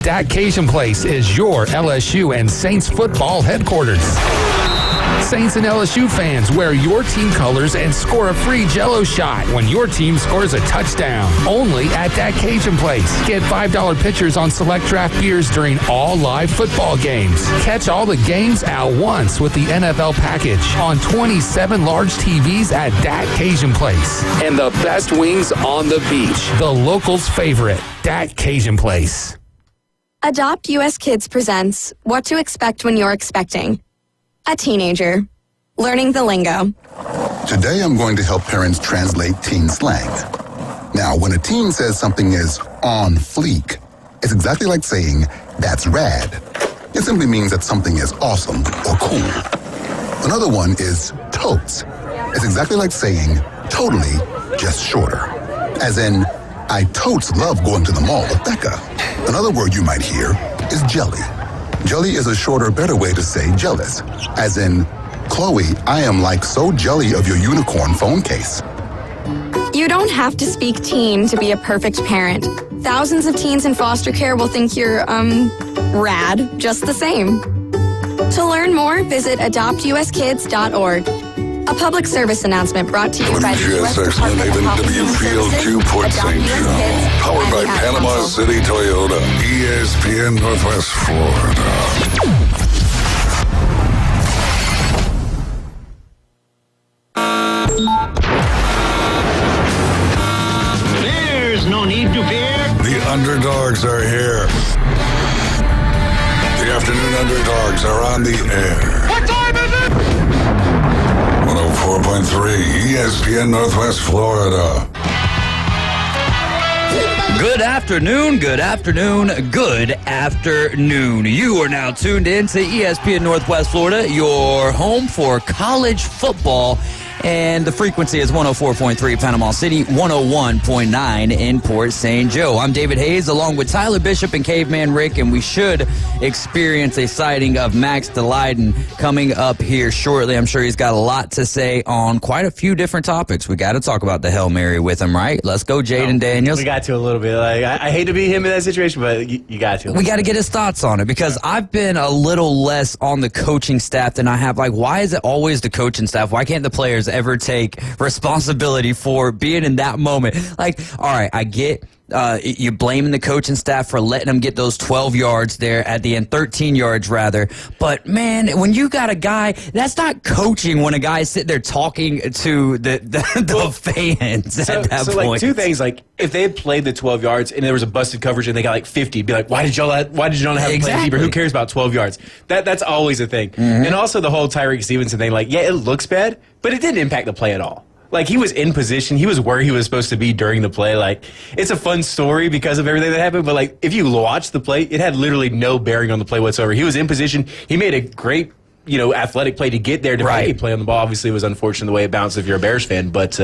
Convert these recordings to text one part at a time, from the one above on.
That Cajun Place is your LSU and Saints football headquarters. Saints and LSU fans, wear your team colors and score a free Jell-O shot when your team scores a touchdown. Only at That Cajun Place. Get $5 pitchers on select draft beers during all live football games. Catch all the games at once with the NFL package on 27 large TVs at That Cajun Place. And the best wings on the beach. The locals' favorite, That Cajun Place. Adopt US Kids presents What to Expect When You're Expecting. A teenager. Learning the lingo. Today I'm going to help parents translate teen slang. Now, when a teen says something is on fleek, it's exactly like saying, that's rad. It simply means that something is awesome or cool. Another one is totes. It's exactly like saying, totally, just shorter. As in, I totes love going to the mall with Becca. Another word you might hear is jelly. Jelly is a shorter, better way to say jealous. As in, Chloe, I am like so jelly of your unicorn phone case. You don't have to speak teen to be a perfect parent. Thousands of teens in foster care will think you're, rad just the same. To learn more, visit adoptuskids.org. A public service announcement brought to you by the U.S. Department of Health and Human Services. Port St. John. Powered by Panama City Toyota. ESPN Northwest Florida. There's no need to fear. The Underdogs are here. The Afternoon Underdogs are on the air. What time is it? 104.3 ESPN Northwest Florida. Good afternoon, good afternoon, good afternoon. You are now tuned in to ESPN Northwest Florida, your home for college football. And the frequency is 104.3 Panama City, 101.9 in Port St. Joe. I'm David Hayes along with Tyler Bishop and Caveman Rick, and we should experience a sighting of Max DeLayden coming up here shortly. I'm sure he's got a lot to say on quite a few different topics. We got to talk about the Hail Mary with him, right? Let's go, Jaden Daniels. We got to a little bit. Like I hate to be him in that situation, but you got to. We got to get his thoughts on it because I've been a little less on the coaching staff than I have. Like, why is it always the coaching staff? Why can't the players ever take responsibility for being in that moment? Like, all right, I get you're blaming the coaching staff for letting them get those 12 yards there at the end, 13 yards rather. But, man, when you got a guy, that's not coaching when a guy's sitting there talking to the fans at that point. Like, two things. Like, if they had played the 12 yards and there was a busted coverage and they got like 50, be like, why did y'all not have a play deeper? Who cares about 12 yards? That's always a thing. Mm-hmm. And also the whole Tyreek Stevenson thing, like, yeah, it looks bad, but it didn't impact the play at all. Like, he was in position. He was where he was supposed to be during the play. Like, it's a fun story because of everything that happened. But, like, if you watch the play, it had literally no bearing on the play whatsoever. He was in position. He made a great, athletic play to get there to make a play on the ball. Obviously, it was unfortunate the way it bounced if you're a Bears fan. But,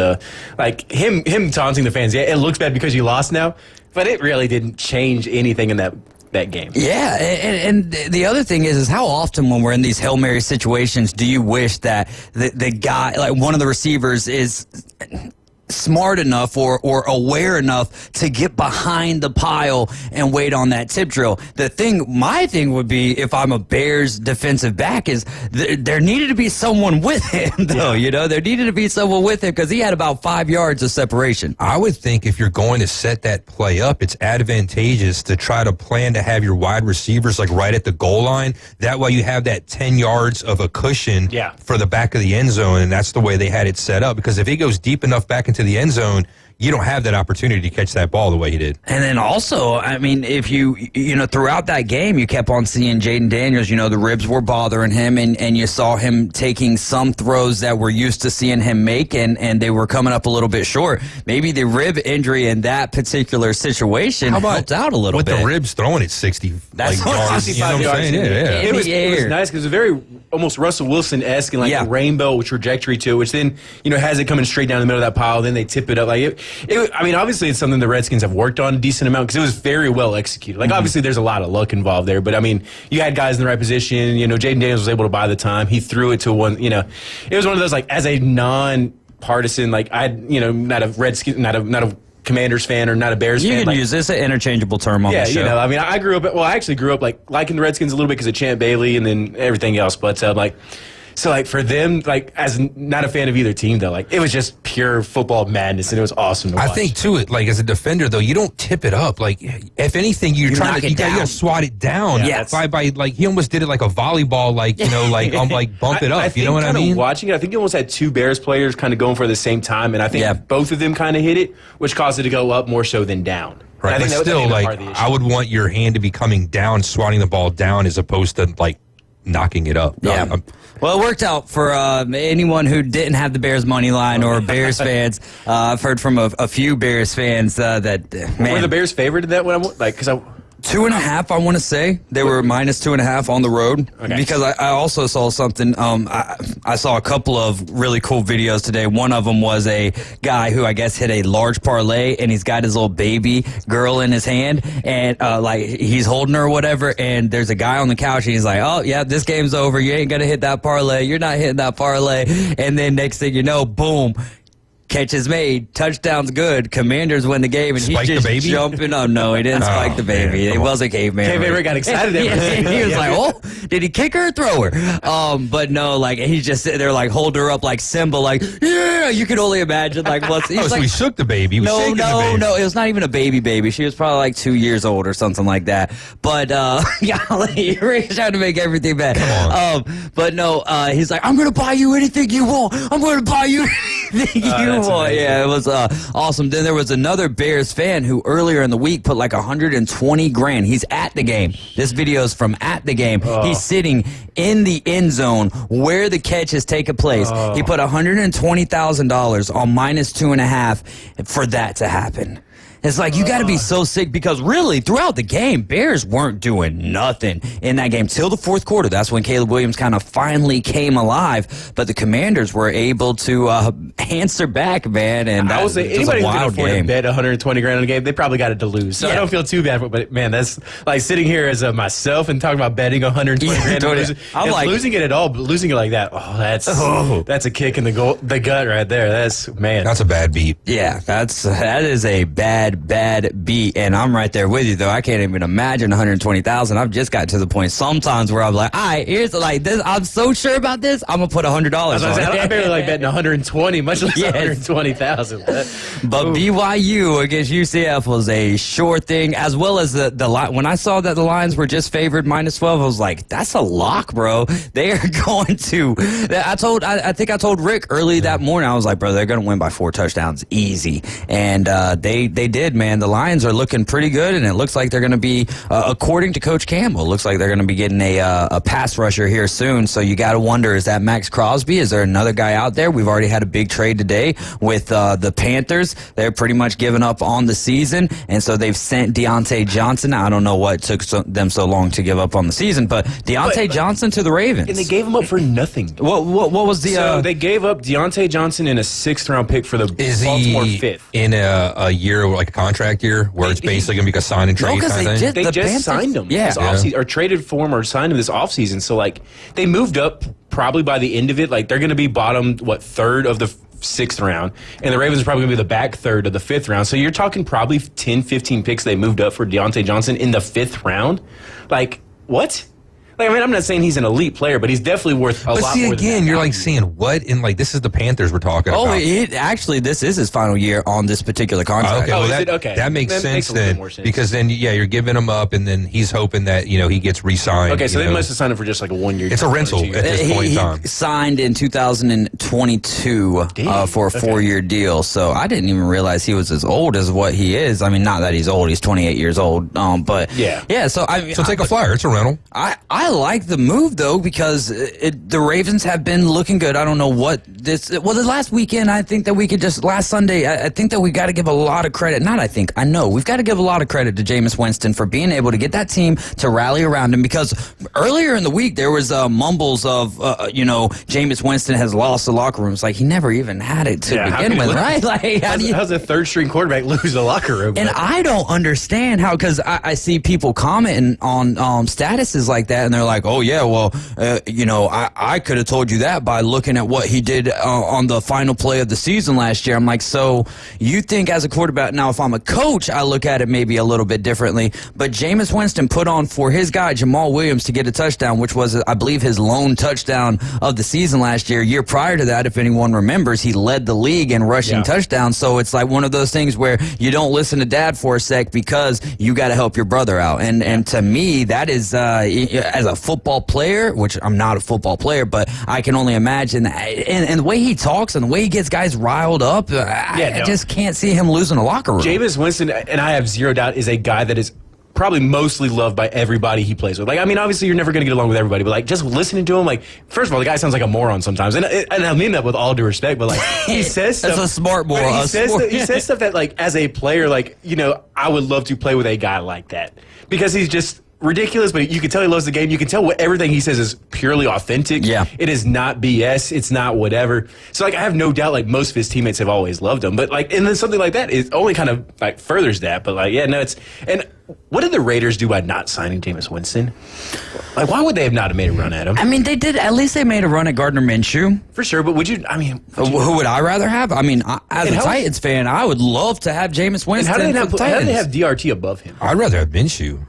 like, him taunting the fans, yeah, it looks bad because you lost now. But it really didn't change anything in that game. Yeah, and the other thing is how often when we're in these Hail Mary situations do you wish that the guy, like one of the receivers, is smart enough or aware enough to get behind the pile and wait on that tip drill. My thing would be, if I'm a Bears defensive back, is there needed to be someone with him, though. Yeah. There needed to be someone with him because he had about 5 yards of separation. I would think if you're going to set that play up, it's advantageous to try to plan to have your wide receivers like right at the goal line. That way you have that 10 yards of a cushion for the back of the end zone, and that's the way they had it set up. Because if he goes deep enough back into the end zone, you don't have that opportunity to catch that ball the way he did. And then also, I mean, if you throughout that game, you kept on seeing Jaden Daniels, the ribs were bothering him, and you saw him taking some throws that we're used to seeing him make, and they were coming up a little bit short. Maybe the rib injury in that particular situation helped out a little bit. With the ribs throwing at 60 yards. 65 yards. It was nice because it was very almost Russell Wilson-esque and a rainbow trajectory to it, which then, has it coming straight down the middle of that pile, then they tip it up. Like obviously it's something the Redskins have worked on a decent amount because it was very well executed. Like, obviously there's a lot of luck involved there, but, I mean, you had guys in the right position. Jaden Daniels was able to buy the time. He threw it to one, it was one of those, like, as a non-partisan, like, not a Redskins, not a Commanders fan or not a Bears fan. fan. You can use this an interchangeable term on the show. Yeah, I mean, I grew up. Well, I actually grew up liking the Redskins a little bit because of Champ Bailey and then everything else. But so for them, as not a fan of either team though, it was just pure football madness and it was awesome to watch. I think too, as a defender though, you don't tip it up. If anything, you gotta swat it down. Yeah, by he almost did it like a volleyball, bump it up. You know what I mean? Watching it, I think he almost had two Bears players kind of going for it at the same time, and I think both of them kind of hit it, which caused it to go up more so than down. Right, but still, I would want your hand to be coming down, swatting the ball down, as opposed to knocking it up. Yeah. Well, it worked out for anyone who didn't have the Bears money line or Bears fans. I've heard from a few Bears fans that were the Bears favored in that one? 2.5, I want to say. They were minus 2.5 on the road. Okay. Because I also saw something. I saw a couple of really cool videos today. One of them was a guy who I guess hit a large parlay, and he's got his little baby girl in his hand, and he's holding her or whatever, and there's a guy on the couch, and he's like, oh, yeah, this game's over. You ain't going to hit that parlay. You're not hitting that parlay. And then next thing you know, boom. Catch is made, touchdown's good, Commanders win the game, and Spike he's just jumping up. No, he didn't spike the baby. It was a caveman. Caveman got excited. He was like, oh, did he kick her or throw her? But no, he's just sitting there hold her up like Simba, yeah, you can only imagine what's... so he shook the baby. No, it was not even a baby. She was probably 2 years old or something like that. But, golly, Rick's trying to make everything bad. Come on. But no, he's like, I'm going to buy you anything you want. I'm going to buy you anything you want. Yeah, it was awesome. Then there was another Bears fan who earlier in the week put 120 grand. He's at the game. This video is from at the game. He's sitting in the end zone where the catch has taken place. He put $120,000 on minus 2.5 for that to happen. It's you got to be so sick because really throughout the game, Bears weren't doing nothing in that game till the fourth quarter. That's when Caleb Williams kind of finally came alive. But the Commanders were able to answer back, man. And that was anybody a wild who can afford game. to bet 120 grand on a game, they probably got it to lose. So I don't feel too bad for it. But man, that's sitting here as myself and talking about betting 120 grand and losing. I'm losing it at all, but losing it like that, that's a kick in the gut right there. That's a bad beat. Yeah, that is a bad beat, and I'm right there with you though. I can't even imagine 120,000. I've just got to the point sometimes where I'm like, all right, here's this. I'm so sure about this. I'm gonna put $100 on it. I barely betting 120, much less 120,000. But BYU against UCF was a sure thing, as well as the line. When I saw that the Lions were just favored minus 12, I was like, that's a lock, bro. They are going to. I think I told Rick early that morning. I was like, bro, they're gonna win by 4 touchdowns, easy, and they did. Man, the Lions are looking pretty good, and it looks like they're going to be, according to Coach Campbell, it looks like they're going to be getting a pass rusher here soon. So you got to wonder, is that Max Crosby? Is there another guy out there? We've already had a big trade today with the Panthers. They're pretty much giving up on the season, and so they've sent Deontay Johnson. I don't know what took them so long to give up on the season, but Deontay Johnson to the Ravens. And they gave him up for nothing. What was the... So they gave up Deontay Johnson in a 6th-round pick for the Baltimore 5th. In a year like a contract year where it's basically going to be a sign and trade kind of thing? They just signed him this offseason, or traded for him or signed him this offseason. So, they moved up probably by the end of it. They're going to be bottom, 3rd of the 6th round, and the Ravens are probably going to be the back 3rd of the 5th round. So you're talking probably 10, 15 picks they moved up for Deontay Johnson in the 5th round. What? I'm not saying he's an elite player, but he's definitely worth a lot more than that. But see, again, you're saying what? And this is the Panthers we're talking about. Actually, this is his final year on this particular contract. That makes sense then. Because then, you're giving him up, and then he's hoping that, he gets re-signed. Okay, so they must have signed him for just a 1 year. It's a rental at this point in time. He signed in 2022 for a 4-year deal. So I didn't even realize he was as old as what he is. I mean, not that he's old. He's 28 years old. But yeah. So take a flyer. It's a rental. I like the move, though, because the Ravens have been looking good. I don't know what this... Well, the last weekend, I think that we could just... Last Sunday, I think that we got to give a lot of credit. Not I think. I know. We've got to give a lot of credit to Jameis Winston for being able to get that team to rally around him, because earlier in the week, there was mumbles of, Jameis Winston has lost the locker room. It's he never even had it to begin with, right? How's a third-string quarterback lose the locker room? And I don't understand how, because I see people commenting on statuses like that, and they're like, oh, yeah, well, I could have told you that by looking at what he did on the final play of the season last year. I'm like, so you think as a quarterback, now if I'm a coach, I look at it maybe a little bit differently, but Jameis Winston put on for his guy, Jamal Williams, to get a touchdown, which was, I believe, his lone touchdown of the season last year. Year prior to that, if anyone remembers, he led the league in rushing touchdowns. So it's like one of those things where you don't listen to dad for a sec because you got to help your brother out. And to me, that is, as a football player, which I'm not a football player, but I can only imagine that. And the way he talks and the way he gets guys riled up, I just can't see him losing a locker room. Jameis Winston, and I have zero doubt, is a guy that is probably mostly loved by everybody he plays with. Like, I mean, obviously you're never going to get along with everybody, but like just listening to him, like, first of all, the guy sounds like a moron sometimes, and I mean that with all due respect, but like he says stuff. That's a smart boy. He says stuff that, like, as a player, like, I would love to play with a guy like that because he's just ridiculous, but you can tell he loves the game. You can tell everything he says is purely authentic. Yeah. It is not BS. It's not whatever. So, like, I have no doubt, like, most of his teammates have always loved him. But, like, and then something like that, it only kind of, like, furthers that. But, like, yeah, no, it's – and what did the Raiders do by not signing Jameis Winston? Like, why would they have not have made a run at him? I mean, they did – at least they made a run at Gardner Minshew. For sure, but would you – I mean – who would I rather have? I mean, as a Titans fan, I would love to have Jameis Winston. How do they have DRT above him? I'd rather have Minshew.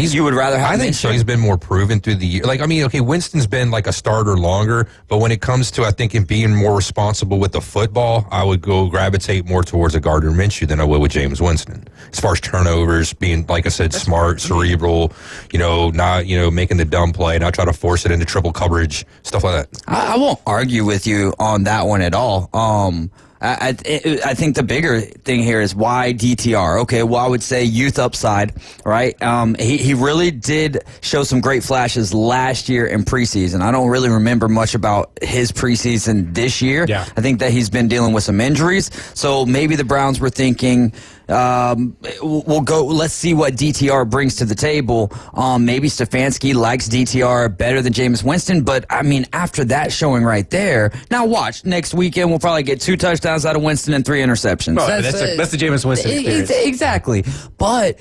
You would rather have I think so. He's been more proven through the year. Like, I mean, okay, Winston's been like a starter longer, but when it comes to, I think, him being more responsible with the football, I would gravitate more towards a Gardner Minshew than I would with Jameis Winston. As far as turnovers, being, like I said, smart, cerebral, not, making the dumb play, not try to force it into triple coverage, stuff like that. I won't argue with you on that one at all. I think the bigger thing here is why DTR. Okay, well, I would say youth upside, right? He really did show some great flashes last year in preseason. I don't really remember much about his preseason this year. Yeah. I think that he's been dealing with some injuries. So maybe the Browns were thinking, we'll go, let's see what DTR brings to the table. Maybe Stefanski likes DTR better than Jameis Winston, but I mean, after that showing right there, now watch, next weekend we'll probably get 2 touchdowns out of Winston and 3 interceptions. Oh, that's the Jameis Winston experience. Exactly. But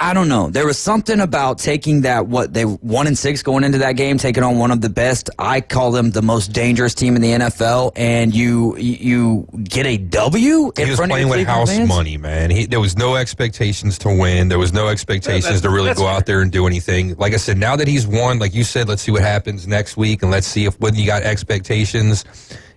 I don't know. There was something about taking that, they 1-6 going into that game, taking on one of the best, I call them the most dangerous team in the NFL, and you get a W in front of your Cleveland fans? He was playing with house money, man. There was no expectations to win. There was no expectations to really go out there and do anything. Like I said, now that he's won, like you said, let's see what happens next week, and let's see when you got expectations,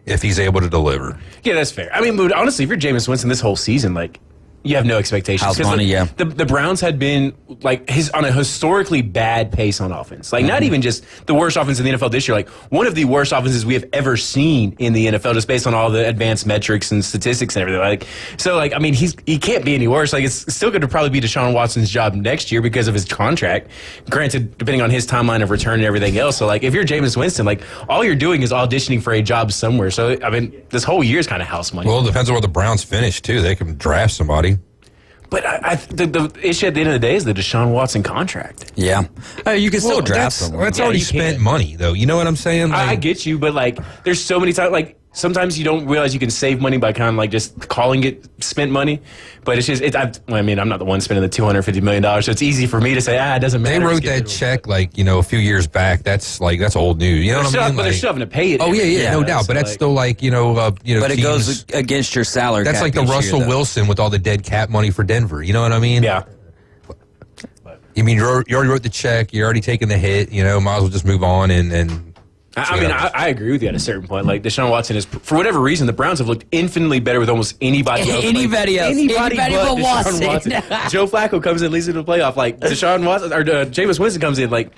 if he's able to deliver. Yeah, that's fair. I mean, but honestly, if you're Jameis Winston this whole season, like, you have no expectations. House money, yeah. The Browns had been like on a historically bad pace on offense. Like not even just the worst offense in the NFL this year. Like one of the worst offenses we have ever seen in the NFL, just based on all the advanced metrics and statistics and everything. Like so, like I mean, he can't be any worse. Like it's still going to probably be Deshaun Watson's job next year because of his contract. Granted, depending on his timeline of return and everything else. So like if you're Jameis Winston, like all you're doing is auditioning for a job somewhere. So I mean, this whole year is kind of house money. Well, it depends on where the Browns finish too. They can draft somebody. But the issue at the end of the day is the Deshaun Watson contract. Yeah. You can still draft someone. That's already spent money, though. You know what I'm saying? Like, I get you, but, like, there's so many times, like, sometimes you don't realize you can save money by kind of, like, just calling it spent money. But it's just, I'm not the one spending the $250 million, so it's easy for me to say, it doesn't matter. They wrote that check, like, a few years back. That's old news. You know what I mean? But they're still having to pay it. Oh, yeah, no doubt. But that's still, like, But it goes against your salary. That's like the Russell Wilson with all the dead cap money for Denver. You know what I mean? Yeah. You mean you already wrote the check, you're already taking the hit, might as well just move on and I agree with you at a certain point. Like Deshaun Watson is, for whatever reason, the Browns have looked infinitely better with almost anybody else. Anybody but Watson. Joe Flacco comes in, leads into the playoff. Like Deshaun Watson or Jameis Winston comes in, like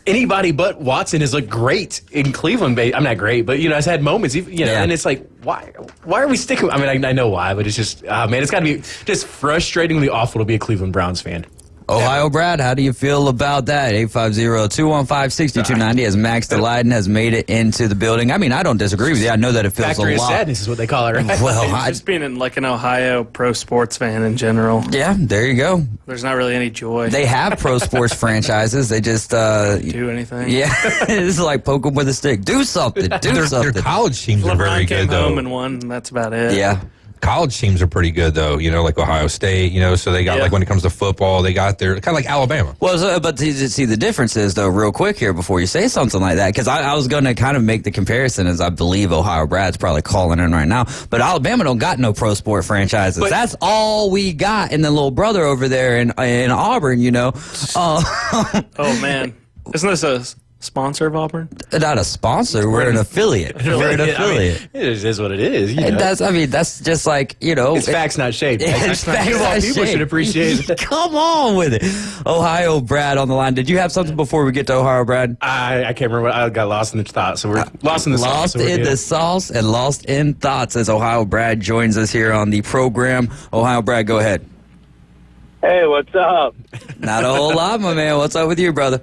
anybody but Watson has looked great in Cleveland. I'm not great, but has had moments. And it's like, why are we sticking? I mean, I know why, but it's just, man, it's got to be just frustratingly awful to be a Cleveland Browns fan. Ohio Brad, how do you feel about that? 850-215-6290 as Max Delyden has made it into the building. I mean, I don't disagree with you. I know that it feels Factory a lot. Factory of sadness is what they call it, right? Well, just being an Ohio pro sports fan in general. Yeah, there you go. There's not really any joy. They have pro sports franchises. They just do anything. Yeah, it's like poke them with a stick. Do something. Do something. Their college teams are very good, though. Home and won. That's about it. Yeah. college teams are pretty good, though, like Ohio State, so they got, like, when it comes to football, they got their, kind of like Alabama. Well, but see, the difference is, though, real quick here before you say something like that, because I was going to kind of make the comparison, as I believe Ohio Brad's probably calling in right now, but Alabama don't got no pro sport franchises. But that's all we got in the little brother over there in Auburn, Oh, man. Isn't this a sponsor of Auburn? Not a sponsor. We're an affiliate. We're an affiliate. I mean, it is what it is. And that's just like, It's facts, not shade. It's facts, not people shade. should appreciate it. Come on with it. Ohio Brad on the line. Did you have something before we get to Ohio Brad? I can't remember. I got lost in the thought, so we're lost in the sauce. Lost in the sauce and lost in thoughts as Ohio Brad joins us here on the program. Ohio Brad, go ahead. Hey, what's up? Not a whole lot, my man. What's up with you, brother?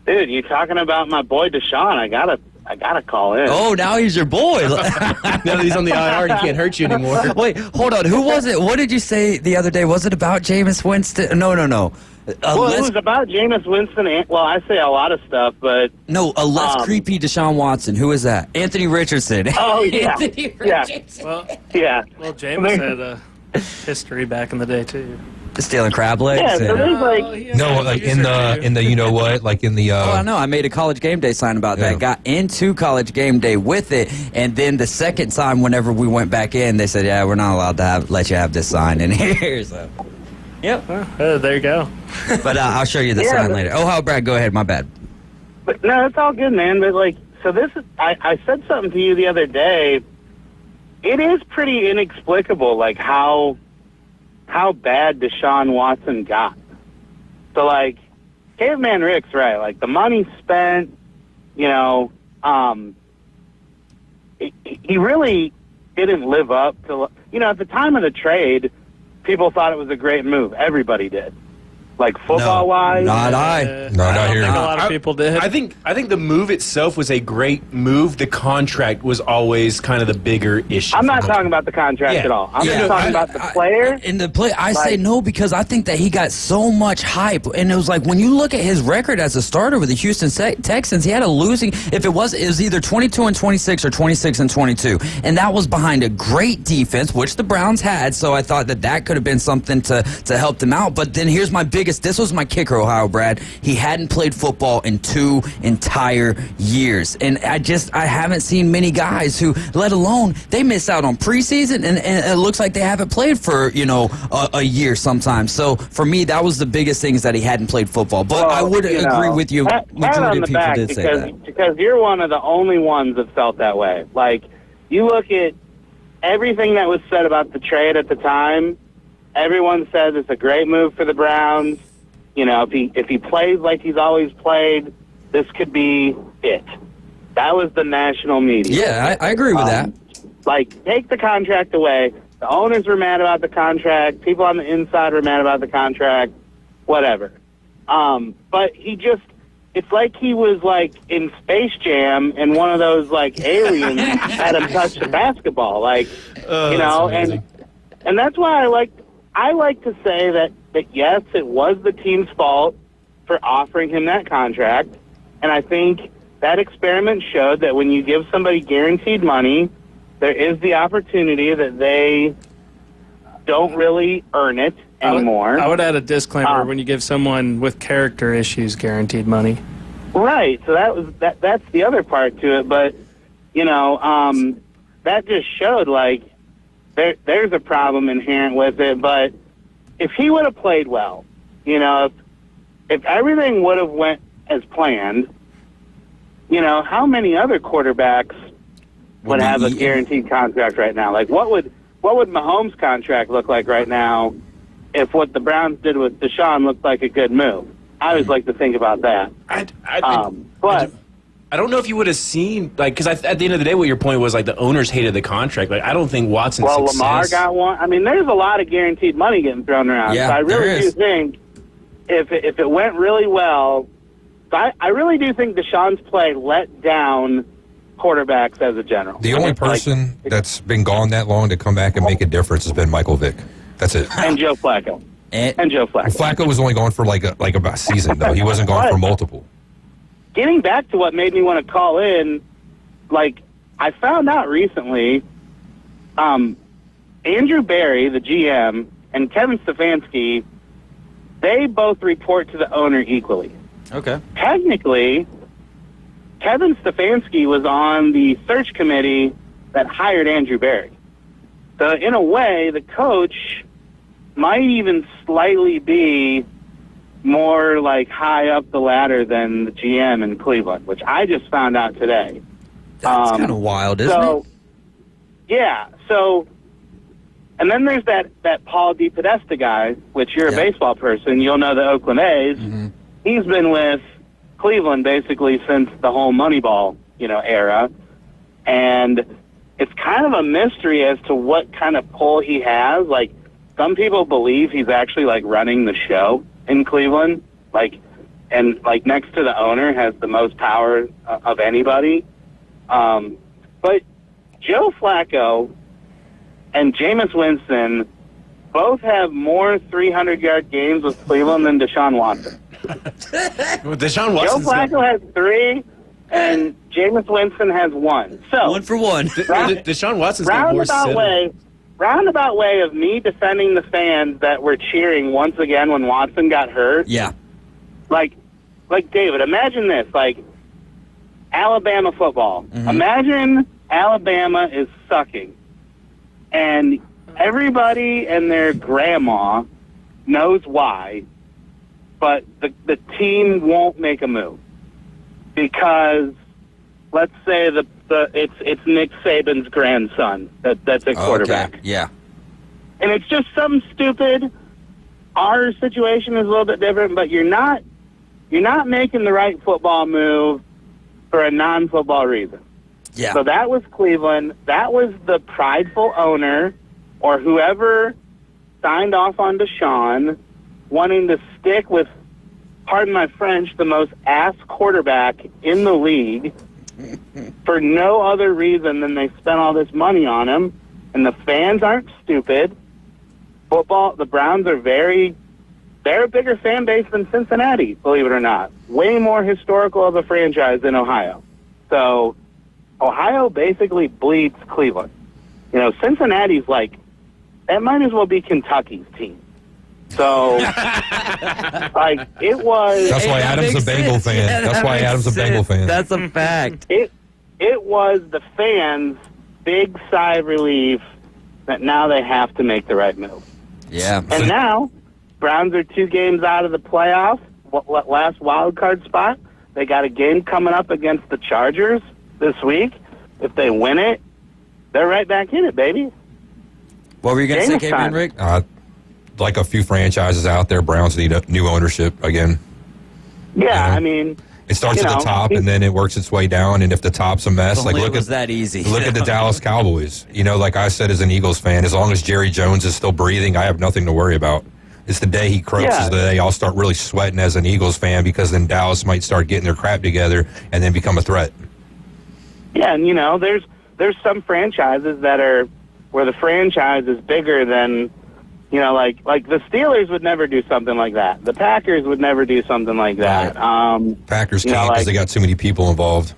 Dude, you talking about my boy Deshaun? I gotta call in. Oh, now he's your boy. Now that he's on the IR, he can't hurt you anymore. Wait, hold on. Who was it? What did you say the other day? Was it about Jameis Winston? No. Well, it was about Jameis Winston. Well, I say a lot of stuff, but no, a less creepy Deshaun Watson. Who is that? Anthony Richardson. Oh yeah, Anthony Richardson. Well, Jameis had a history back in the day too. Stealing crab legs. Yeah, so there's like in the you know what, like in the. Oh, I know. I made a college game day sign about that. Got into college game day with it, and then the second time, whenever we went back in, they said, "Yeah, we're not allowed to let you have this sign in here." So, yep. There you go. But I'll show you the sign later. Oh, Brad, go ahead. My bad. But no, it's all good, man. But so this is. I said something to you the other day. It is pretty inexplicable, how bad Deshaun Watson got. So, Caveman Rick's right. The money spent, he really didn't live up to, at the time of the trade, people thought it was a great move. Everybody did. Football-wise. Not I. Not here. I think a lot of people did. I think the move itself was a great move. The contract was always kind of the bigger issue. I'm not talking about the contract at all. I'm just talking about the player. I say no because I think that he got so much hype. And it was when you look at his record as a starter with the Houston Texans, he had a losing, it was either 22-26 or 26-22. And that was behind a great defense, which the Browns had. So I thought that could have been something to help them out. But then here's my this was my kicker, Ohio Brad. He hadn't played football in 2 entire years. And I haven't seen many guys who, let alone, they miss out on preseason and it looks like they haven't played for, a year sometimes. So for me, that was the biggest thing is that he hadn't played football. But I would agree with you. Majority of people did say that. Because you're one of the only ones that felt that way. You look at everything that was said about the trade at the time. Everyone says it's a great move for the Browns. If he plays like he's always played, this could be it. That was the national media. Yeah, I agree with that. Take the contract away. The owners were mad about the contract. People on the inside were mad about the contract. Whatever. But it's like he was in Space Jam and one of those aliens had him touch the basketball. And that's why I like to say that yes, it was the team's fault for offering him that contract. And I think that experiment showed that when you give somebody guaranteed money, there is the opportunity that they don't really earn it anymore. I would add a disclaimer when you give someone with character issues guaranteed money. Right. So that's the other part to it. But, that just showed there's a problem inherent with it, but if he would have played well, if everything would have went as planned, how many other quarterbacks would have a guaranteed contract right now? What would Mahomes' contract look like right now if what the Browns did with Deshaun looked like a good move? I always like to think about that. But I don't know if you would have seen, because at the end of the day, what your point was, the owners hated the contract. I don't think Watson's success... Lamar got one. I mean, there's a lot of guaranteed money getting thrown around. Yeah, so I really do think if it went really well, I really do think Deshaun's play let down quarterbacks as a general. The only person that's been gone that long to come back and make a difference has been Michael Vick. That's it. And Joe Flacco. And Joe Flacco. Flacco was only gone for about a season, though. He wasn't gone for multiple. Getting back to what made me want to call in, I found out recently, Andrew Berry, the GM, and Kevin Stefanski, they both report to the owner equally. Okay. Technically, Kevin Stefanski was on the search committee that hired Andrew Berry. So in a way, the coach might even slightly be more like high up the ladder than the GM in Cleveland, which I just found out today. That's kind of wild, isn't it? Yeah. So, and then there's that Paul DePodesta guy, which you're a baseball person, you'll know the Oakland A's. Mm-hmm. He's been with Cleveland basically since the whole Moneyball, era. And it's kind of a mystery as to what kind of pull he has. Like, some people believe he's actually, like, running the show in Cleveland. And next to the owner has the most power of anybody. But Joe Flacco and Jameis Winston both have more 300-yard games with Cleveland than Deshaun Watson. Deshaun Watson. Joe Flacco has 3, and Jameis Winston has 1. So 1 for 1. Deshaun Watson's got more 7. Roundabout way of me defending the fans that were cheering once again when Watson got hurt. Yeah. Like David, imagine this, Alabama football. Mm-hmm. Imagine Alabama is sucking, and everybody and their grandma knows why, but the team won't make a move because, let's say it's Nick Saban's grandson that's a quarterback. Okay. Yeah. And it's just something stupid. Our situation is a little bit different, but you're not making the right football move for a non-football reason. Yeah. So that was Cleveland. That was the prideful owner or whoever signed off on Deshaun wanting to stick with, pardon my French, the most ass quarterback in the league for no other reason than they spent all this money on him. And the fans aren't stupid. Football, the Browns are they're a bigger fan base than Cincinnati, believe it or not. Way more historical of a franchise than Ohio. So Ohio basically bleeds Cleveland. Cincinnati's that might as well be Kentucky's team. So, it was... That's why Adam's a Bengal fan. Yeah, That's why Adam's a Bengal fan. That's a fact. It was the fans' big sigh of relief that now they have to make the right move. Yeah. And now, Browns are 2 games out of the playoff, last wild card spot. They got a game coming up against the Chargers this week. If they win it, they're right back in it, baby. What were you going to say, Kevin, Rick? Like a few franchises out there, Browns need a new ownership again. Yeah, it starts at the top and then it works its way down. And if the top's a mess, look at that easy. Look at the Dallas Cowboys. Like I said, as an Eagles fan, as long as Jerry Jones is still breathing, I have nothing to worry about. It's the day he croaks is the day I'll start really sweating as an Eagles fan because then Dallas might start getting their crap together and then become a threat. Yeah, and there's some franchises that are where the franchise is bigger than. Like the Steelers would never do something like that. The Packers would never do something like that. Packers can't because they got too many people involved.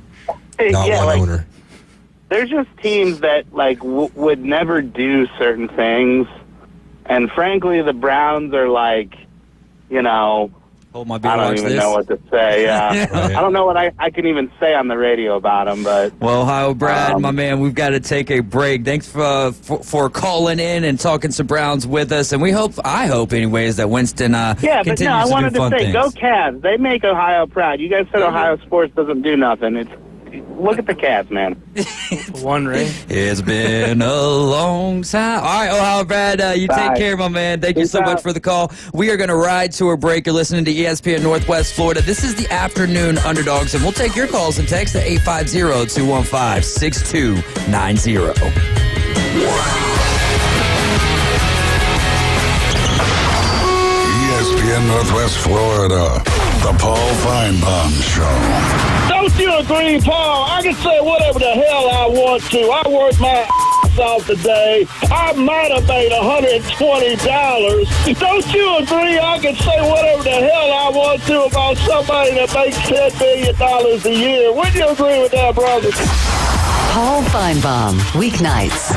Not one owner. There's just teams that would never do certain things, and frankly, the Browns are hold my beer, I don't even know what to say. Yeah, I don't know what I can even say on the radio about them. But Ohio Brad, my man, we've got to take a break. Thanks for calling in and talking some Browns with us, and I hope anyways that Winston continues I wanted to do fun say, things. Go Cavs! They make Ohio proud. You guys said Ohio sports doesn't do nothing. Look at the Cavs, man. One ring. It's been a long time. All right, Ohio Brad, you take care, my man. Thank you so much for the call. We are going to ride to a break. You're listening to ESPN Northwest Florida. This is the Afternoon Underdogs, and we'll take your calls and text at 850-215-6290. ESPN Northwest Florida, the Paul Feinbaum Show. Don't you agree, Paul? I can say whatever the hell I want to. I worked my ass off today. I might have made $120. Don't you agree? I can say whatever the hell I want to about somebody that makes $10 billion a year. Wouldn't you agree with that, brother? Paul Feinbaum, weeknights,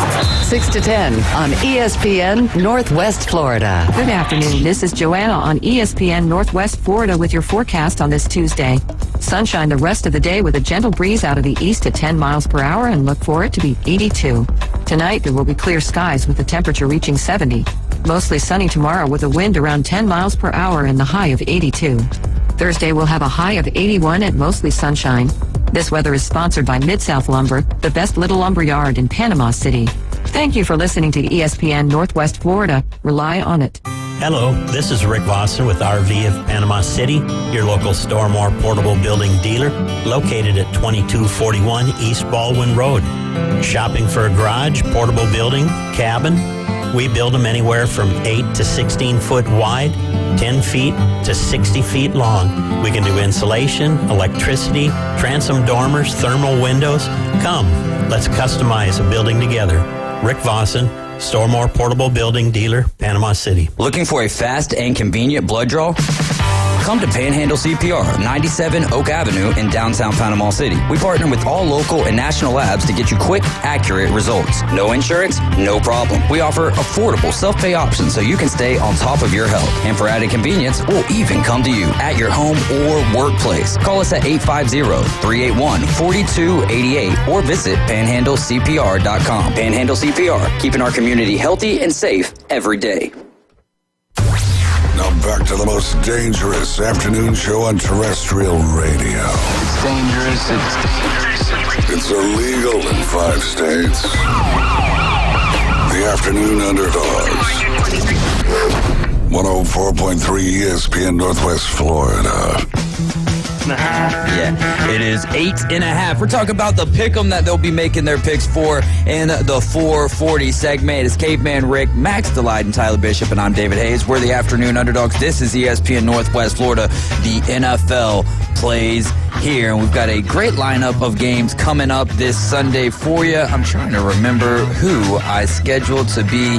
6 to 10 on ESPN Northwest Florida. Good afternoon. This is Joanna on ESPN Northwest Florida with your forecast on this Tuesday. Sunshine the rest of the day with a gentle breeze out of the east at 10 miles per hour and look for it to be 82. Tonight, there will be clear skies with the temperature reaching 70. Mostly sunny tomorrow with a wind around 10 miles per hour and the high of 82. Thursday, we'll have a high of 81 and mostly sunshine. This weather is sponsored by Mid-South Lumber, the best little lumber yard in Panama City. Thank you for listening to ESPN Northwest Florida. Rely on it. Hello, this is Rick Wasser with RV of Panama City, your local Stormore portable building dealer, located at 2241 East Baldwin Road. Shopping for a garage, portable building, cabin? We build them anywhere from 8 to 16 foot wide, 10 feet to 60 feet long. We can do insulation, electricity, transom dormers, thermal windows. Come, let's customize a building together. Rick Vossen, Stormore Portable Building Dealer, Panama City. Looking for a fast and convenient blood draw? Come to Panhandle CPR, 97 Oak Avenue in downtown Panama City. We partner with all local and national labs to get you quick, accurate results. No insurance, no problem. We offer affordable self-pay options so you can stay on top of your health. And for added convenience, we'll even come to you at your home or workplace. Call us at 850-381-4288 or visit panhandlecpr.com. Panhandle CPR, keeping our community healthy and safe every day. Now back to the most dangerous afternoon show on terrestrial radio. It's dangerous. It's illegal in 5 states. The Afternoon Underdogs. 104.3 ESPN Northwest Florida. Yeah, it is 8.5. We're talking about the pick'em that they'll be making their picks for in the 440 segment. It's Caveman Rick, Max Delight, and Tyler Bishop, and I'm David Hayes. We're the Afternoon Underdogs. This is ESPN Northwest Florida. The NFL plays here, and we've got a great lineup of games coming up this Sunday for you. I'm trying to remember who I scheduled to be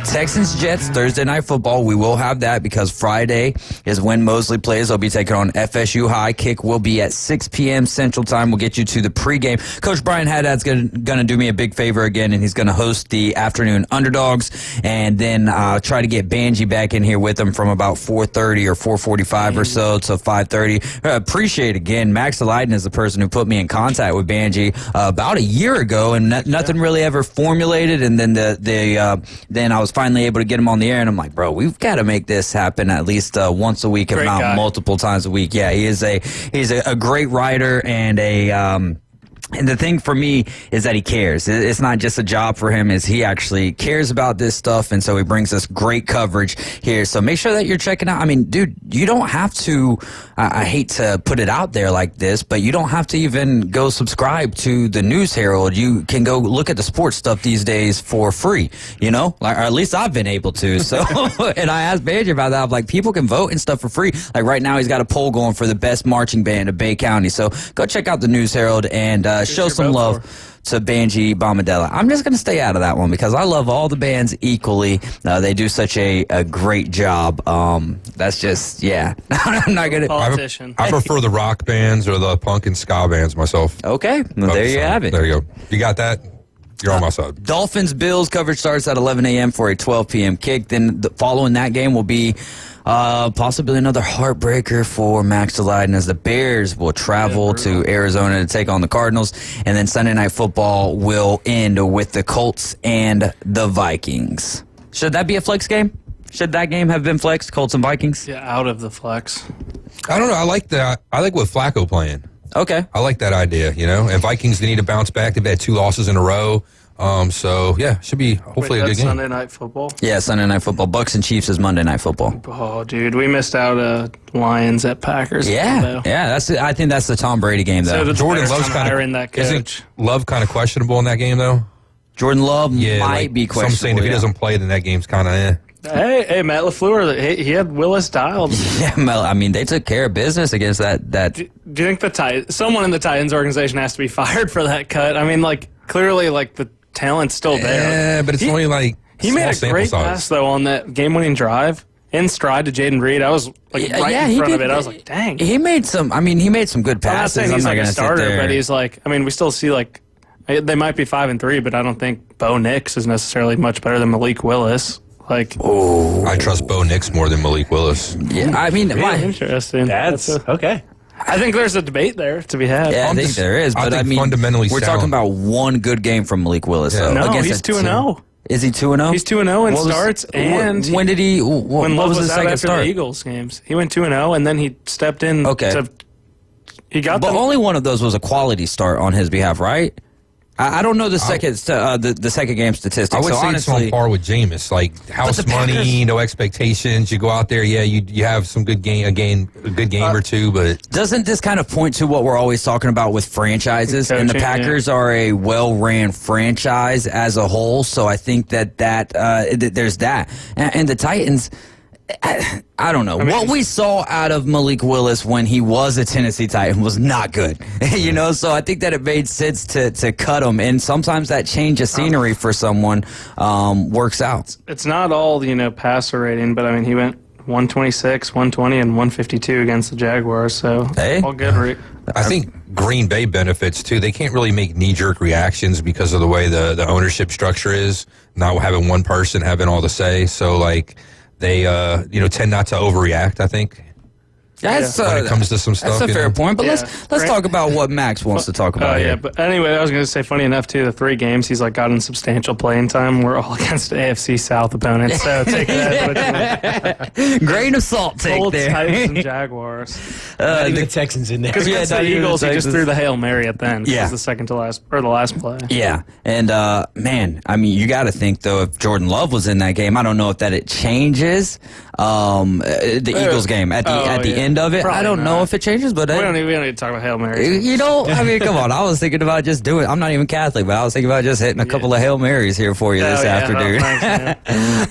Texans-Jets, Thursday Night Football. We will have that because Friday is when Mosley plays. They'll be taking on FSU High. Kick will be at 6 p.m. Central Time. We'll get you to the pregame. Coach Brian Haddad's going to do me a big favor again, and he's going to host the Afternoon Underdogs, and then try to get Banji back in here with him from about 4:30 or 4:45 or so to 5:30. Appreciate, again, Max Delighten is the person who put me in contact with Banji about a year ago, and nothing really ever formulated, and then then I was finally able to get him on the air, and I'm like, bro, we've got to make this happen at least once a week, if not multiple times a week. Yeah, he's a great writer and and the thing for me is that he cares. It's not just a job for him, is he actually cares about this stuff, and so he brings us great coverage here. So make sure that you're checking out. I mean, dude, you don't have to, I hate to put it out there like this, but you don't have to even go subscribe to the News Herald. You can go look at the sports stuff these days for free, you know? Like, or at least I've been able to. So, and I asked Banjo about that. I'm like, people can vote and stuff for free. Like right now he's got a poll going for the best marching band of Bay County. So go check out the News Herald and show some love to Banji Bombadella. I'm just going to stay out of that one because I love all the bands equally. They do such a great job. That's just, yeah. I'm not going to. Politician. I prefer the rock bands or the punk and ska bands myself. Okay. Well, there you have it. There you go. You got that? You're on my side. Dolphins-Bills coverage starts at 11 a.m. for a 12 p.m. kick. Then following that game will be possibly another heartbreaker for Max Delighten as the Bears will travel to Arizona to take on the Cardinals. And then Sunday Night Football will end with the Colts and the Vikings. Should that be a flex game? Should that game have been flexed, Colts and Vikings? Yeah, out of the flex. I don't know. I like that. I like what Flacco playing. Okay. I like that idea, you know. And Vikings, they need to bounce back. They've had 2 losses in a row. So, yeah, should be hopefully a good game. Sunday Night Football? Yeah, Sunday Night Football. Bucks and Chiefs is Monday Night Football. Oh, dude, we missed out Lions at Packers. Yeah, yeah. I think that's the Tom Brady game, though. So Jordan Love's isn't Love kind of questionable in that game, though? Jordan Love might be questionable. Some saying if he doesn't play, then that game's kind of Hey, Matt LaFleur, he had Willis dialed. Yeah, I mean, they took care of business against that. Do you think someone in the Titans organization has to be fired for that cut? I mean, clearly, the talent's still there. Yeah, but it's only he made a great pass though on that game-winning drive. in stride to Jaden Reed. I was like in front of it. I was like, dang. He made some. I mean, he made some good passes. I'm not saying he's not like a gonna starter, but he's like. I mean, we still see like they might be 5-3, but I don't think Bo Nix is necessarily much better than Malik Willis. Like, I trust Bo Nix more than Malik Willis. Yeah, I mean, interesting. That's okay. I think there's a debate there to be had. Yeah, I think there is, but I mean, fundamentally we're talking about one good game from Malik Willis. Yeah. No, he's 2-0. Is he 2-0? He's 2-0 in starts, and when did he? When what Love was his out second after start? the Eagles games, he went 2-0, and then he stepped in. Okay, he got. But only one of those was a quality start on his behalf, right? I don't know the second the second game statistics. I would say honestly, it's on par with Jameis. Like house money, no expectations. You go out there, you have some good a good game or two, but doesn't this kind of point to what we're always talking about with franchises? Coaching, and the Packers are a well-ran franchise as a whole, so I think that there's that, and the Titans. I don't know. What we saw out of Malik Willis when he was a Tennessee Titan was not good. So I think that it made sense to cut him. And sometimes that change of scenery for someone works out. It's not all, passer rating, but I mean, he went 126, 120, and 152 against the Jaguars. So all good, Rick. I think Green Bay benefits too. They can't really make knee-jerk reactions because of the way the ownership structure is, not having one person having all the say. So like, they, tend not to overreact, I think. That's, when it comes to some stuff. That's a fair point, but let's talk about what Max wants to talk about here. But anyway, I was going to say, funny enough, too, the 3 games he's gotten substantial playing time were all against AFC South opponents, so take that. Grain of salt take Colts, there. Titans, and Jaguars. The Texans in there. Because against the Eagles, he just threw the Hail Mary at them. Yeah. It was the second to last, or the last play. Yeah, and man, I mean, you got to think, though, if Jordan Love was in that game, I don't know if that it changes the Eagles game at the end of it. Probably I don't know if it changes, but we don't need to talk about Hail Marys. I mean, come on. I was thinking about just doing. I'm not even Catholic, but I was thinking about just hitting a couple of Hail Marys here for you this afternoon.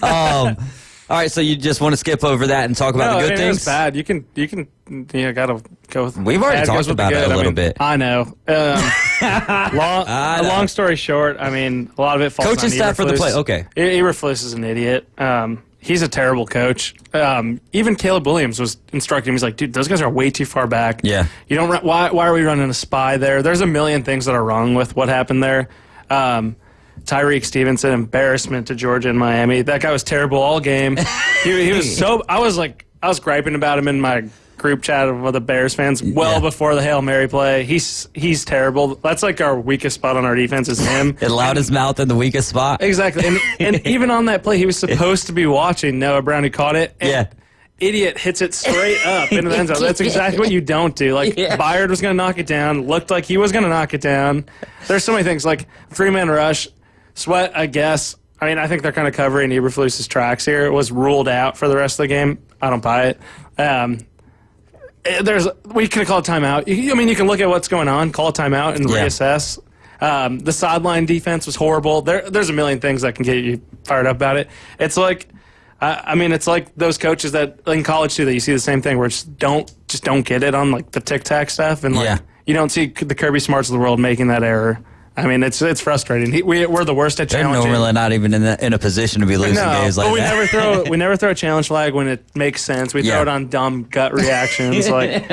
All right, so you just want to skip over that and talk about the good things? It's bad. You can gotta go with. We've already talked about it a little bit. I know. Long story short, I mean, a lot of it falls coaching on staff for the play. Okay, Eberflus is an idiot. He's a terrible coach. Even Caleb Williams was instructing him. He's like, dude, those guys are way too far back. Yeah. You don't. Why are we running a spy there? There's a million things that are wrong with what happened there. Tyreek Stevenson, embarrassment to Georgia and Miami. That guy was terrible all game. He was so. I was griping about him in my group chat of the Bears fans before the Hail Mary play. He's terrible. That's like our weakest spot on our defense is him. It allowed his mouth in the weakest spot. Exactly. And even on that play, he was supposed to be watching Noah Brown, who caught it. And idiot hits it straight up into the end zone. That's exactly what you don't do. Like, Byard was going to knock it down. Looked like he was going to knock it down. There's so many things. Like, 3-man rush. Sweat, I guess. I mean, I think they're kind of covering Eberflus's tracks here. It was ruled out for the rest of the game. I don't buy it. We could call a timeout. You can look at what's going on, call a timeout, and reassess. The sideline defense was horrible. There's a million things that can get you fired up about it. It's like, it's like those coaches that in college too that you see the same thing where just don't get it on like the tic tac stuff, and you don't see the Kirby Smarts of the world making that error. I mean, it's frustrating. We're the worst at challenging. They're normally not even in a position to be losing games like that. We never throw a challenge flag when it makes sense. We throw it on dumb gut reactions. like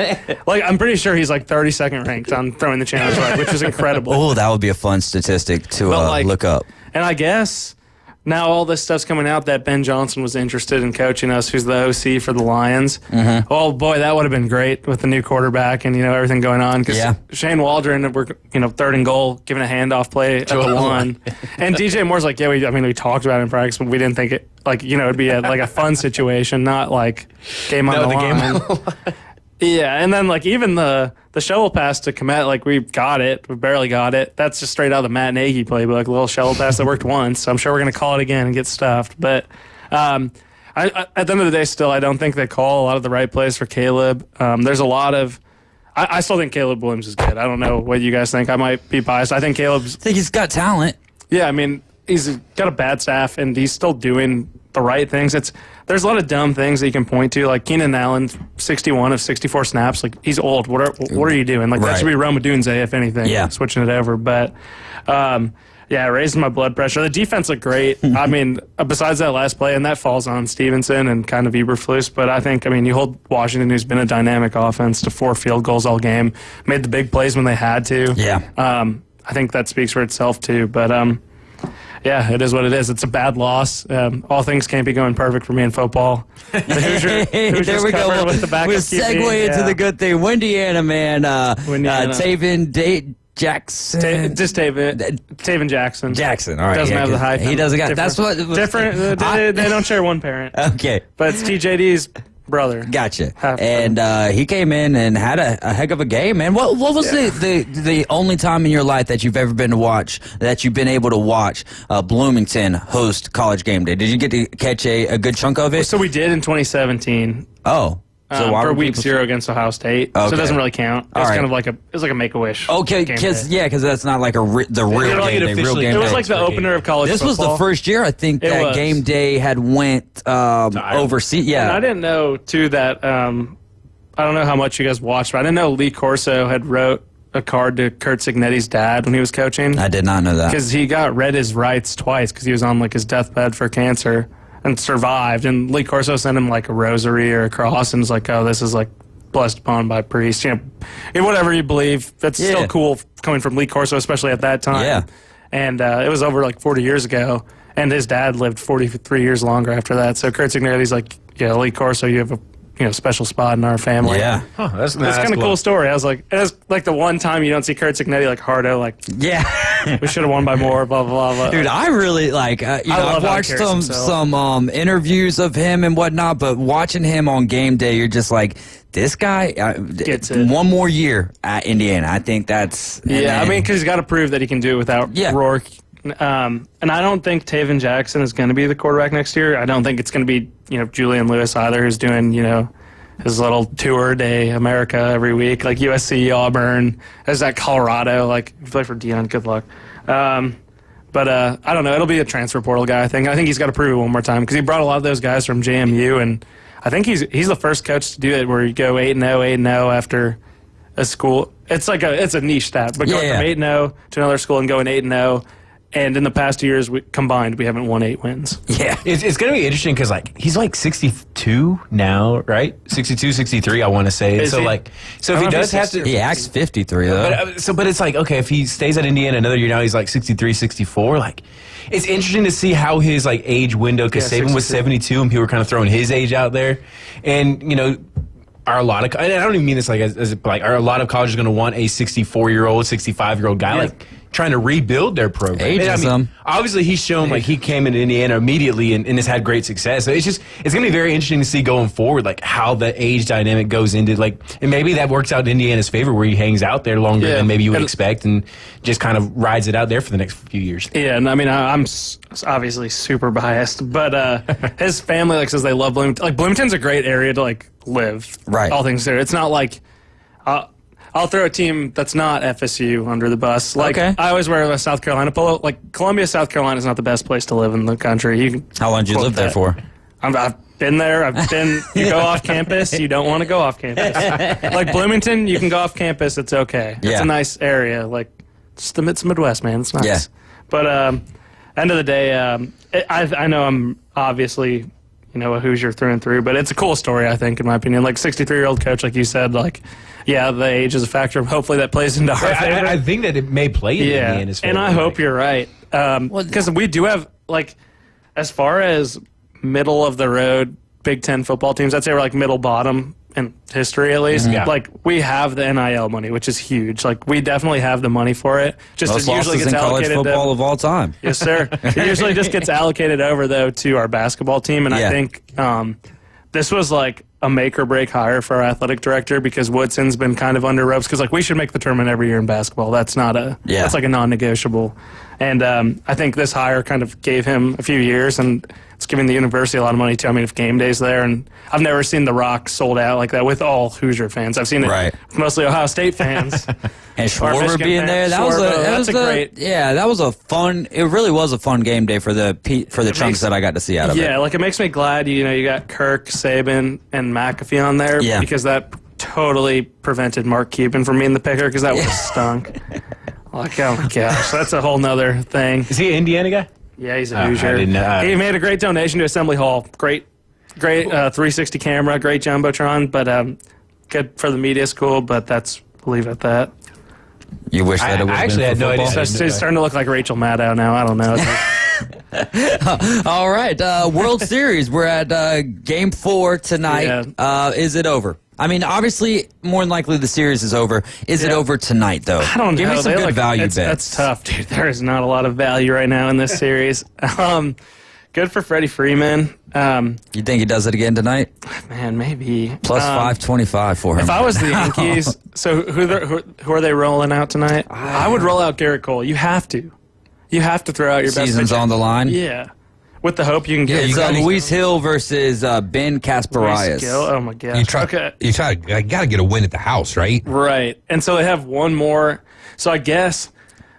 I'm pretty sure he's like 32nd ranked on throwing the challenge flag, which is incredible. Oh, that would be a fun statistic to look up. And I guess now all this stuff's coming out that Ben Johnson was interested in coaching us, who's the OC for the Lions. Mm-hmm. Oh, boy, that would have been great with the new quarterback and, everything going on. Because Shane Waldron, we're, 3rd and goal, giving a handoff play at the 1. And DJ Moore's like, we talked about it in practice, but we didn't think it, it'd be a fun situation, not like game on the line. Yeah, and then even the shovel pass to Komet, we got it. We barely got it. That's just straight out of the Matt Nagy playbook, a little shovel pass that worked once. So I'm sure we're going to call it again and get stuffed. But at the end of the day, still, I don't think they call a lot of the right plays for Caleb. There's a lot of I still think Caleb Williams is good. I don't know what you guys think. I might be biased. I think he's got talent. Yeah, he's got a bad staff, and he's still doing the right things. There's a lot of dumb things that you can point to, like Keenan Allen, 61 of 64 snaps. He's old. What are you doing? That should be Roma Dunze, if anything. Yeah. Switching it over. But Yeah, raising my blood pressure. The defense looked great. I mean, besides that last play, and that falls on Stevenson and kind of Eberflus, but I think, you hold Washington, who's been a dynamic offense, to 4 field goals all game, made the big plays when they had to. Yeah. I think that speaks for itself, too. But, yeah, it is what it is. It's a bad loss. All things can't be going perfect for me in football. The Hoosiers there we go. with the backup We'll QB. segue into the good thing. Windiana, man. Windiana. Taven Jackson. Taven Jackson. Jackson. All right. Doesn't have the hyphen. He doesn't got. That's what. Different. They don't share one parent. Okay. But it's TJD's brother. Gotcha. And he came in and had a heck of a game, man. What was the only time in your life that you've ever been able to watch Bloomington host College Game Day? Did you get to catch a good chunk of it? So we did in 2017. Oh. So for week 0 against Ohio State, so it doesn't really count. It's kind of like it was like a Make-A-Wish. Okay, because that's not like the real game day. Real game it was day. like the opener of college. This football. was the first year I think that game day had went overseas. Yeah, and I didn't know too that. I don't know how much you guys watched, but I didn't know Lee Corso had wrote a card to Kurt Cignetti's dad when he was coaching. I did not know that because he got read his rights twice because he was on like his deathbed for cancer. And survived, and Lee Corso sent him like a rosary or a cross, and was like, "Oh, this is like blessed upon by priests." Whatever you believe, that's still cool coming from Lee Corso, especially at that time. Yeah, and it was over like 40 years ago, and his dad lived 43 years longer after that. So Kurt Cignetti's like, "Yeah, Lee Corso, you have a special spot in our family." Yeah, that's kind of cool story. I was like, it's like the one time you don't see Kurt Cignetti like Hardo, like we should have won by more, blah blah blah. Dude, I really like. I've watched some interviews of him and whatnot, but watching him on game day, you're just like, this guy gets it. One more year at Indiana. I think that's I mean, because he's got to prove that he can do it without Rourke. And I don't think Taven Jackson is going to be the quarterback next year. I don't think it's going to be Julian Lewis either, who's doing his little tour day America every week, like USC, Auburn, as that Colorado. Like, if you play for Deion, good luck. But I don't know. It'll be a transfer portal guy. I think he's got to prove it one more time because he brought a lot of those guys from JMU, and I think he's the first coach to do it where you go 8-0 after a school. It's a niche stat, but going from 8-0 to another school and going 8-0. And in the past 2 years combined, we haven't won 8 wins. Yeah. It's going to be interesting because, he's 62 now, right? 62, 63, I want to say. Is he? So if he does have to... He acts 53, though. But it's okay, if he stays at Indiana another year now, he's 63, 64. It's interesting to see how his, age window, because Saban was 72, and people were kind of throwing his age out there. And, are a lot of... I don't even mean this are a lot of colleges going to want a 64-year-old, 65-year-old guy? Yeah. Trying to rebuild their program. Ageism. Obviously, he's shown he came into Indiana immediately and has had great success. So it's going to be very interesting to see going forward, how the age dynamic goes into and maybe that works out in Indiana's favor where he hangs out there longer than maybe you would expect and just kind of rides it out there for the next few years. Yeah, and I mean, I'm obviously super biased, but his family says they love Bloomington. Bloomington's a great area to live. Right. All things there. It's not I'll throw a team that's not FSU under the bus. I always wear a South Carolina polo. Columbia, South Carolina is not the best place to live in the country. How long did you live there for? I've been there. You go off campus, you don't want to go off campus. Bloomington, you can go off campus, it's okay. It's a nice area. It's the Midwest, man. It's nice. Yeah. But end of the day, I know I'm obviously a Hoosier through and through, but it's a cool story, I think, in my opinion. 63-year-old coach, like you said, the age is a factor. Hopefully that plays into our favor. I think that it may play in Indiana's favor. And I hope you're right. Because we do have, as far as middle of the road Big Ten football teams, I'd say we're middle bottom in history at least. Mm-hmm. We have the NIL money, which is huge. We definitely have the money for it. Just most it usually gets in allocated college football of all time. Yes, sir. It usually just gets allocated over though to our basketball team, and I think this was a make or break hire for our athletic director because Woodson's been kind of under ropes because we should make the tournament every year in basketball. That's not that's a non-negotiable. And I think this hire kind of gave him a few years, and it's giving the university a lot of money too. I mean, if game day's there, and I've never seen the Rock sold out like that with all Hoosier fans. I've seen it with mostly Ohio State fans. And Schwarber being there, that was a great. Yeah, that was a fun. It really was a fun game day for the chunks that I got to see out of it. Yeah, it makes me glad you got Kirk, Saban, and McAfee on there because that totally prevented Mark Cuban from being the picker because that would have stunk. Like, oh my gosh, that's a whole nother thing. Is he an Indiana guy? Yeah, he's a Hoosier. I didn't know. He made a great donation to Assembly Hall. Great 360 camera, great jumbotron, but good for the media school. But we'll leave it at that. You wish that it was actually had no idea. She's starting to look like Rachel Maddow now. I don't know. All right, World Series. We're at Game 4 tonight. Yeah. Is it over? I mean, obviously, more than likely the series is over. Is it over tonight, though? I don't know. Give me some good value bets. That's tough, dude. There is not a lot of value right now in this series. Good for Freddie Freeman. You think he does it again tonight? Man, maybe. Plus 525 for him. If I was the Yankees, so who are they rolling out tonight? I would roll out Garrett Cole. You have to. You have to throw out your best Season's pitcher. on the line? Yeah. With the hope you can get. It's Luis Hill versus Ben Casparias. Oh my gosh. You got to get a win at the house, right? Right. And so they have one more. So I guess,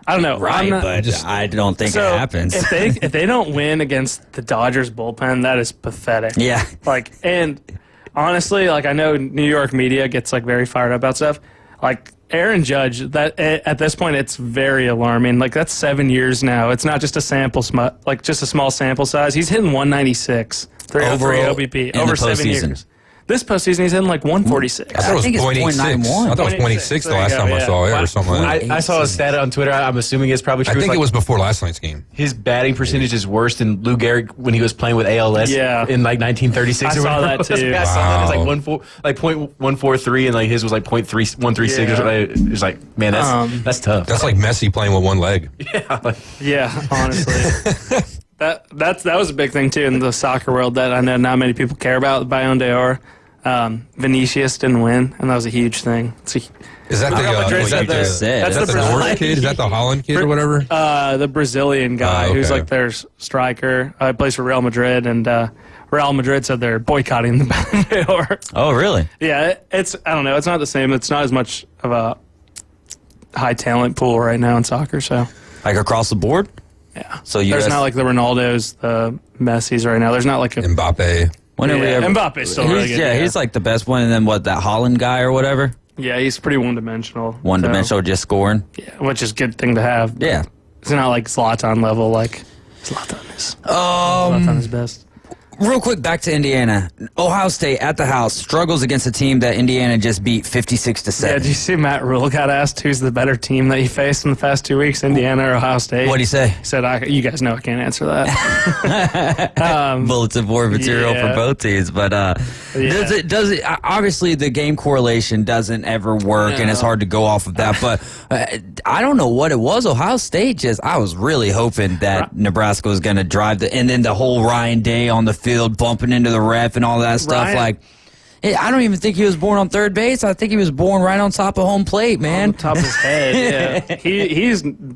I don't know. Right, but I don't think it happens. If they don't win against the Dodgers bullpen, that is pathetic. Yeah. Like, and honestly, like, I know New York media gets like very fired up about stuff. Like, Aaron Judge, that at this point, it's very alarming. Like, that's 7 years now. It's not just a just a small sample size. He's hitting 196, 303 OBP over 7 years. This postseason, he's hitting like 146. I thought it was 0.86. I thought it was 0.86 the last time I saw it or something like that. I saw a stat on Twitter. I'm assuming it's probably true. I think it was before last night's game. His batting percentage is worse than Lou Gehrig when he was playing with ALS in like 1936. I saw that too. I saw that. It's like 0.143 and like his was like 0.3136. It was like, man, that's tough. That's like Messi playing with one leg. Yeah, honestly. That was a big thing too in the soccer world that I know not many people care about. The Ballon d'Or. Vinicius didn't win, and that was a huge thing. Is that the North kid? Is that the Holland kid or whatever? The Brazilian guy who's like their striker. Plays for Real Madrid, and Real Madrid said they're boycotting the Ballon d'Or. Oh, really? Yeah, I don't know. It's not the same. It's not as much of a high talent pool right now in soccer. So, like across the board. Yeah. So there's not like the Ronaldos, the Messis right now. There's not like a Mbappe. Mbappe's still really good. Yeah, he's like the best one. And then that Holland guy or whatever? Yeah, he's pretty one-dimensional. One-dimensional, just scoring? Yeah, which is a good thing to have. Yeah. It's not like Zlatan level, like Zlatan is. Zlatan is best. Real quick, back to Indiana. Ohio State at the house struggles against a team that Indiana just beat 56-7. Yeah, did you see Matt Rule got asked who's the better team that he faced in the past 2 weeks, Indiana or Ohio State? What'd he say? He said, you guys know I can't answer that. Bulletin board material for both teams, but does it? Obviously, the game correlation doesn't ever work, and it's hard to go off of that. But I don't know what it was. Ohio State I was really hoping that Nebraska was going to drive and then the whole Ryan Day on the field bumping into the ref and all that stuff. Like, I don't even think he was born on third base. I think he was born right on top of home plate, man. On top of his head,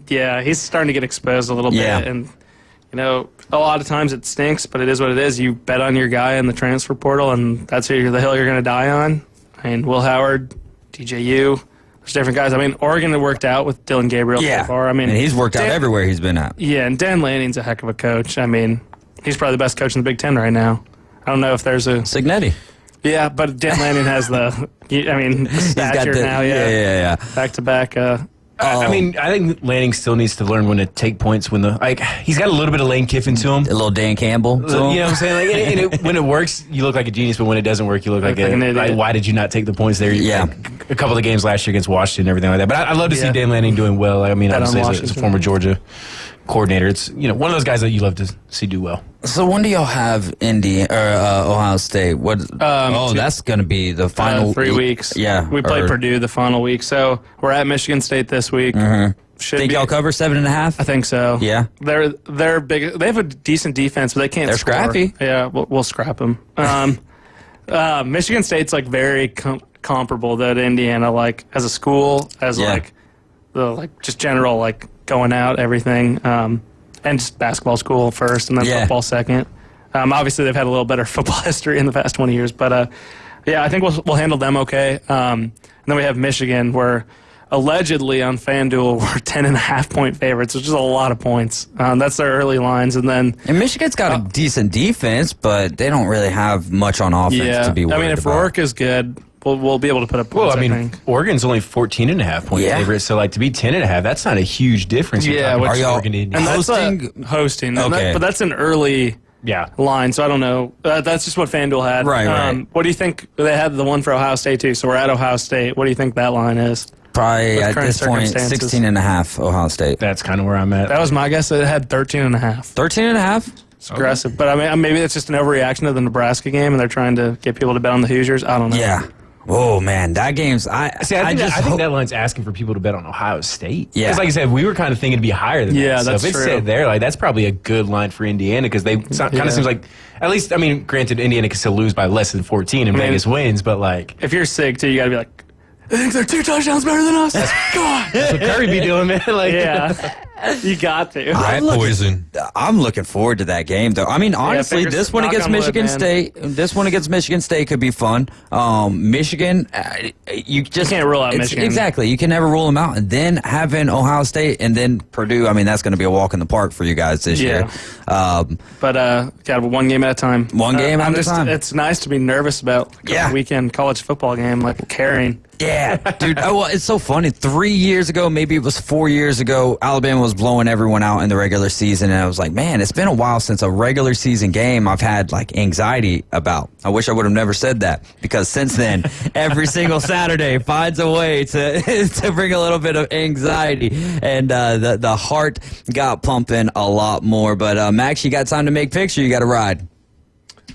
yeah. He's starting to get exposed a little bit. And, a lot of times it stinks, but it is what it is. You bet on your guy in the transfer portal, and that's the hill you're going to die on. I mean, Will Howard, DJU, there's different guys. I mean, Oregon worked out with Dylan Gabriel so far. I mean, and he's worked out everywhere he's been at. Yeah, and Dan Lanning's a heck of a coach. I mean, he's probably the best coach in the Big Ten right now. I don't know if there's a... Signetti. Yeah, but Dan Lanning has the stature now. Yeah. Back-to-back. I mean, I think Lanning still needs to learn when to take points he's got a little bit of Lane Kiffin to him. A little Dan Campbell to him. You know what I'm saying? When it works, you look like a genius, but when it doesn't work, you look like an idiot. Why did you not take the points there? Yeah. A couple of games last year against Washington and everything like that. But I'd love to see Dan Lanning doing well. I mean, obviously, as a former Georgia coordinator, it's one of those guys that you love to see do well. So when do y'all have Ohio State? What? That's going to be the final 3 weeks. Yeah, we play Purdue the final week, so we're at Michigan State this week. Think y'all cover 7.5? I think so. Yeah, they're big. They have a decent defense, but they can't. They're score. scrappy. Yeah, we'll scrap them. Michigan State's like very comparable though to Indiana, like as a school, as just general going out everything. And just basketball school first, and then football second. Obviously, they've had a little better football history in the past 20 years, but I think we'll handle them okay. And then we have Michigan, where allegedly on FanDuel we're 10.5-point favorites, which is a lot of points. That's their early lines, and Michigan's got a decent defense, but they don't really have much on offense to be worried about. I mean, if Rourke is good, we'll be able to put up points. Well, I mean, Oregon's only 14.5 point favorite, so like to be 10.5, that's not a huge difference. Yeah, are y'all Oregon and hosting? Okay, but that's an early line, so I don't know. That's just what FanDuel had. Right. What do you think? They had the one for Ohio State too, so we're at Ohio State. What do you think that line is? Probably at this point, 16.5 Ohio State. That's kind of where I'm at. That was my guess. It had 13.5. 13.5? It's aggressive. But I mean, maybe it's just an overreaction to the Nebraska game, and they're trying to get people to bet on the Hoosiers. I don't know. Yeah. Oh, man, that game's... I think that line's asking for people to bet on Ohio State. Yeah. Because like I said, we were kind of thinking it'd be higher than that. Yeah, so that's if it's true. set there, like that's probably a good line for Indiana because they kind of seems like, at least, I mean, granted, Indiana can still lose by less than 14 and Vegas wins, but like... If you're sick, too, you got to be like, I think they're 2 touchdowns better than us. Come on. That's what Curry be doing, man. Like, you got to. Rat poison. I'm looking forward to that game, though. I mean, honestly, this one against Michigan State, could be fun. Michigan, you can't rule out Michigan. Exactly, you can never rule them out. And then having Ohio State and then Purdue, I mean, that's going to be a walk in the park for you guys this year. But got one game at a time. One game at a time. It's nice to be nervous about a weekend college football game like carrying. Yeah, dude. Well, it's so funny. 3 years ago, maybe it was 4 years ago, Alabama was blowing everyone out in the regular season, and I was like, man, it's been a while since a regular season game I've had like anxiety about. I wish I would have never said that because since then, every single Saturday finds a way to bring a little bit of anxiety, and the heart got pumping a lot more. But Max, you got time to make picks, or you got to ride?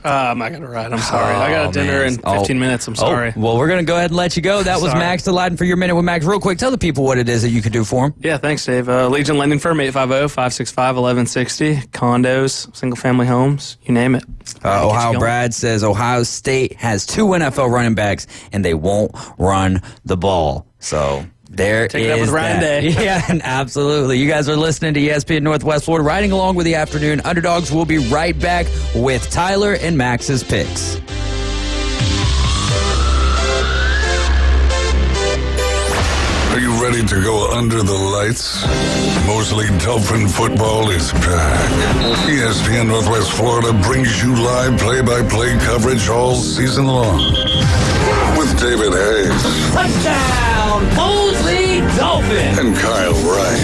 I'm not going to ride. I'm sorry. I got a dinner in 15 minutes. I'm sorry. Well, we're going to go ahead and let you go. That was Max Delighten for your Minute with Max. Real quick, tell the people what it is that you could do for them. Yeah, thanks, Dave. Legion Lending Firm, 850-565-1160. Condos, single-family homes, you name it. Ohio Brad says Ohio State has 2 NFL running backs, and they won't run the ball. So... There Take it up with Ryan Day. Yeah, absolutely. You guys are listening to ESPN Northwest Florida, riding along with the Afternoon Underdogs. We'll be right back with Tyler and Max's picks. Are you ready to go under the lights? Mosley Dolphin football is back. ESPN Northwest Florida brings you live play-by-play coverage all season long. With David Hayes. Touchdown, Mosley Dolphins! And Kyle Wright.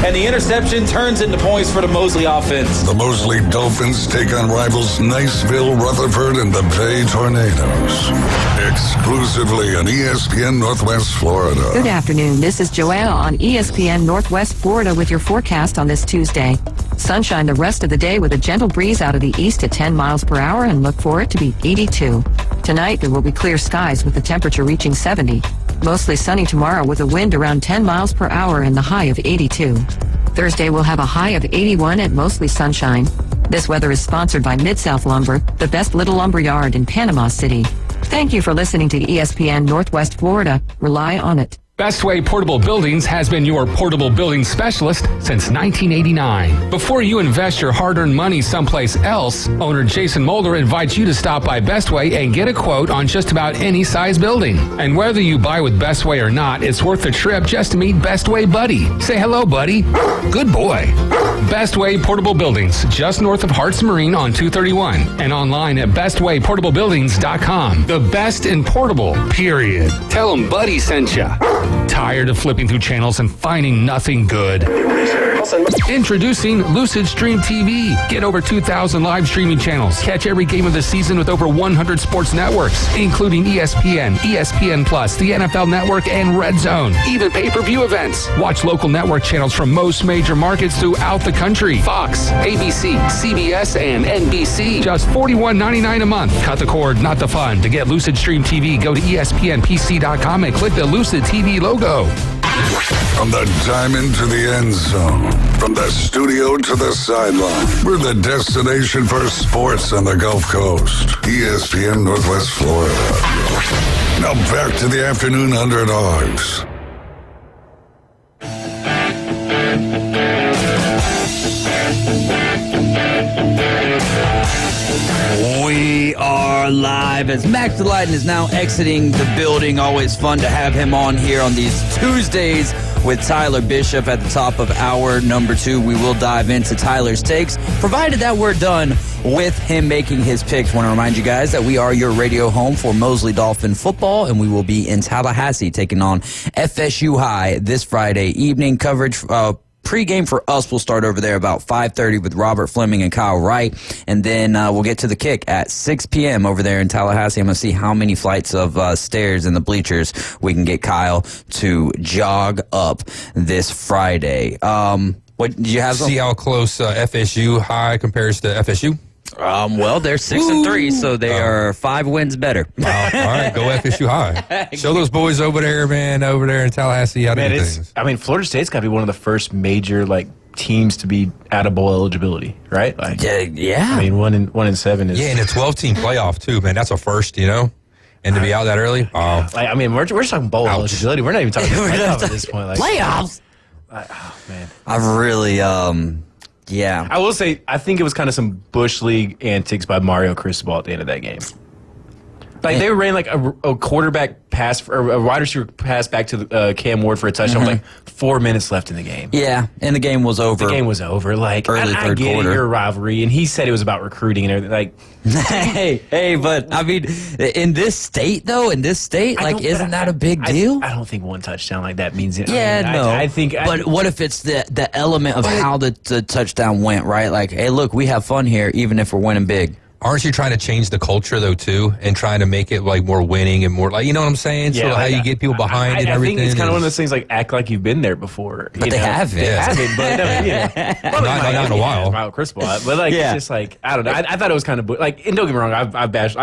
And the interception turns into points for the Mosley offense. The Mosley Dolphins take on rivals Niceville, Rutherford, and the Bay Tornadoes. Exclusively on ESPN Northwest Florida. Good afternoon. This is Joanna on ESPN Northwest Florida with your forecast on this Tuesday. Sunshine the rest of the day with a gentle breeze out of the east at 10 miles per hour and look for it to be 82. Tonight there will be clear skies with the temperature reaching 70. Mostly sunny tomorrow with a wind around 10 miles per hour and the high of 82. Thursday we'll have a high of 81 and mostly sunshine. This weather is sponsored by Mid-South Lumber, the best little lumber yard in Panama City. Thank you for listening to ESPN Northwest Florida. Rely on it. Bestway Portable Buildings has been your portable building specialist since 1989. Before you invest your hard-earned money someplace else, owner Jason Mulder invites you to stop by Bestway and get a quote on just about any size building. And whether you buy with Bestway or not, it's worth the trip just to meet Bestway Buddy. Say hello, buddy. Good boy. Bestway Portable Buildings, just north of Harts Marine on 231, and online at bestwayportablebuildings.com. The best in portable, period. Tell them Buddy sent ya. Tired of flipping through channels and finding nothing good? Introducing Lucid Stream TV. Get over 2,000 live streaming channels. Catch every game of the season with over 100 sports networks, including ESPN, ESPN Plus, the NFL Network, and Red Zone. Even pay-per-view events. Watch local network channels from most major markets throughout the country. Fox, ABC, CBS, and NBC. Just $41.99 a month. Cut the cord, not the fun. To get Lucid Stream TV, go to ESPNPC.com and click the Lucid TV logo. From the diamond to the end zone, from the studio to the sideline, we're the destination for sports on the Gulf Coast. ESPN Northwest Florida. Now back to the Afternoon Underdogs. We are live as Max Delighten is now exiting the building. Always fun to have him on here on these Tuesdays with Tyler Bishop at the top of hour number 2. We will dive into Tyler's takes, provided that we're done with him making his picks. I want to remind you guys that we are your radio home for Mosley Dolphin football, and we will be in Tallahassee taking on FSU High this Friday evening. Coverage Pre-game for us will start over there about 5:30 with Robert Fleming and Kyle Wright, and then we'll get to the kick at 6 p.m. over there in Tallahassee. I'm going to see how many flights of stairs in the bleachers we can get Kyle to jog up this Friday. What did you have? See how close FSU High compares to FSU? Well, they're 6-3, so they are 5 wins better. All right, go FSU High. Show those boys over there, man, over there in Tallahassee how to do things. I mean, Florida State's got to be one of the first major teams to be out of bowl eligibility, right? Yeah. I mean, 1 in 7 is. Yeah, and a 12-team playoff too, man. That's a first, And to be out that early. I mean, we're just talking bowl eligibility. We're not even talking playoffs at this point. Playoffs. Oh man, I've really. Yeah. I will say, I think it was kind of some Bush League antics by Mario Cristobal at the end of that game. They ran a quarterback pass, or a wide receiver pass back to Cam Ward for a touchdown with 4 minutes left in the game. Yeah, and the game was over. The game was over. Early I third get quarter. your rivalry, and he said it was about recruiting and everything. Hey, but I mean, in this state, isn't that a big deal? I don't think one touchdown like that means it. Yeah, no. I think. But what if it's the element of how the touchdown went, right? Like, hey, look, we have fun here, even if we're winning big. Aren't you trying to change the culture, though, too, and trying to make it, more winning and more, you know what I'm saying? Yeah, so how you get people behind it and everything. I think it's kind of one of those things, act like you've been there before. But they haven't. They haven't, but not in a while. Wow, Cristobal. But, it's just, I don't know. I thought it was kind of, and don't get me wrong, I've bashed,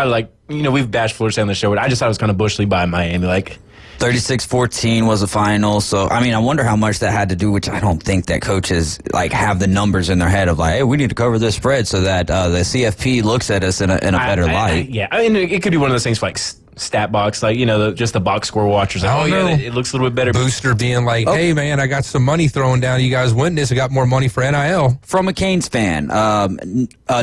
we've bashed Florida State on the show, but I just thought it was kind of Bush League by Miami, 36-14 was the final. So, I mean, I wonder how much that had to do, which I don't think that coaches, have the numbers in their head of, hey, we need to cover this spread so that the CFP looks at us in a better light. I mean, it could be one of those things for, stat box, just the box score watchers. It looks a little bit better. Booster being hey, man, I got some money thrown down. You guys win this. I got more money for NIL. From a Canes fan,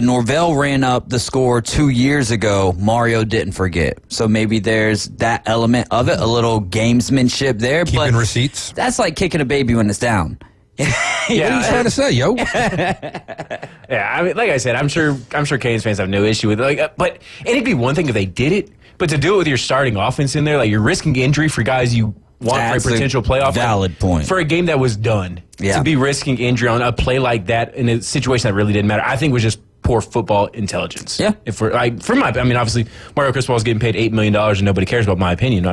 Norvell ran up the score 2 years ago. Mario didn't forget. So maybe there's that element of it, a little gamesmanship there. Keeping receipts. That's like kicking a baby when it's down. What are you trying to say, yo? Yeah, I mean, like I said, I'm sure Canes fans have no issue with it. But it'd be one thing if they did it, but to do it with your starting offense in there, you're risking injury for guys you want for a potential playoff. Valid point. For a game that was done, to be risking injury on a play like that in a situation that really didn't matter, I think was just poor football intelligence. Yeah. Obviously, Mario Cristobal is getting paid $8 million and nobody cares about my opinion.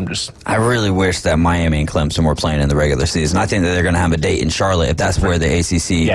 I really wish that Miami and Clemson were playing in the regular season. I think that they're going to have a date in Charlotte if that's where the ACC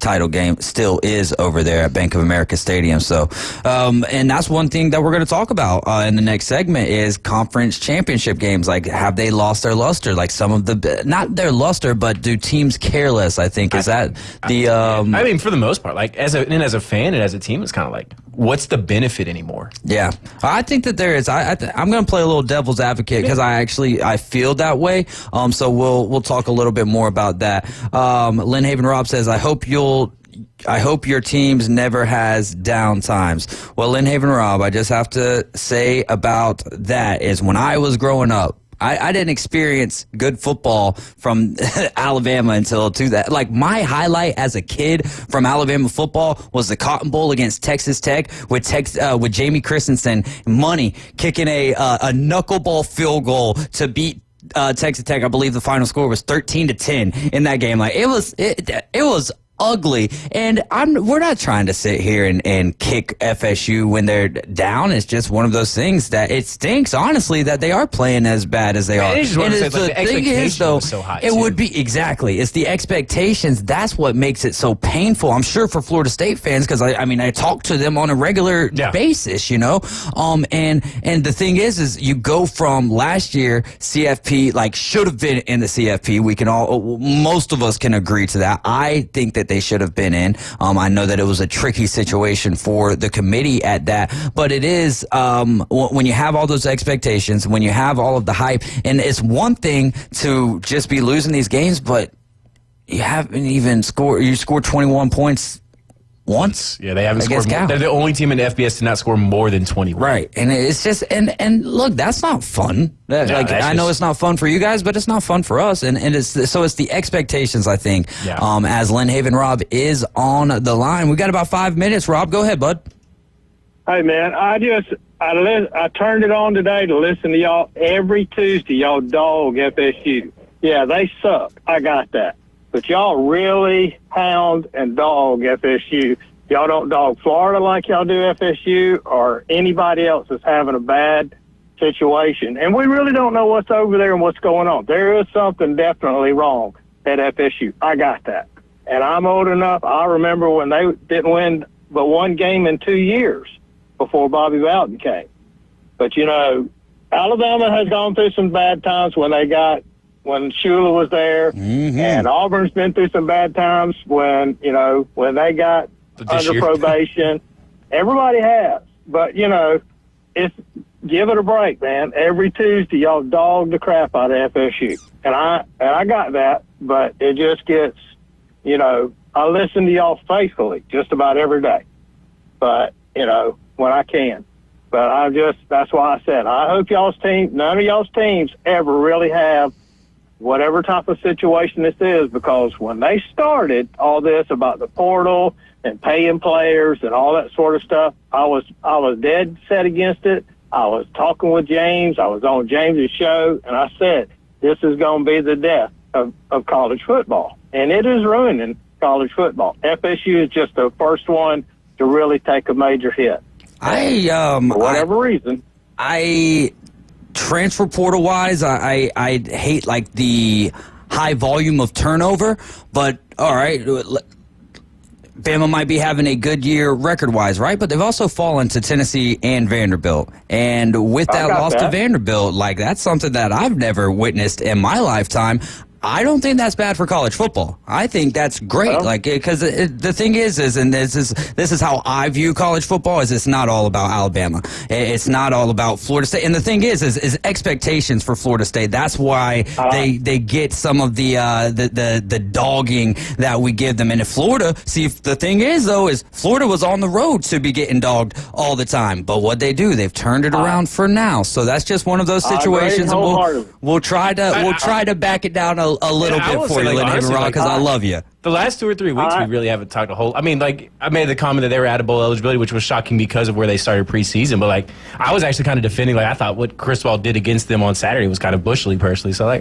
title game still is over there at Bank of America Stadium. So, and that's one thing that we're going to talk about in the next segment is conference championship games. Have they lost their luster? Some of not their luster, but do teams care less? I think is that the. I mean, for the most part, as a fan and as a team, it's kind of what's the benefit anymore? Yeah, I think that there is. I'm going to play a little devil's advocate because I feel that way. So we'll talk a little bit more about that. Lynn Haven Rob says, I hope your teams never has down times. Well, Lynn Haven Rob, I just have to say about that is when I was growing up, I didn't experience good football from Alabama until my highlight as a kid from Alabama football was the Cotton Bowl against Texas Tech with Jamie Christensen kicking a knuckleball field goal to beat Texas Tech. I believe the final score was 13-10 in that game. It was ugly, and we're not trying to sit here and kick FSU when they're down. It's just one of those things that it stinks, honestly, that they are playing as bad as they are. And the thing is, though, so high would be exactly. It's the expectations. That's what makes it so painful. I'm sure for Florida State fans, because I talk to them on a regular basis, And the thing is you go from last year CFP should have been in the CFP. We can most of us can agree to that. I think that they should have been in. I know that it was a tricky situation for the committee at that, but it is when you have all those expectations, when you have all of the hype, and it's one thing to just be losing these games, but you haven't even scored. You scored 21 points once. Yeah, they haven't scored. Cal. They're the only team in FBS to not score more than 20. Right, and it's just and look, that's not fun. I know it's not fun for you guys, but it's not fun for us. And it's the expectations, I think. Yeah. As Lynn Haven Rob is on the line, we got about 5 minutes. Rob, go ahead, bud. Hey, man, I turned it on today to listen to y'all. Every Tuesday, y'all dog FSU. Yeah, they suck. I got that. But y'all really hound and dog FSU. Y'all don't dog Florida like y'all do FSU or anybody else that's having a bad situation. And we really don't know what's over there and what's going on. There is something definitely wrong at FSU. I got that. And I'm old enough. I remember when they didn't win but one game in 2 years before Bobby Bowden came. But, Alabama has gone through some bad times when Shula was there, and Auburn's been through some bad times when they got under probation. Everybody has. But, it's give it a break, man. Every Tuesday, y'all dog the crap out of FSU. And I got that, but it just gets, I listen to y'all faithfully just about every day. But, when I can. But that's why I said, I hope none of y'all's teams ever really have whatever type of situation this is, because when they started all this about the portal and paying players and all that sort of stuff, I was dead set against it. I was talking with James. I was on James's show, and I said, this is going to be the death of college football. And it is ruining college football. FSU is just the first one to really take a major hit. For whatever reason. Transfer portal wise, I hate like the high volume of turnover, but all right, Bama might be having a good year record wise, right? But they've also fallen to Tennessee and Vanderbilt. And with that loss to Vanderbilt, like that's something that I've never witnessed in my lifetime. I don't think that's bad for college football. I think that's great, because the thing is, and this is how I view college football. Is it's not all about Alabama. It's not all about Florida State. And the thing is expectations for Florida State. That's why they get some of the dogging that we give them. And if Florida, the thing is though, is Florida was on the road to be getting dogged all the time. But what they do, they've turned it around for now. So that's just one of those situations. And we'll try to back it down a little bit for you, Lynn Haven Rock, because I love you. The last 2 or 3 weeks, we really haven't talked a whole. I mean, I made the comment that they were out of bowl eligibility, which was shocking because of where they started preseason. But I was actually kind of defending. I thought what Cristobal did against them on Saturday was kind of bushly, personally. So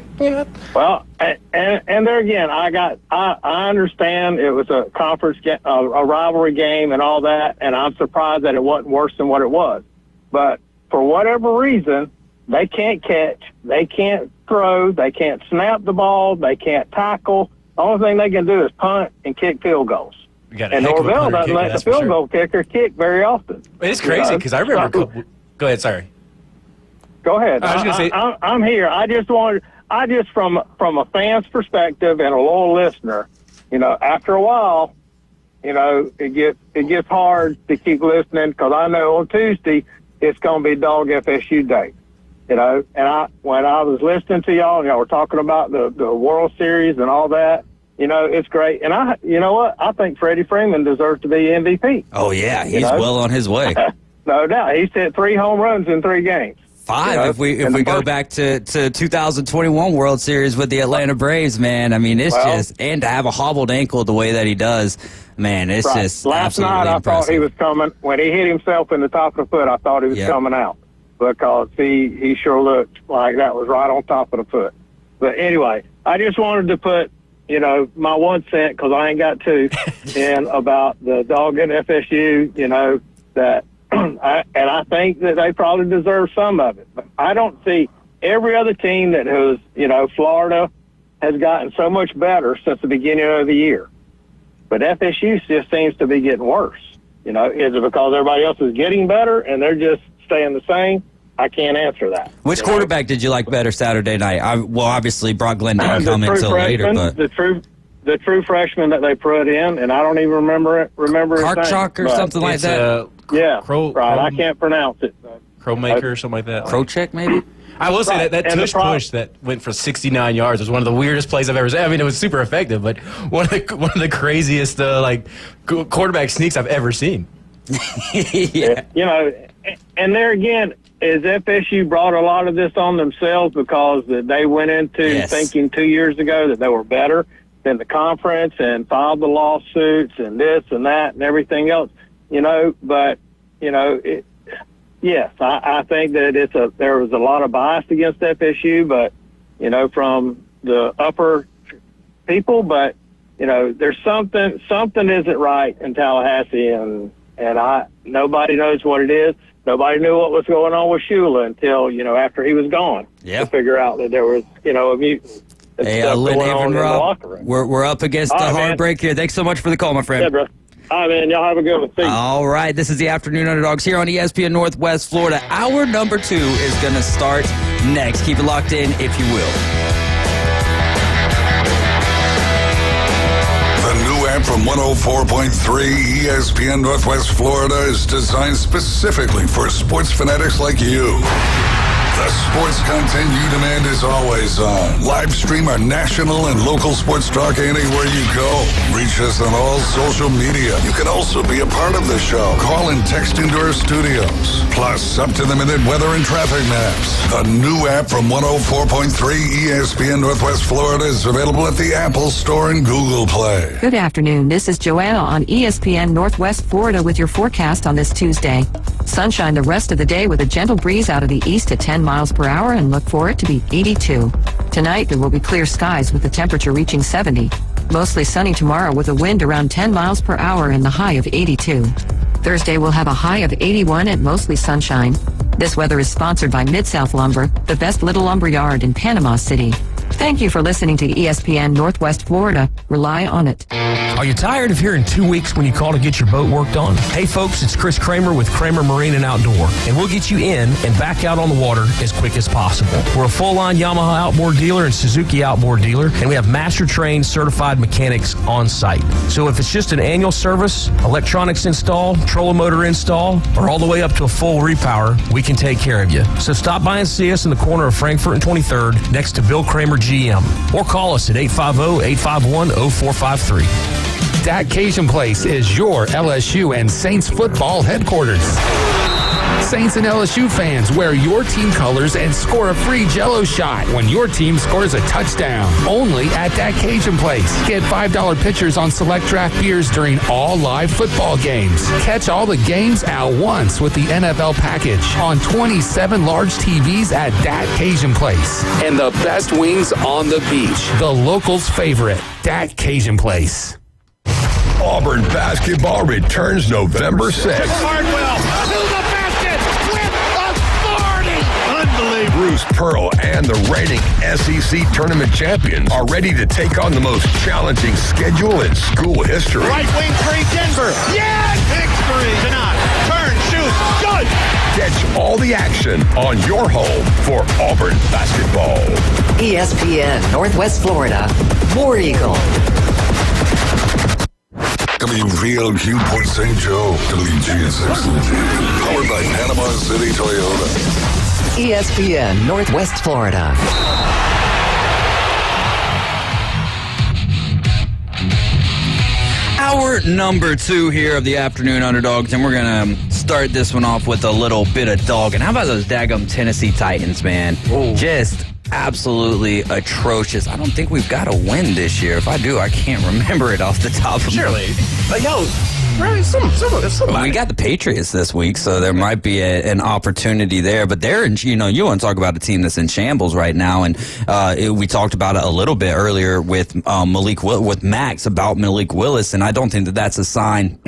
well, and there again, I understand it was a conference a rivalry game and all that, and I'm surprised that it wasn't worse than what it was. But for whatever reason, they can't catch, they can't throw, they can't snap the ball, they can't tackle. The only thing they can do is punt and kick field goals. And Norvell doesn't let the field goal kicker kick very often. It's crazy because I remember. Go ahead, sorry. Go ahead. I was going to say, I'm here. I just from a fan's perspective and a loyal listener, after a while, it gets hard to keep listening because I know on Tuesday it's going to be Dog FSU Day. And when I was listening to y'all and y'all were talking about the World Series and all that, it's great. And you know what? I think Freddie Freeman deserves to be MVP. Oh yeah, he's well on his way. No doubt. He's hit 3 home runs in 3 games. 5 if we go back to 2021 World Series with the Atlanta Braves, man. I mean, it's and to have a hobbled ankle the way that he does, man, it's just last night I thought he was coming. When he hit himself in the top of the foot, I thought he was coming out. Because he sure looked like that was right on top of the foot. But anyway, I just wanted to put, my 1 cent, because I ain't got 2, in about the dog at FSU, that, and I think that they probably deserve some of it. But I don't see every other team that has, Florida has gotten so much better since the beginning of the year. But FSU just seems to be getting worse. Is it because everybody else is getting better and they're just staying the same? I can't answer that. Which quarterback did you like better Saturday night? Obviously Brock Glenn didn't come until later, but the true freshman that they put in, and I don't even remember his name. Karchuk or something like that. I can't pronounce it. Crowmaker or something like that. Crowcheck maybe. I will say that tush push that went for 69 yards was one of the weirdest plays I've ever seen. I mean, it was super effective, but one of the craziest quarterback sneaks I've ever seen. Yeah. You know, and there again, is FSU brought a lot of this on themselves because they went into thinking 2 years ago that they were better than the conference and filed the lawsuits and this and that and everything else, you know, but, you know, yes, I think that there was a lot of bias against FSU, but, you know, from the upper people, but, you know, there's something isn't right in Tallahassee, and nobody knows what it is. Nobody knew what was going on with Shula until, you know, after he was gone to figure out that there was, you know, a mutant. Hey, Lynn Haven, Rob, we're up against the hard break here. Thanks so much for the call, my friend. Yeah, bro. All right, man. Y'all have a good one. See you. All right. This is the Afternoon Underdogs here on ESPN Northwest Florida. Hour number 2 is going to start next. Keep it locked in, if you will. The new app from 104.3 ESPN Northwest Florida is designed specifically for sports fanatics like you. The sports content you demand is always on. Live stream our national and local sports talk anywhere you go. Reach us on all social media. You can also be a part of the show. Call and text into our studios. Plus, up-to-the-minute weather and traffic maps. The new app from 104.3 ESPN Northwest Florida is available at the Apple Store and Google Play. Good afternoon. This is Joanna on ESPN Northwest Florida with your forecast on this Tuesday. Sunshine the rest of the day with a gentle breeze out of the east at 10 miles per hour and look for it to be 82. Tonight there will be clear skies with the temperature reaching 70. Mostly sunny tomorrow with a wind around 10 miles per hour and the high of 82. Thursday will have a high of 81 and mostly sunshine. This weather is sponsored by Mid-South Lumber, the best little lumber yard in Panama City. Thank you for listening to ESPN Northwest Florida. Rely on it. Are you tired of hearing 2 weeks when you call to get your boat worked on? Hey folks, it's Chris Kramer with Kramer Marine and Outdoor, and we'll get you in and back out on the water as quick as possible. We're a full-line Yamaha outboard dealer and Suzuki outboard dealer, and we have master-trained certified mechanics on site. So if it's just an annual service, electronics install, trolling motor install, or all the way up to a full repower, we can take care of you. So stop by and see us in the corner of Frankfurt and 23rd next to Bill Kramer GM, or call us at 850-851-0453. That Cajun Place is your LSU and Saints football headquarters. Saints and LSU fans, wear your team colors and score a free Jell-O shot when your team scores a touchdown. Only at That Cajun Place. Get $5 pitchers on select draft beers during all live football games. Catch all the games at once with the NFL package on 27 large TVs at That Cajun Place. And the best wings on the beach. The locals' favorite, That Cajun Place. Auburn basketball returns November 6th. Hardwell to the basket with authority. Unbelievable. Bruce Pearl and the reigning SEC tournament champions are ready to take on the most challenging schedule in school history. Right wing three, Denver. Yes! Big three. Tonight. Turn, shoot, good. Catch all the action on your home for Auburn basketball. ESPN Northwest Florida. War Eagle. WVLQ Port St. Joe, WGSX. Powered by Panama City Toyota. ESPN Northwest Florida. Hour number 2 here of the Afternoon Underdogs, and we're going to start this one off with a little bit of dog. And how about those daggum Tennessee Titans, man? Ooh. Just absolutely atrocious. I don't think we've got a win this year. If I do, I can't remember it off the top of Surely. But yo, somebody. We got the Patriots this week, so there might be an opportunity there. But they're in, you want to talk about a team that's in shambles right now. And we talked about it a little bit earlier with with Max about Malik Willis, and I don't think that's a sign.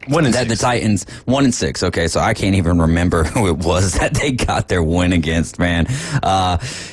1-6. The Titans 1-6. Okay, so I can't even remember who it was that they got their win against. Man,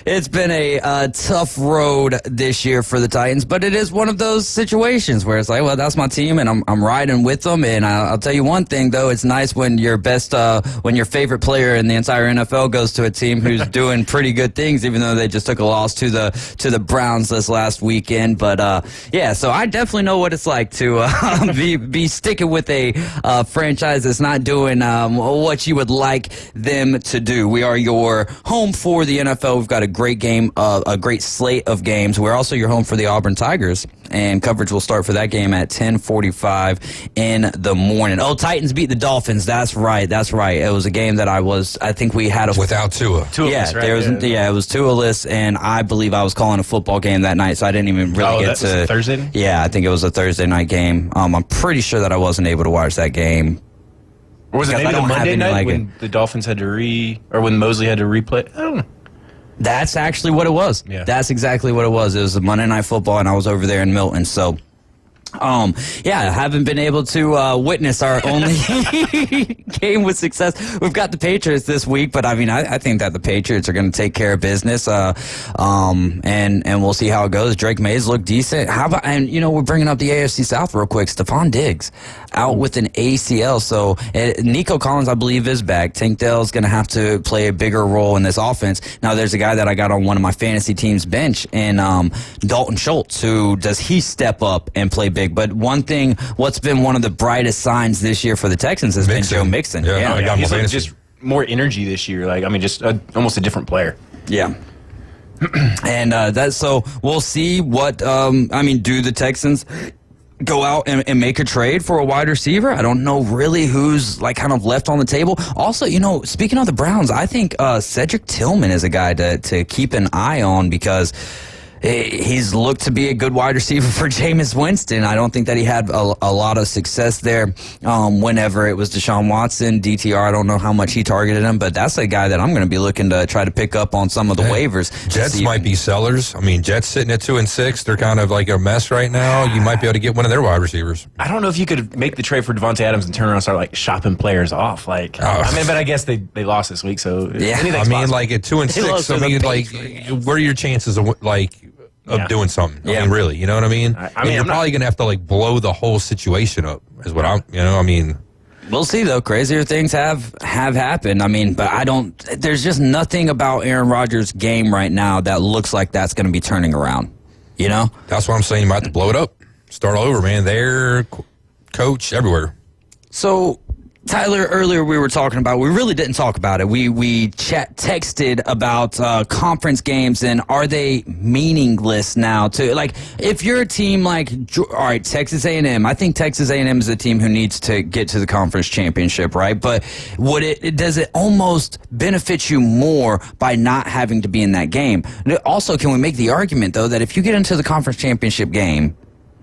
it's been a tough road this year for the Titans, but it is one of those situations where it's like, well, that's my team, and I'm riding with them. And I'll tell you one thing though, it's nice when your favorite player in the entire NFL goes to a team who's doing pretty good things, even though they just took a loss to the Browns this last weekend. But yeah, so I definitely know what it's like to be sticking with a franchise that's not doing what you would like them to do. We are your home for the NFL. We've got a great game, a great slate of games. We're also your home for the Auburn Tigers, and coverage will start for that game at 10:45 in the morning. Oh, Titans beat the Dolphins. That's right. It was a game that I think we had without Tua. Yeah, right? It was Tua-less, and I believe I was calling a football game that night, so I didn't even really get to. Was it Thursday? Yeah, I think it was a Thursday night game. I'm pretty sure that I wasn't able to watch that game. Or was it maybe the Monday night when the Dolphins had to or when Mosley had to replay? I don't know. That's actually what it was. Yeah. That's exactly what it was. It was a Monday Night Football, and I was over there in Milton, so... I haven't been able to witness our only game with success. We've got the Patriots this week, but I think that the Patriots are going to take care of business. And we'll see how it goes. Drake Mays looked decent. We're bringing up the AFC South real quick. Stephon Diggs out with an ACL. So Nico Collins, I believe, is back. Tank Dell's going to have to play a bigger role in this offense. Now, there's a guy that I got on one of my fantasy teams bench, and Dalton Schultz, who does he step up and play big? But one thing, what's been one of the brightest signs this year for the Texans has been Joe Mixon. Yeah. He's like just more energy this year. Just almost a different player. Yeah. And so we'll see what, do the Texans go out and make a trade for a wide receiver? I don't know really who's kind of left on the table. Also, speaking of the Browns, I think Cedric Tillman is a guy to keep an eye on because he's looked to be a good wide receiver for Jameis Winston. I don't think that he had a lot of success there whenever it was Deshaun Watson, DTR. I don't know how much he targeted him, but that's a guy that I'm going to be looking to try to pick up on some of the waivers. Jets might be sellers. Jets sitting at 2-6. They're kind of like a mess right now. You might be able to get one of their wide receivers. I don't know if you could make the trade for Devontae Adams and turn around and start shopping players off. But I guess they lost this week, so yeah. At 2-6. What are your chances of doing something? Really, you know what I mean? You're probably going to have to blow the whole situation up is what We'll see, though. Crazier things have happened. But there's just nothing about Aaron Rodgers' game right now that looks like that's going to be turning around. That's what I'm saying. You might have to blow it up. Start all over, man. There, coach, everywhere. So, Tyler, earlier we really didn't talk about it. We texted about conference games, and are they meaningless now? If you're a team all right, Texas A&M, I think Texas A&M is a team who needs to get to the conference championship, right? But does it almost benefit you more by not having to be in that game? Also, can we make the argument, though, that if you get into the conference championship game,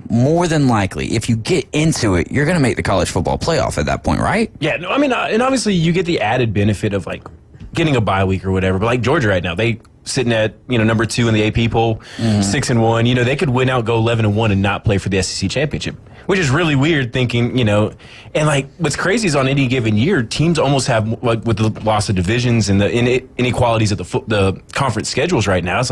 more than likely, if you get into it, you're going to make the college football playoff at that point, right? Yeah, no, and obviously you get the added benefit of getting a bye week or whatever. But Georgia right now, they sitting at number 2 in the AP poll, 6-1. They could win out, go 11-1, and not play for the SEC championship, which is really weird thinking. And what's crazy is on any given year, teams almost have with the loss of divisions and the inequalities of the conference schedules right now. It's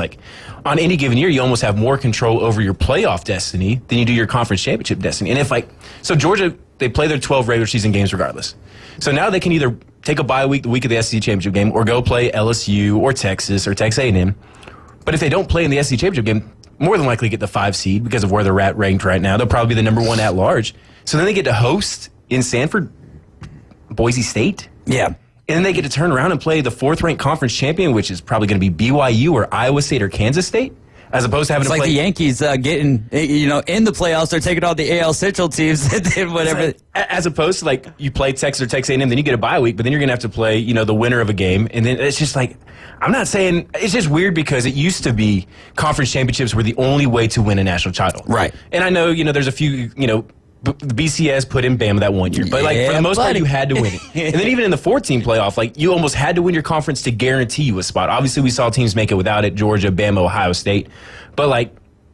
on any given year, you almost have more control over your playoff destiny than you do your conference championship destiny. And so Georgia, they play their 12 regular season games regardless. So now they can either take a bye week, the week of the SEC championship game, or go play LSU or Texas A&M. But if they don't play in the SEC championship game, more than likely get the 5 seed because of where they're ranked right now. They'll probably be the number 1 at large. So then they get to host in Sanford, Boise State. Yeah. And then they get to turn around and play the 4th-ranked conference champion, which is probably going to be BYU or Iowa State or Kansas State, as opposed to having to play. It's the Yankees getting, in the playoffs. They're taking all the AL Central teams and then whatever. As opposed to, you play Texas or Texas A&M, then you get a bye week, but then you're going to have to play, the winner of a game. And then it's just I'm not saying, it's just weird because it used to be conference championships were the only way to win a national title. Right. And I know, there's a few, the BCS put in Bama that one year. But, for the most part, you had to win it. And then even in the 14 playoff, you almost had to win your conference to guarantee you a spot. Obviously, we saw teams make it without it, Georgia, Bama, Ohio State. But,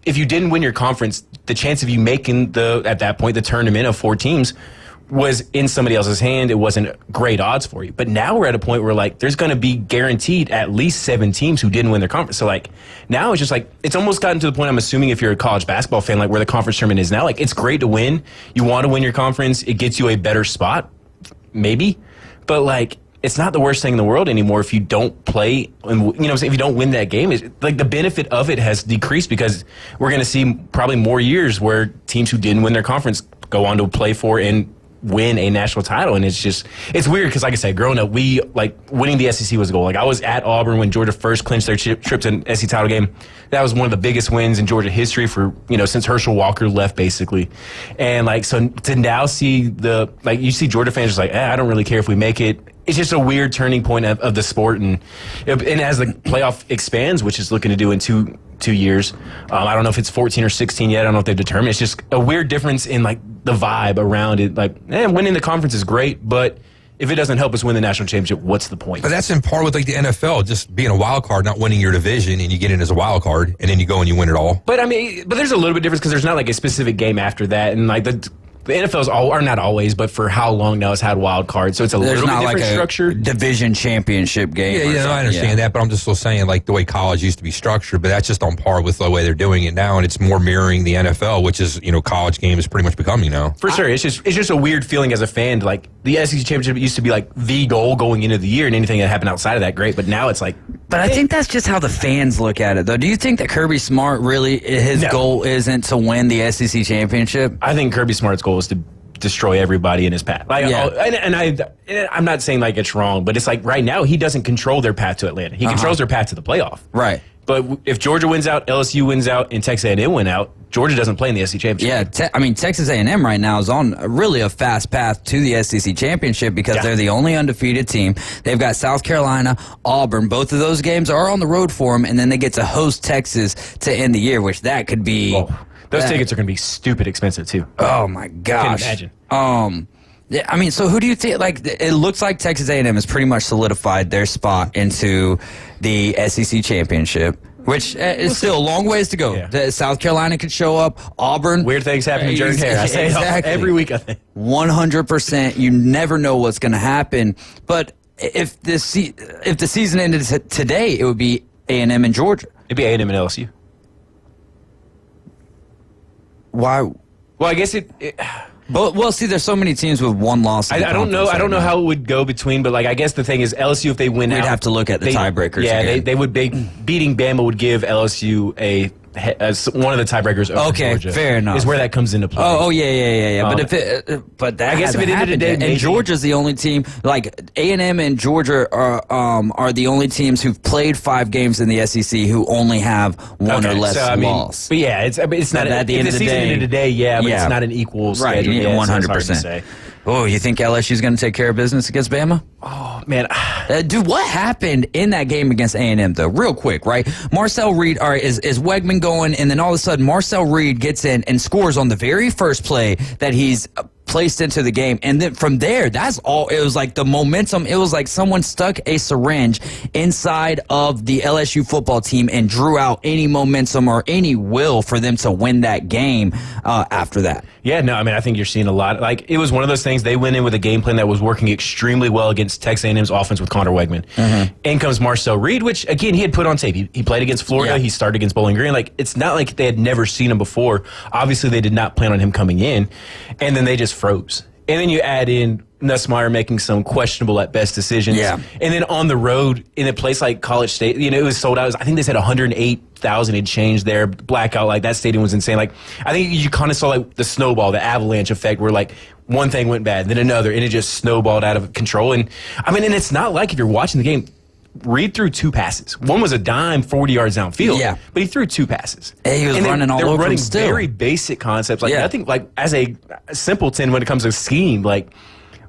if you didn't win your conference, the chance of you making at that point, the tournament of 4 teams was in somebody else's hand. It wasn't great odds for you. But now we're at a point where, there's going to be guaranteed at least 7 teams who didn't win their conference. So, now it's just, it's almost gotten to the point, I'm assuming, if you're a college basketball fan, where the conference tournament is now. It's great to win. You want to win your conference. It gets you a better spot, maybe. But, it's not the worst thing in the world anymore if you don't play and, if you don't win that game. The benefit of it has decreased because we're going to see probably more years where teams who didn't win their conference go on to play for and win a national title. And it's weird because, like I said, growing up, winning the SEC was a goal. Like, I was at Auburn when Georgia first clinched their trip to an SEC title game. That was one of the biggest wins in Georgia history for, since Herschel Walker left, basically. And so to now see you see Georgia fans just like, I don't really care if we make it. It's just a weird turning point of the sport. And as the playoff expands, which is looking to do in two years, I don't know if it's 14 or 16 yet. I don't know if they've determined. It's just a weird difference in the vibe around it. Winning the conference is great, but if it doesn't help us win the national championship, what's the point? But that's in part with the NFL, just being a wild card, not winning your division, and you get in as a wild card, and then you go and you win it all. But there's a little bit difference because there's not a specific game after that, and the NFL's are not always, but for how long now has had wild cards, so it's There's little bit not different like a structure. Division championship game. Yeah, I understand that, but I'm just still saying the way college used to be structured, but that's just on par with the way they're doing it now, and it's more mirroring the NFL, which is college game is pretty much becoming now. For sure, it's just a weird feeling as a fan. The SEC championship used to be the goal going into the year, and anything that happened outside of that, great. But now it's But I think that's just how the fans look at it, though. Do you think that Kirby Smart his goal isn't to win the SEC championship? I think Kirby Smart's goal is to destroy everybody in his path. I'm not saying it's wrong, but it's right now he doesn't control their path to Atlanta. He controls their path to the playoff. Right. But if Georgia wins out, LSU wins out, and Texas A&M win out, Georgia doesn't play in the SEC championship. Yeah, Texas A&M right now is on really a fast path to the SEC championship because they're the only undefeated team. They've got South Carolina, Auburn. Both of those games are on the road for them, and then they get to host Texas to end the year, which that could be... Oh. Those tickets are going to be stupid expensive, too. Oh, my gosh. I can't imagine. So who do you think, it looks like Texas A&M has pretty much solidified their spot into the SEC championship, which is still a long ways to go. Yeah. South Carolina could show up, Auburn. Weird things happen in Jordan Hare. I say exactly. Every week, I think. 100%. You never know what's going to happen. But if the season ended today, it would be A&M and Georgia. It'd be A&M and LSU. Why? Well, I guess But see, there's so many teams with one loss. I don't know. I don't know how it would go between, but I guess the thing is LSU, if they win, we'd have to look at the tiebreakers. Yeah, they would. Beating Bama would give LSU one of the tiebreakers over Georgia. Fair enough. Is where that comes into play. Yeah. But I guess if it ended today, and Georgia's the only team. A&M and Georgia are the only teams who've played 5 games in the SEC who only have one or less loss. But yeah, it's not at the end of the day. But it's not an equal schedule. Right, 100%. Oh, you think LSU's going to take care of business against Bama? Oh, man. Dude, what happened in that game against A&M, though? Real quick, right? Marcel Reed, is Wegman going, and then all of a sudden Marcel Reed gets in and scores on the very first play that he's placed into the game. And then from there, that's all. It was the momentum. It was like someone stuck a syringe inside of the LSU football team and drew out any momentum or any will for them to win that game after that. Yeah, no, I think you're seeing a lot. It was one of those things. They went in with a game plan that was working extremely well against Texas A&M's offense with Connor Wegman. Mm-hmm. In comes Marcel Reed, which, again, he had put on tape. He played against Florida. Yeah. He started against Bowling Green. It's not like they had never seen him before. Obviously, they did not plan on him coming in. And then they just froze. And then you add in Nussmeier making some questionable at best decisions. Yeah. And then on the road in a place like College State, it was sold out. I think they said 108,000 had changed there. Blackout, that stadium was insane. I think you kind of saw the snowball, the avalanche effect where one thing went bad, then another, and it just snowballed out of control. And and it's not like if you're watching the game, Reed threw 2 passes. One was a dime 40 yards downfield, but he threw 2 passes. And he was running all over. They're running still. Very basic concepts, nothing as a simpleton when it comes to scheme.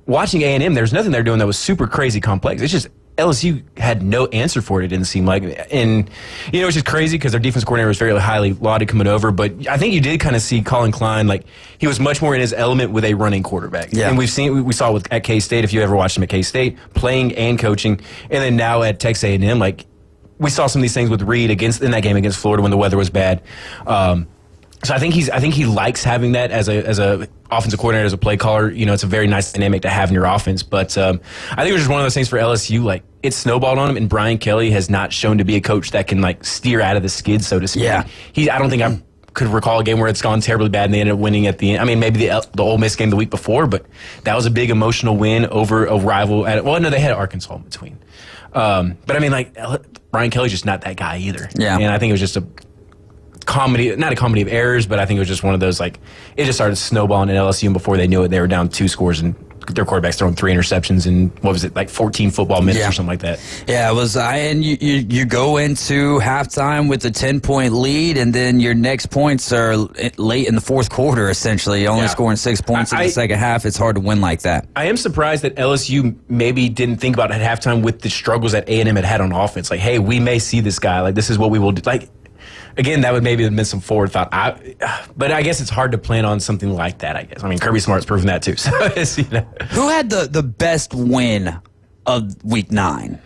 Watching A&M, there's nothing they're doing that was super crazy complex. It's just LSU had no answer for it. It didn't seem like, and it's just crazy because their defense coordinator was very highly lauded coming over. But I think you did kind of see Colin Klein he was much more in his element with a running quarterback. Yeah. And we saw it at K-State. If you ever watched him at K-State, playing and coaching, and then now at Texas A&M, we saw some of these things with Reed in that game against Florida when the weather was bad. So I think he likes having that as a offensive coordinator, as a play caller. It's a very nice dynamic to have in your offense. But I think it was just one of those things for LSU. It snowballed on him, and Brian Kelly has not shown to be a coach that can steer out of the skid, so to speak. Yeah. I don't think I could recall a game where it's gone terribly bad and they ended up winning at the end. Maybe the Ole Miss game the week before, but that was a big emotional win over a rival. They had Arkansas in between. But Brian Kelly's just not that guy either. Yeah. And I think it was just not a comedy of errors, but I think it was just one of those, like, it just started snowballing at LSU, and before they knew it, they were down 2 scores, and their quarterback's throwing 3 interceptions in, 14 football minutes or something like that. Yeah, it was, and you go into halftime with a 10-point lead, and then your next points are late in the fourth quarter, essentially. You're only scoring 6 points in the second half. It's hard to win like that. I am surprised that LSU maybe didn't think about it at halftime with the struggles that A&M had on offense. Like, hey, we may see this guy. Like, this is what we will do. Like, again, that would maybe have been some forward thought. But I guess it's hard to plan on something like that, I guess. I mean, Kirby Smart's proven that, too. So, Who had the best win of Week 9?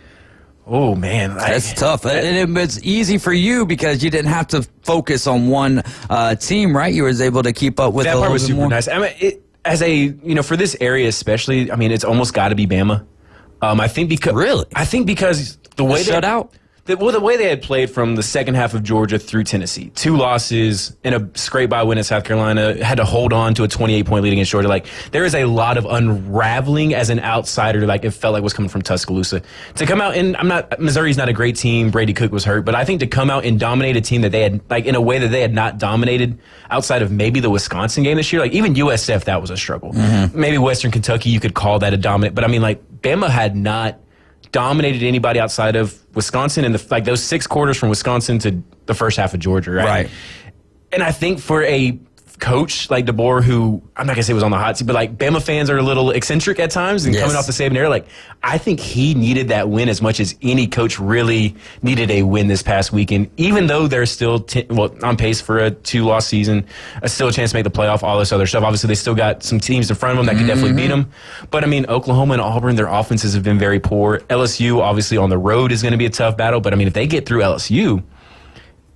Oh, man. That's tough. And it's easy for you because you didn't have to focus on one team, right? You were able to keep up with that a part little was bit super more. nice. I mean, for this area especially, I mean, it's almost got to be Bama. I think because the way they shutout. The way they had played from the second half of Georgia through Tennessee, 2 losses and a scrape-by win at South Carolina, had to hold on to a 28-point lead against Georgia. Like, there is a lot of unraveling as an outsider. Like, it felt like was coming from Tuscaloosa to come out. And Missouri's not a great team. Brady Cook was hurt, but I think to come out and dominate a team that they had, like, in a way that they had not dominated outside of maybe the Wisconsin game this year. Like, even USF, that was a struggle. Mm-hmm. Maybe Western Kentucky, you could call that a dominant, but I mean, like, Bama had not dominated anybody outside of Wisconsin and those 6 quarters from Wisconsin to the first half of Georgia, right? And I think for a coach like DeBoer, who I'm not gonna say was on the hot seat, but like Bama fans are a little eccentric at times, and coming off the Saban era, like I think he needed that win as much as any coach really needed a win this past weekend. Even though they're still on pace for a 2-loss season, still a chance to make the playoff, all this other stuff. Obviously, they still got some teams in front of them that could definitely beat them. But I mean, Oklahoma and Auburn, their offenses have been very poor. LSU, obviously, on the road is going to be a tough battle. But I mean, if they get through LSU,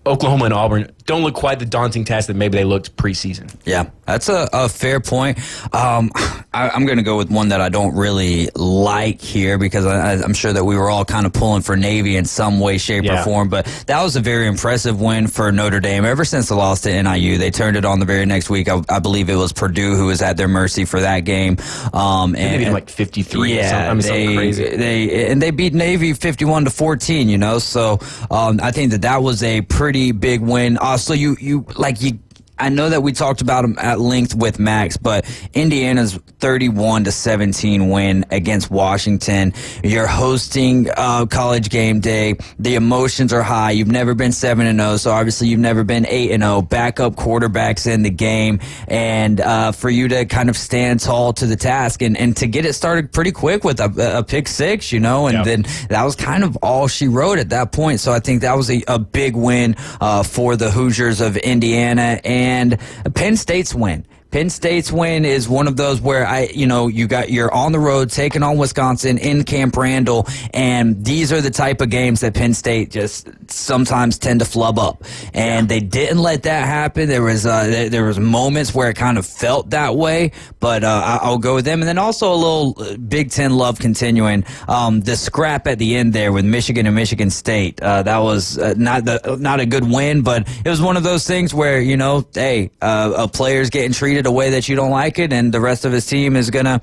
Oklahoma and Auburn don't look quite the daunting task that maybe they looked preseason. Yeah, that's a fair point. I'm going to go with one that I don't really like here because I'm sure that we were all kind of pulling for Navy in some way, shape, or form. But that was a very impressive win for Notre Dame. Ever since the loss to NIU, they turned it on the very next week. I believe it was Purdue who was at their mercy for that game. And they beat them like 53 or something. Something crazy. They beat Navy 51-14, you know. So I think that was a pretty big win. So I know that we talked about them at length with Max, but Indiana's 31-17 win against Washington. You're hosting College Game Day. The emotions are high. You've never been 7-0, so obviously you've never been 8-0. Backup quarterbacks in the game, and for you to kind of stand tall to the task and to get it started pretty quick with a pick 6, you know, and then that was kind of all she wrote at that point. So I think that was a big win for the Hoosiers of Indiana. And Penn State's win. Penn State's win is one of those where you're on the road taking on Wisconsin in Camp Randall, and these are the type of games that Penn State just sometimes tend to flub up, and they didn't let that happen. There was moments where it kind of felt that way, but I'll go with them. And then also a little Big Ten love continuing. The scrap at the end there with Michigan and Michigan State, that was not a good win, but it was one of those things where a player's getting treated a way that you don't like it, and the rest of his team is gonna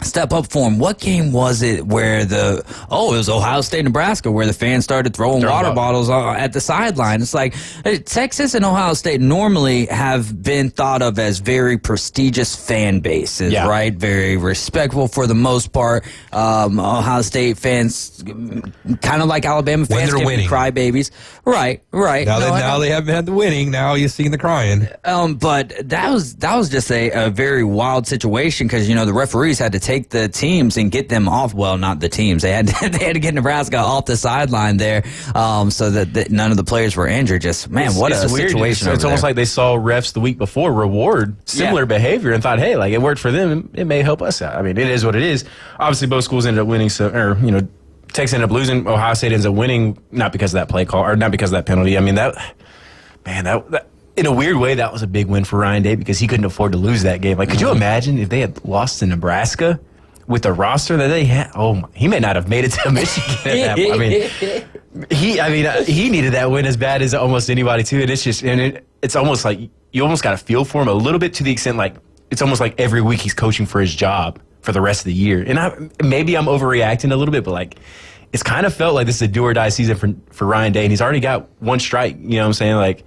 step up for him. What game was it where it was Ohio State, Nebraska, where the fans started throwing water bottles at the sideline? It's like Texas and Ohio State normally have been thought of as very prestigious fan bases, right? Very respectful for the most part. Ohio State fans, kind of like Alabama fans, when they're winning, crybabies. Right. Now they haven't had the winning. Now you're seeing the crying. But that was just a very wild situation because the referees had to take the teams and get them off. Well, not the teams. They had to get Nebraska off the sideline there, so that none of the players were injured. Just what a weird situation. It's almost like they saw refs the week before reward similar behavior and thought, hey, like it worked for them, it may help us out. I mean, it is what it is. Obviously, both schools ended up winning, Texas ended up losing. Ohio State ends up winning, not because of that play call or not because of that penalty. I mean, that in a weird way, that was a big win for Ryan Day because he couldn't afford to lose that game. Like, could you imagine if they had lost to Nebraska with the roster that they had? He may not have made it to Michigan at that point. He needed that win as bad as almost anybody too. And it's almost like you almost got to feel for him a little bit to the extent like it's almost like every week he's coaching for his job for the rest of the year. And maybe I'm overreacting a little bit, but like it's kind of felt like this is a do or die season for Ryan Day, and he's already got one strike. You know what I'm saying? Like,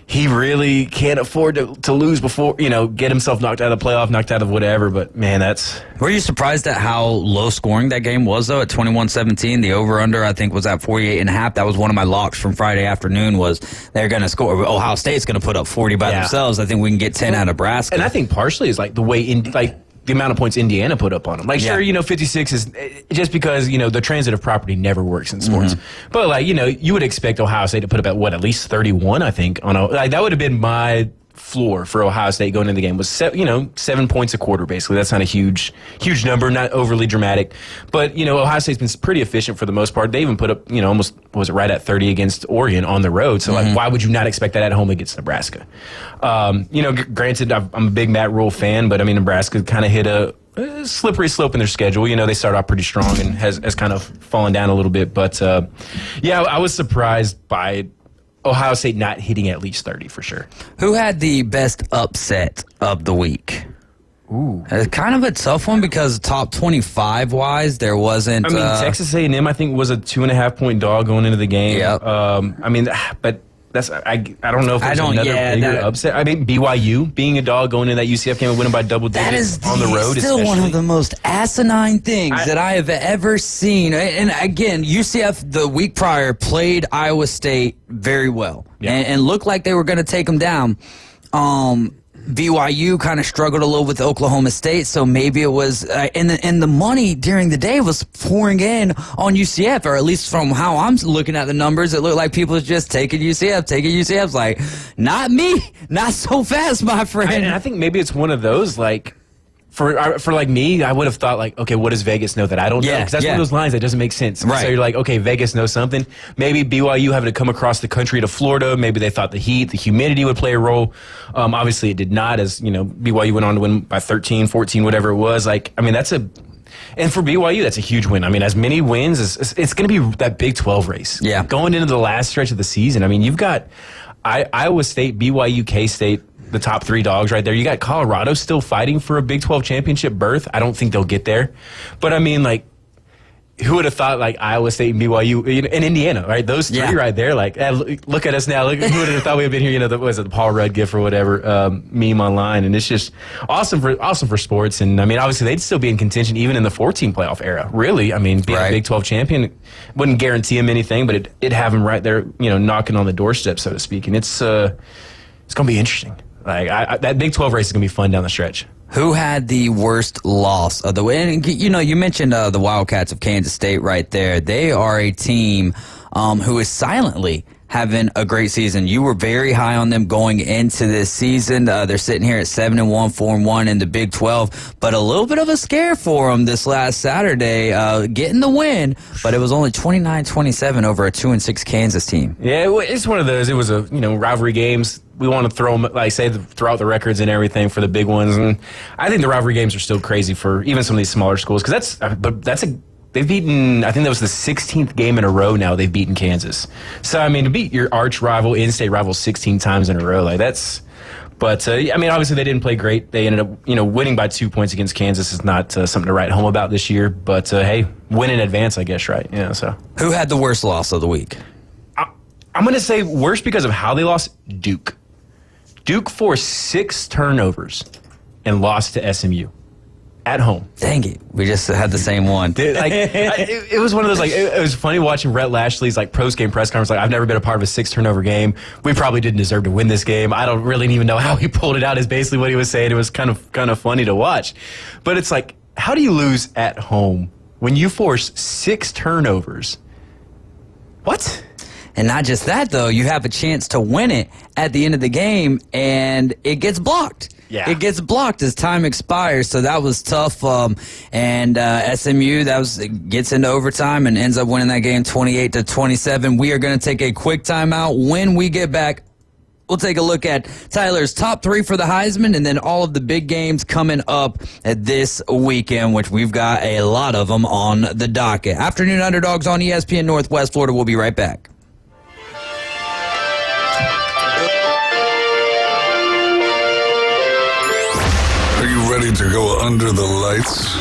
he really can't afford to lose before, get himself knocked out of the playoff, knocked out of whatever. But, man, that's... Were you surprised at how low scoring that game was, though, at 21-17? The over-under, I think, was at 48.5. That was one of my locks from Friday afternoon was they're going to score. Ohio State's going to put up 40 by themselves. I think we can get 10 out of Nebraska. And I think partially is, like, the way the amount of points Indiana put up on them. Like, sure, 56 is just because, the transitive property never works in sports. Mm-hmm. But, like, you would expect Ohio State to put up at least 31, I think. That would have been my floor for Ohio State going into the game was 7 points a quarter, basically. That's not a huge number, not overly dramatic. But, Ohio State's been pretty efficient for the most part. They even put up, almost, right at 30 against Oregon on the road. So, like, why would you not expect that at home against Nebraska? Granted, I'm a big Matt Rule fan, but, Nebraska kind of hit a slippery slope in their schedule. They start off pretty strong and has kind of fallen down a little bit. But, I was surprised by Ohio State not hitting at least 30 for sure. Who had the best upset of the week? Ooh, it's kind of a tough one because top 25 wise, there wasn't. Texas A&M I think was a 2.5 point dog going into the game. Yep. But that's I don't know if there's another bigger upset. BYU being a dog going into that UCF game and winning by double digits on the road. That is still one of the most asinine things that I have ever seen. And again, UCF the week prior played Iowa State very well and looked like they were going to take them down. BYU kind of struggled a little with Oklahoma State, so maybe it was and the money during the day was pouring in on UCF, or at least from how I'm looking at the numbers, it looked like people was just taking UCF. It's like, not me, not so fast, my friend. And I think maybe it's one of those like. For like me, I would have thought like, okay, what does Vegas know that I don't know? Because that's one of those lines that doesn't make sense. Right. So you're like, okay, Vegas knows something. Maybe BYU having to come across the country to Florida. Maybe they thought the heat, the humidity would play a role. Obviously, it did not. As BYU went on to win by 13, 14, whatever it was. Like, that's and for BYU, that's a huge win. As many wins, it's going to be that Big 12 race. Yeah. Going into the last stretch of the season, you've got Iowa State, BYU, K-State, the top three dogs right there. You got Colorado still fighting for a Big 12 championship berth. I don't think they'll get there. But, who would have thought, Iowa State and BYU and Indiana, right? Those three right there, look at us now. Who would have thought we would have been here, the Paul Rudd gif or whatever meme online. And it's just awesome for sports. And, obviously, they'd still be in contention even in the 14 playoff era. Really, being a Big 12 champion wouldn't guarantee them anything, but it'd have them right there, knocking on the doorstep, so to speak. And it's going to be interesting. That Big 12 race is going to be fun down the stretch. Who had the worst loss of the way? And, you mentioned the Wildcats of Kansas State right there. They are a team who is silently having a great season. You were very high on them going into this season. They're sitting here at 7-1, 4-1 in the Big 12, but a little bit of a scare for them this last Saturday, getting the win, but it was only 29-27 over a 2-6 Kansas team. Yeah, it's one of those. It was a rivalry games. We want to throw them, throw out the records and everything for the big ones, and I think the rivalry games are still crazy for even some of these smaller schools because they've beaten, I think that was the 16th game in a row now they've beaten Kansas. So, to beat your arch rival, in-state rival 16 times in a row, that's... But, obviously they didn't play great. They ended up, winning by 2 points against Kansas is not something to write home about this year. But, hey, win in advance, I guess, right? So. Who had the worst loss of the week? I'm going to say worst because of how they lost, Duke. Duke forced 6 turnovers and lost to SMU. At home. Dang it. We just had the same one. It was one of those, it was funny watching Rhett Lashley's, post-game press conference. I've never been a part of a 6-turnover game. We probably didn't deserve to win this game. I don't really even know how he pulled it out is basically what he was saying. It was kind of funny to watch. But it's how do you lose at home when you force 6 turnovers? What? And not just that, though. You have a chance to win it at the end of the game, and it gets blocked. Yeah. It gets blocked as time expires, so that was tough. And SMU gets into overtime and ends up winning that game 28-27. We are going to take a quick timeout. When we get back, we'll take a look at Tyler's top 3 for the Heisman and then all of the big games coming up at this weekend, which we've got a lot of them on the docket. Afternoon Underdogs on ESPN Northwest Florida. We'll be right back. Are you ready to go under the lights?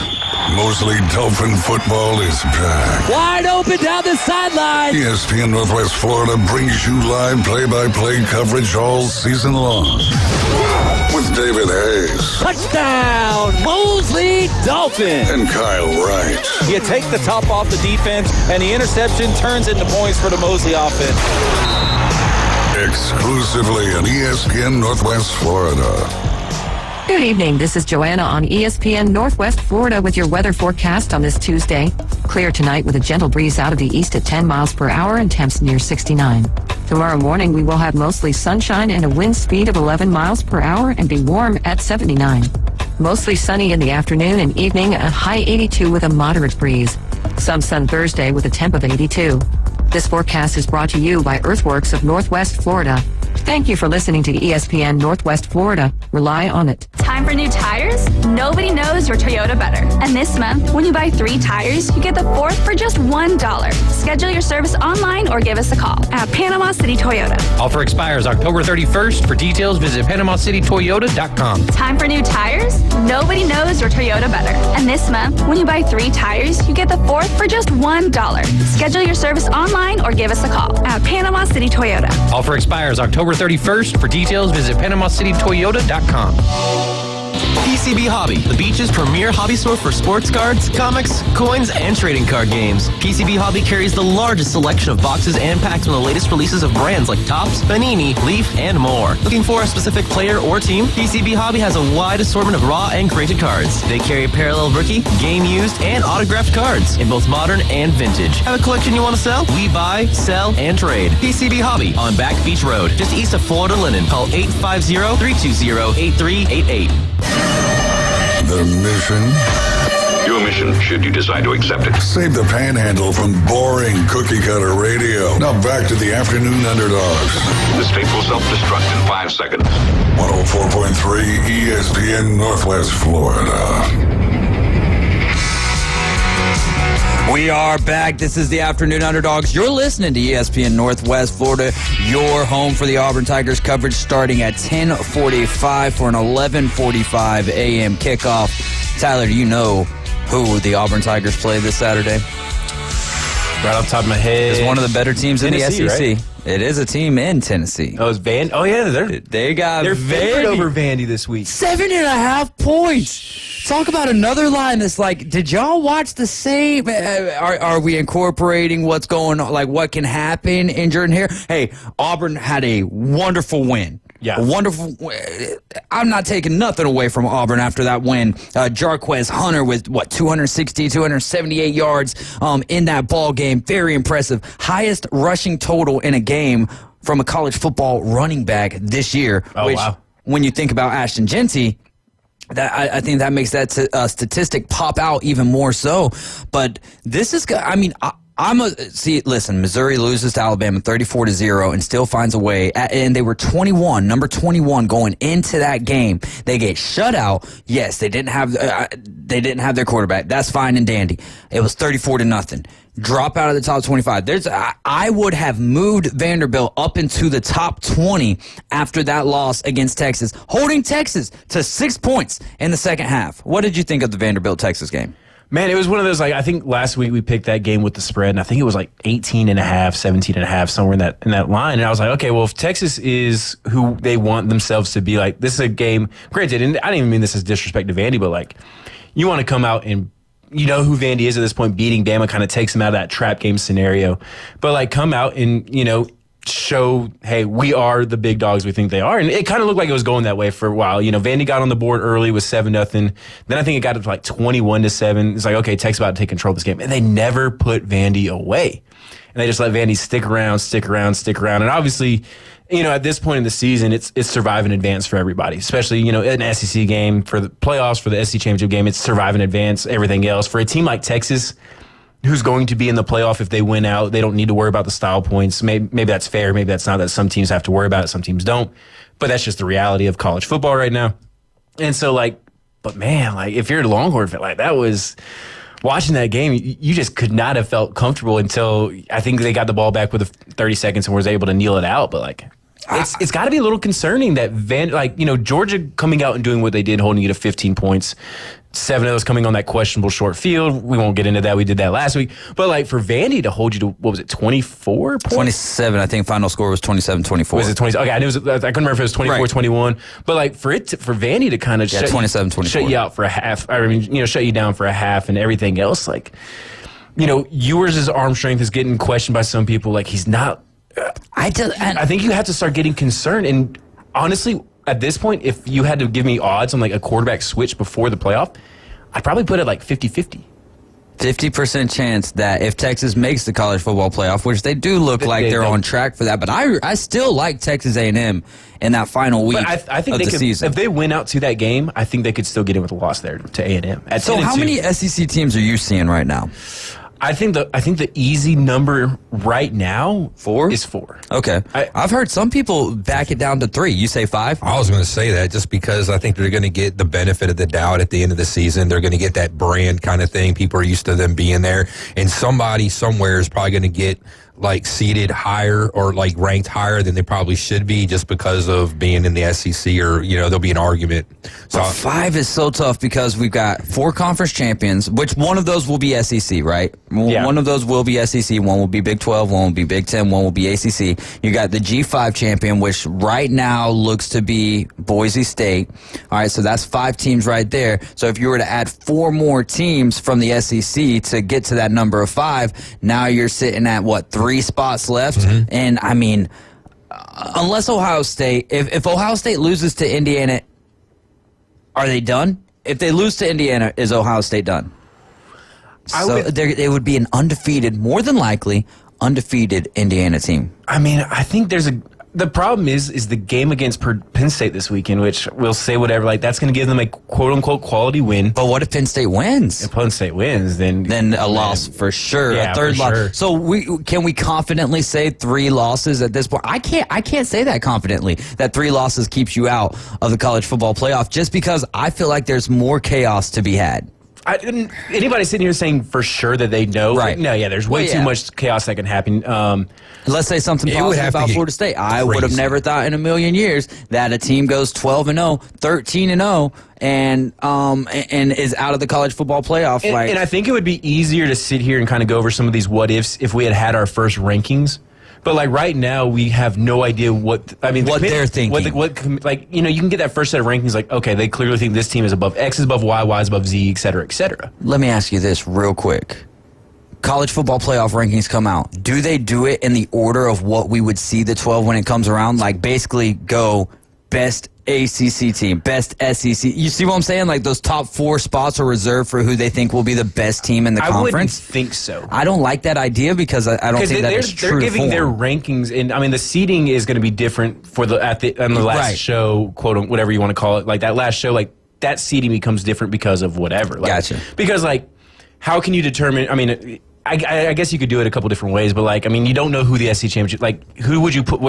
Mosley Dolphin football is back. Wide open down the sideline. ESPN Northwest Florida brings you live play-by-play coverage all season long. With David Hayes. Touchdown, Mosley Dolphin. And Kyle Wright. You take the top off the defense, and the interception turns into points for the Mosley offense. Exclusively on ESPN Northwest Florida. Good evening. This is Joanna on ESPN Northwest Florida with your weather forecast on this Tuesday. Clear tonight with a gentle breeze out of the east at 10 miles per hour and temps near 69. Tomorrow morning, we will have mostly sunshine and a wind speed of 11 miles per hour and be warm at 79. Mostly sunny in the afternoon and evening, a high 82 with a moderate breeze. Some sun Thursday with a temp of 82. This forecast is brought to you by Earthworks of Northwest Florida. Thank you for listening to ESPN Northwest Florida. Rely on it. Time for new tires? Nobody knows your Toyota better. And this month, when you buy 3 tires, you get the 4th for just $1. Schedule your service online or give us a call at Panama City Toyota. Offer expires October 31st. For details, visit PanamaCityToyota.com. Time for new tires? Nobody knows your Toyota better. And this month, when you buy 3 tires, you get the 4th for just $1. Schedule your service online or give us a call at Panama City Toyota. Offer expires October 31st. For details, visit PanamaCityToyota.com. PCB Hobby, the beach's premier hobby store for sports cards, comics, coins, and trading card games. PCB Hobby carries the largest selection of boxes and packs from the latest releases of brands like Topps, Panini, Leaf, and more. Looking for a specific player or team? PCB Hobby has a wide assortment of raw and graded cards. They carry parallel rookie, game used, and autographed cards in both modern and vintage. Have a collection you want to sell? We buy, sell, and trade. PCB Hobby on Back Beach Road, just east of Florida Linen. Call 850-320-8388. The mission? Your mission, should you decide to accept it. Save the panhandle from boring cookie-cutter radio. Now back to the Afternoon Underdogs. This tape will self-destruct in 5 seconds. 104.3 ESPN Northwest Florida. We are back. This is the Afternoon Underdogs. You're listening to ESPN Northwest Florida, your home for the Auburn Tigers coverage starting at 10:45 for an 11:45 a.m. kickoff. Tyler, do you know who the Auburn Tigers play this Saturday? Right off the top of my head. It's one of the better teams Tennessee, in the SEC. right? It is a team in Tennessee. Oh, it's Vandy? Oh, yeah. They're favored over Vandy this week. 7.5 points. Talk about another line that's like, did y'all watch the same? Are we incorporating what's going on, like what can happen in Jordan Hare? Hey, Auburn had a wonderful win. Yeah. A wonderful. I'm not taking nothing away from Auburn after that win. Jarquez Hunter with 278 yards in that ball game. Very impressive. Highest rushing total in a game from a college football running back this year. Oh, which, wow. when you think about Ashton Genty, that I think that makes that statistic pop out even more so. But this is, I mean, listen, Missouri loses to Alabama 34-0 and still finds a way. And they were number 21 going into that game. They get shut out. Yes, they didn't have their quarterback. That's fine and dandy. It was 34-0. Drop out of the top 25. I would have moved Vanderbilt up into the top 20 after that loss against Texas, holding Texas to 6 points in the second half. What did you think of the Vanderbilt-Texas game? Man, it was one of those, like, I think last week we picked that game with the spread, and I think it was like 18.5, 17.5, somewhere in that line. And I was like, okay, well, if Texas is who they want themselves to be, like, this is a game, granted, and I didn't even mean this as disrespect to Vandy, but, like, you want to come out and you know who Vandy is at this point. Beating Bama kind of takes them out of that trap game scenario. But, like, come out and, show, hey, we are the big dogs we think they are. And it kind of looked like it was going that way for a while. Vandy got on the board early with 7-0. Then I think it got up to like 21-7. It's like, okay, Tech's about to take control of this game. And they never put Vandy away. And they just let Vandy stick around. And obviously, at this point in the season, it's survive and advance for everybody, especially, an SEC game for the playoffs, for the SEC championship game. It's survive and advance, everything else. For a team like Texas, who's going to be in the playoff if they win out, they don't need to worry about the style points. Maybe that's fair. Maybe that's not, that some teams have to worry about it, some teams don't. But that's just the reality of college football right now. And so, but man, if you're a Longhorn fan, that was... Watching that game, you just could not have felt comfortable until I think they got the ball back with 30 seconds and was able to kneel it out. But It's got to be a little concerning that Georgia coming out and doing what they did, holding you to 15 points. 7 of those coming on that questionable short field. We won't get into that. We did that last week. But for Vandy to hold you to, what was it, 24 points? 27. I think final score was 27-24. Was it 20? Okay, I couldn't remember if it was 24-21. But for Vandy to kind of 27-24. Shut you out for a half. I mean, shut you down for a half and everything else. Ewers' arm strength is getting questioned by some people. He's not. I think you have to start getting concerned. And honestly, at this point, if you had to give me odds on a quarterback switch before the playoff, I'd probably put it 50-50. 50% chance that if Texas makes the college football playoff, which they do look like they're on track for that, but I still like Texas A&M in that final week I think of the season. If they win out to that game, I think they could still get in with a loss there to A&M. So how many SEC teams are you seeing right now? I think the easy number right now is 4. Okay. I've heard some people back it down to 3. You say 5? I was going to say that just because I think they're going to get the benefit of the doubt at the end of the season. They're going to get that brand kind of thing. People are used to them being there. And somebody somewhere is probably going to get seated higher or ranked higher than they probably should be just because of being in the SEC or, there'll be an argument. So 5 is so tough because we've got 4 conference champions, which one of those will be SEC, right? Yeah. One of those will be SEC. One will be Big 12. One will be Big 10. One will be ACC. You got the G5 champion, which right now looks to be Boise State. All right, so that's 5 teams right there. So if you were to add 4 more teams from the SEC to get to that number of 5, now you're sitting at, 3 spots left. Mm-hmm. And, I mean, unless Ohio State, if Ohio State loses to Indiana, are they done? If they lose to Indiana, is Ohio State done? They would be an more than likely, undefeated Indiana team. I mean, I think the problem is the game against Penn State this weekend, which we'll say whatever, that's going to give them a quote-unquote quality win. But what if Penn State wins? If Penn State wins, then a loss for sure. Yeah, a third loss. Sure. So can we confidently say 3 losses at this point? I can't say that confidently, that 3 losses keeps you out of the college football playoff, just because I feel like there's more chaos to be had. Anybody sitting here saying for sure that they know? Right. No, there's way too much chaos that can happen. Let's say something positive about Florida State. I would have never thought in a million years that a team goes 12-0, 13-0, and is out of the college football playoff. And I think it would be easier to sit here and kind of go over some of these what ifs if we had our first rankings. But right now, we have no idea what they're thinking. You can get that first set of rankings. Okay, they clearly think this team is above X is above Y, Y is above Z, et cetera, et cetera. Let me ask you this real quick. College football playoff rankings come out. Do they do it in the order of what we would see the 12 when it comes around? Basically go best ACC team, best SEC. You see what I'm saying? Those top 4 spots are reserved for who they think will be the best team in the conference. I wouldn't think so. I don't like that idea because I don't think that's true. They're giving their rankings, and the seeding is going to be different on the last show, quote, whatever you want to call it. That last show, that seeding becomes different because of whatever. Gotcha. Because how can you determine? I guess you could do it a couple different ways, but you don't know who the SEC championship. Who would you put?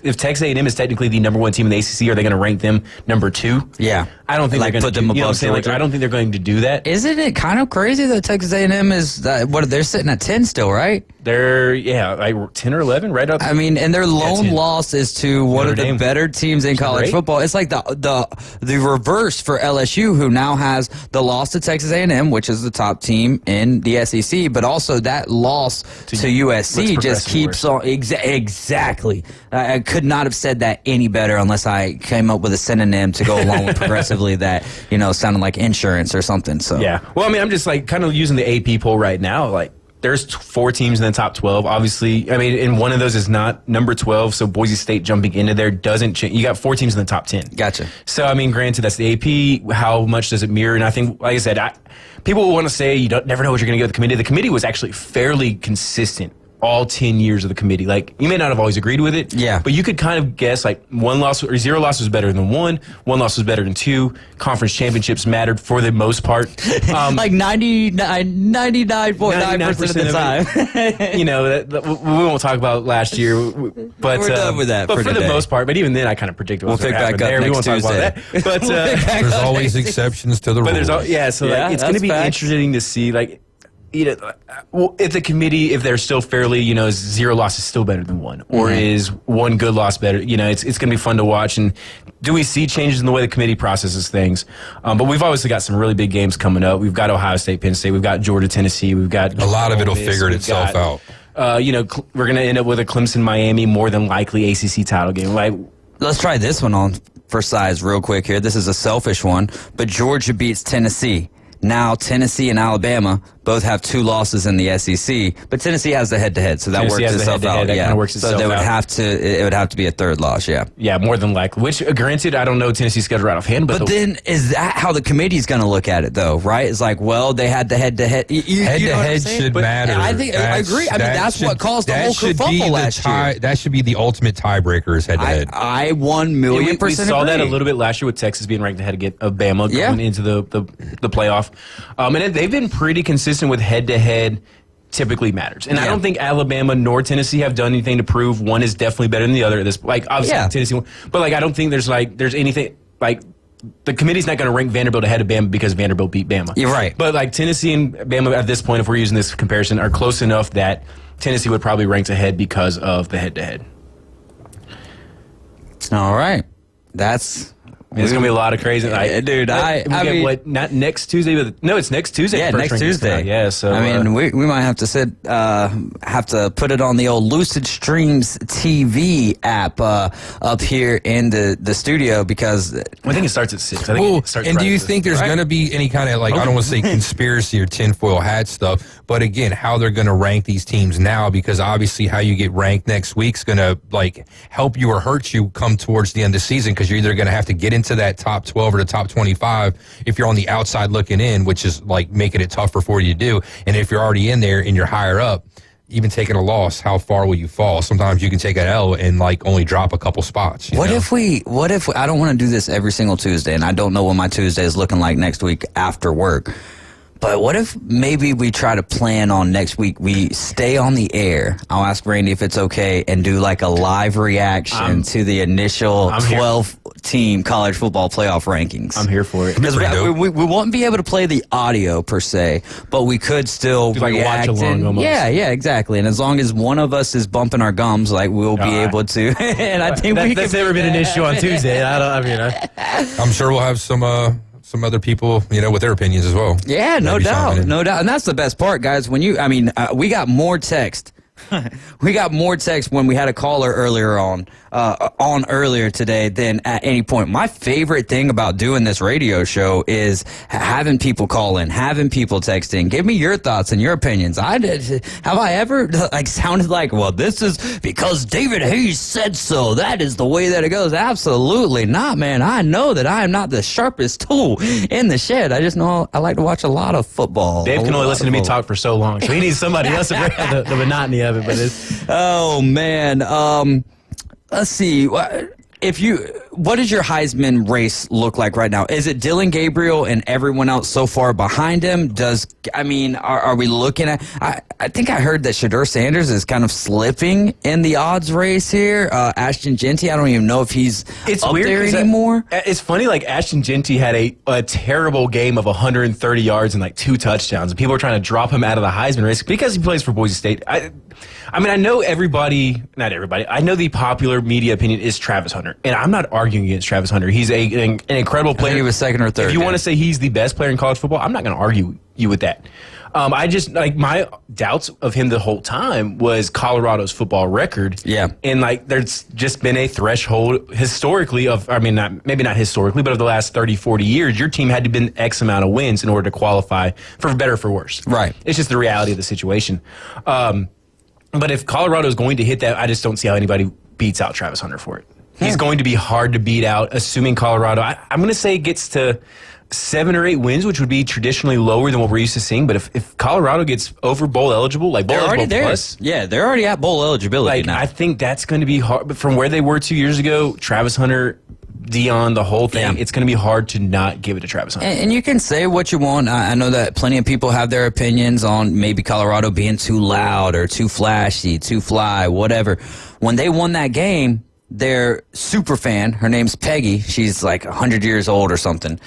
If Texas A&M is technically the number 1 team in the ACC, are they going to rank them number 2? Yeah, I don't think they're going to put them above Georgia. I don't think they're going to do that. Isn't it kind of crazy that Texas A&M is they're sitting at 10 still, right? They're 10 or 11, right up. And their lone loss is to one of the better teams in college football. It's like the reverse for LSU, who now has the loss to Texas A&M, which is the top team in the SEC, but also that loss to USC just keeps on. Exactly. I could not have said that any better unless I came up with a synonym to go along with progressively that sounded like insurance or something. So yeah. Well, I'm just kind of using the AP poll right now. There's 4 teams in the top 12. Obviously, and one of those is not number 12, so Boise State jumping into there doesn't change. You got 4 teams in the top 10. Gotcha. So, granted, that's the AP. How much does it mirror? And I think, like I said, people will want to say you never know what you're going to get with the committee. The committee was actually fairly consistent all 10 years of the committee. You may not have always agreed with it, but you could kind of guess 1 loss or 0 loss was better than 1 loss was better than 2. Conference championships mattered for the most part. 99.9% of the time. We won't talk about last year, but we're done with that. But for the most part, but even then, I kind of predicted what was going to happen there. We won't talk about that. But there's always exceptions to the rules. It's going to be interesting to see if the committee, if they're still fairly, 0 loss is still better than 1, or is 1 good loss better? It's going to be fun to watch. And do we see changes in the way the committee processes things? But we've obviously got some really big games coming up. We've got Ohio State, Penn State. We've got Georgia, Tennessee. We've got a lot of it'll figure itself out. We're going to end up with a Clemson, Miami, more than likely ACC title game. Let's try this one on for size real quick here. This is a selfish one, but Georgia beats Tennessee. Now Tennessee and Alabama both have 2 losses in the SEC, but Tennessee has the head-to-head, so that Tennessee works itself out. That kind of works itself so out. It would have to be a 3rd loss. Yeah. Yeah, more than likely. Which, granted, I don't know Tennessee's schedule right offhand, but then is that how the committee's going to look at it, though? Right? It's like, well, they had the head-to-head. Head-to-head should matter. I agree. I mean, that's what caused the whole kerfuffle last year. That should be the ultimate tiebreaker is head-to-head. I 1,000,000% we saw that a little bit last year with Texas being ranked ahead of Bama going into the playoff. And they've been pretty consistent with head-to-head typically matters. And I don't think Alabama nor Tennessee have done anything to prove one is definitely better than the other. Obviously Tennessee, but I don't think there's anything the committee's not going to rank Vanderbilt ahead of Bama because Vanderbilt beat Bama. You're right. But Tennessee and Bama at this point, if we're using this comparison, are close enough that Tennessee would probably rank ahead because of the head-to-head. All right. It's going to be a lot of crazy. Dude, not next Tuesday, but no, it's next Tuesday. Yeah, next Tuesday. Yeah, so we might have to have to put it on the old Lucid Streams TV app up here in the studio because I think it starts at 6. And do you think there's going to be any kind of I don't want to say conspiracy or tinfoil hat stuff, but again, how they're going to rank these teams now? Because obviously, how you get ranked next week's going to help you or hurt you come towards the end of the season because you're either going to have to get into that top 12 or the top 25 if you're on the outside looking in, which is making it tougher for you to do. And if you're already in there and you're higher up, even taking a loss, how far will you fall? Sometimes you can take an L and only drop a couple spots. What if I don't want to do this every single Tuesday, and I don't know what my Tuesday is looking like next week after work. But what if maybe we try to plan on next week, we stay on the air. I'll ask Randy if it's okay and do a live reaction to the initial 12-team college football playoff rankings. I'm here for it. Because we won't be able to play the audio per se, but we could still react. Watch along almost. Yeah, exactly. And as long as one of us is bumping our gums, we'll be able to. And I think that's never been an issue on Tuesday. I'm sure we'll have some other people, with their opinions as well. Yeah, no doubt. And that's the best part, guys. When we got more text. We got more text when we had a caller earlier earlier today than at any point. My favorite thing about doing this radio show is having people call in, having people text in. Give me your thoughts and your opinions. Have I ever sounded well, this is because David Hayes said so. That is the way that it goes. Absolutely not, man. I know that I am not the sharpest tool in the shed. I just know I like to watch a lot of football. Dave can only listen to me talk for so long, so he needs somebody else to break the monotony of it. But oh man, let's see. What does your Heisman race look like right now? Is it Dylan Gabriel and everyone else so far behind him? Are we looking at? I think I heard that Shedeur Sanders is kind of slipping in the odds race here. Ashton Genty, I don't even know if he's up there anymore. It's funny, Ashton Genty had a terrible game of 130 yards and 2 touchdowns, and people are trying to drop him out of the Heisman race because he plays for Boise State. I know not everybody. I know the popular media opinion is Travis Hunter, and I'm not arguing against Travis Hunter. He's an incredible player. I think he was second or third. If you want to say he's the best player in college football, I'm not going to argue you with that. I just my doubts of him the whole time was Colorado's football record. Yeah, and there's just been a threshold historically of maybe not historically, but of the last 30, 40 years, your team had to been X amount of wins in order to qualify for better or for worse. Right. It's just the reality of the situation. But if Colorado is going to hit that, I just don't see how anybody beats out Travis Hunter for it. He's going to be hard to beat out, assuming Colorado. I'm going to say gets to 7 or 8 wins, which would be traditionally lower than what we're used to seeing. But if Colorado gets over bowl eligible, bowl they're already eligible there. Plus, they're already at bowl eligibility now. I think that's going to be hard. But from where they were 2 years ago, Travis Hunter, Dion, the whole thing, it's going to be hard to not give it to Travis Hunter. And you can say what you want. I know that plenty of people have their opinions on maybe Colorado being too loud or too flashy, too fly, whatever. When they won that game, their super fan, her name's Peggy, she's 100 years old or something,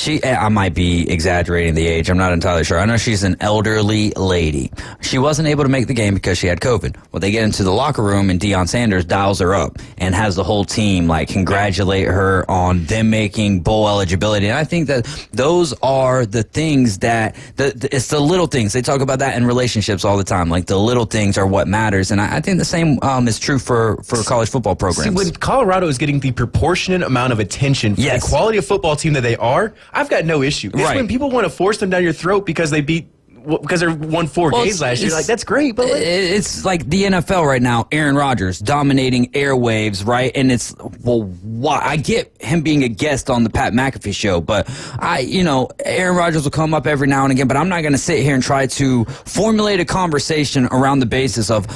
I might be exaggerating the age. I'm not entirely sure. I know she's an elderly lady. She wasn't able to make the game because she had COVID. Well, they get into the locker room and Deion Sanders dials her up and has the whole team congratulate her on them making bowl eligibility. And I think that those are the things that it's the little things. They talk about that in relationships all the time. Like the little things are what matters. And I think the same is true for college football programs. See, when Colorado is getting the proportionate amount of attention for the quality of football team that they are, I've got no issue. It's when people want to force them down your throat because they won 4 games last year. That's great, but it's like the NFL right now. Aaron Rodgers dominating airwaves, right? And it's why I get him being a guest on the Pat McAfee show, but Aaron Rodgers will come up every now and again. But I'm not going to sit here and try to formulate a conversation around the basis of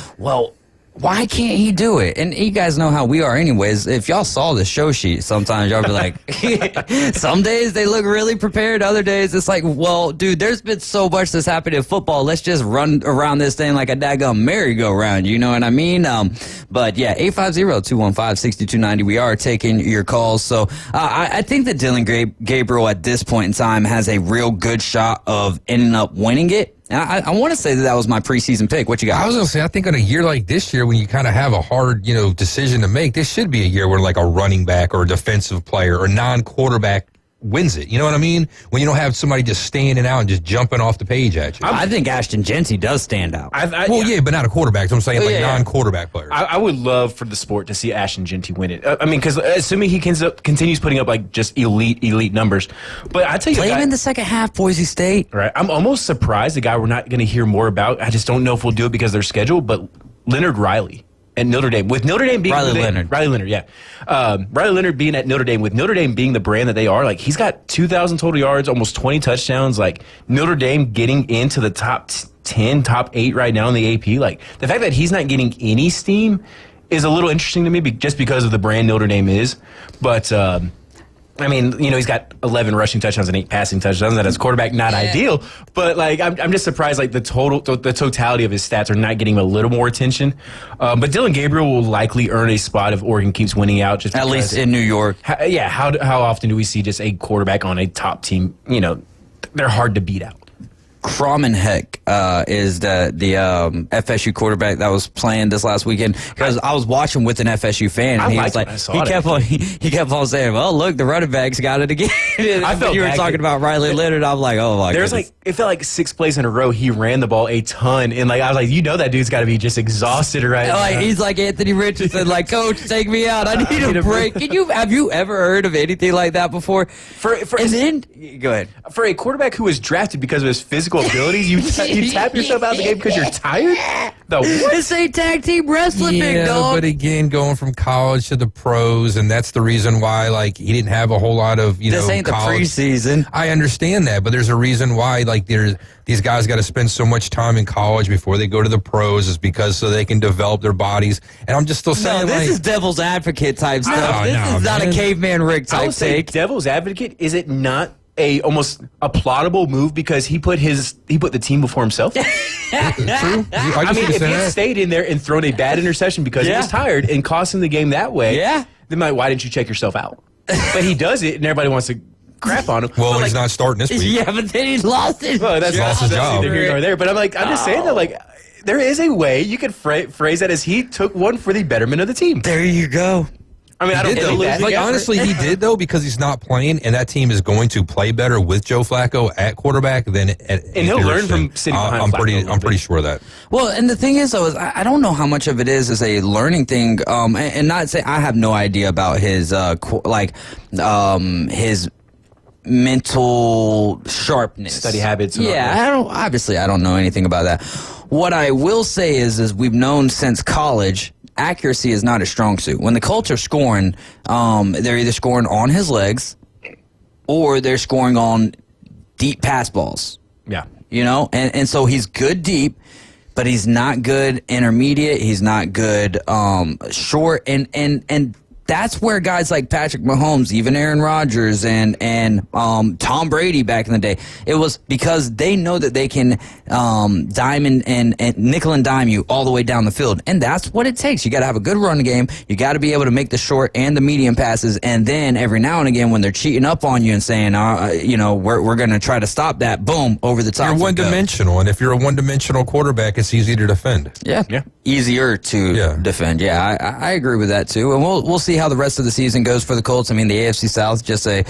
why can't he do it? And you guys know how we are anyways. If y'all saw the show sheet, sometimes y'all be like, some days they look really prepared. Other days it's like, well, dude, there's been so much that's happened in football. Let's just run around this thing like a daggum merry-go-round. You know what I mean? But yeah, 850-215-6290. We are taking your calls. So I think that Dillon Gabriel at this point in time has a real good shot of ending up winning it. And I want to say that was my preseason pick. What you got? I was going to say, I think on a year like this year, when you kind of have a hard, decision to make, this should be a year where like a running back or a defensive player or non-quarterback wins it. You know what I mean? When you don't have somebody just standing out and just jumping off the page at you. I think Ashton Jeanty does stand out. Yeah, but not a quarterback. So I'm saying non-quarterback players. I would love for the sport to see Ashton Jeanty win it. Because assuming he continues putting up just elite numbers. But I tell you, play him in the second half, Boise State. Right. I'm almost surprised the guy we're not going to hear more about. I just don't know if we'll do it because of their schedule. But Leonard Riley at Notre Dame, with Notre Dame being Riley Leonard, yeah, Riley Leonard being at Notre Dame, with Notre Dame being the brand that they are, he's got 2,000 total yards, almost 20 touchdowns. Notre Dame getting into the top 10, top 8 right now in the AP. The fact that he's not getting any steam is a little interesting to me, just because of the brand Notre Dame is. But he's got 11 rushing touchdowns and 8 passing touchdowns. That as quarterback, not ideal. But I'm just surprised the totality of his stats are not getting a little more attention. But Dillon Gabriel will likely earn a spot if Oregon keeps winning out. Just at least in New York. How often do we see just a quarterback on a top team? They're hard to beat out. Kramenheck is the FSU quarterback that was playing this last weekend, because I was watching with an FSU fan, and he kept on saying, "Well, look, the running backs got it again." I felt you were talking about Riley Leonard. I'm like, oh my goodness. It felt like 6 plays in a row he ran the ball a ton, and I was like, that dude's got to be just exhausted right now. He's like Anthony Richardson, Coach, take me out. I need a break. Have you ever heard of anything like that before? Go ahead. For a quarterback who was drafted because of his physical abilities, you tap yourself out of the game because you're tired? This ain't tag team wrestling, big dog. But again, going from college to the pros, and that's the reason why he didn't have a whole lot of this ain't college. The preseason. I understand that, but there's a reason why these guys got to spend so much time in college before they go to the pros, is because so they can develop their bodies. And I'm just still saying, this is devil's advocate type stuff. This is not a caveman Rick type take. Devil's advocate, is it not almost a plottable move because he put the team before himself? True. If he stayed in there and thrown a bad interception because he was tired and cost him the game that way, then why didn't you check yourself out? But he does it, and everybody wants to crap on him. Well, he's not starting this week. Yeah, but then he's lost his job. That's lost his job. Neither here nor there. But I'm just saying that there is a way you could phrase that as he took one for the betterment of the team. There you go. I don't believe that. Honestly, he did, though, because he's not playing, and that team is going to play better with Joe Flacco at quarterback than at and he'll learn from sitting behind Flacco. I'm pretty sure of that. Well, and the thing is, though, is I don't know how much of it is a learning thing, and not say I have no idea about his his mental sharpness, study habits. I don't know anything about that. What I will say is we've known since college, accuracy is not a strong suit. When the Colts are scoring, they're either scoring on his legs or they're scoring on deep pass balls. Yeah. And so he's good deep, but he's not good intermediate. He's not good short. And that's where guys like Patrick Mahomes, even Aaron Rodgers, and Tom Brady back in the day, it was because they know that they can diamond and nickel and dime you all the way down the field. And that's what it takes. You got to have a good run game. You got to be able to make the short and the medium passes. And then every now and again, when they're cheating up on you and saying, we're going to try to stop that, boom, over the top. You're one-dimensional, and if you're a one-dimensional quarterback, it's easy to defend. Yeah. Easier to defend. Yeah, I agree with that too. And we'll see how the rest of the season goes for the Colts. I mean, the AFC South, just a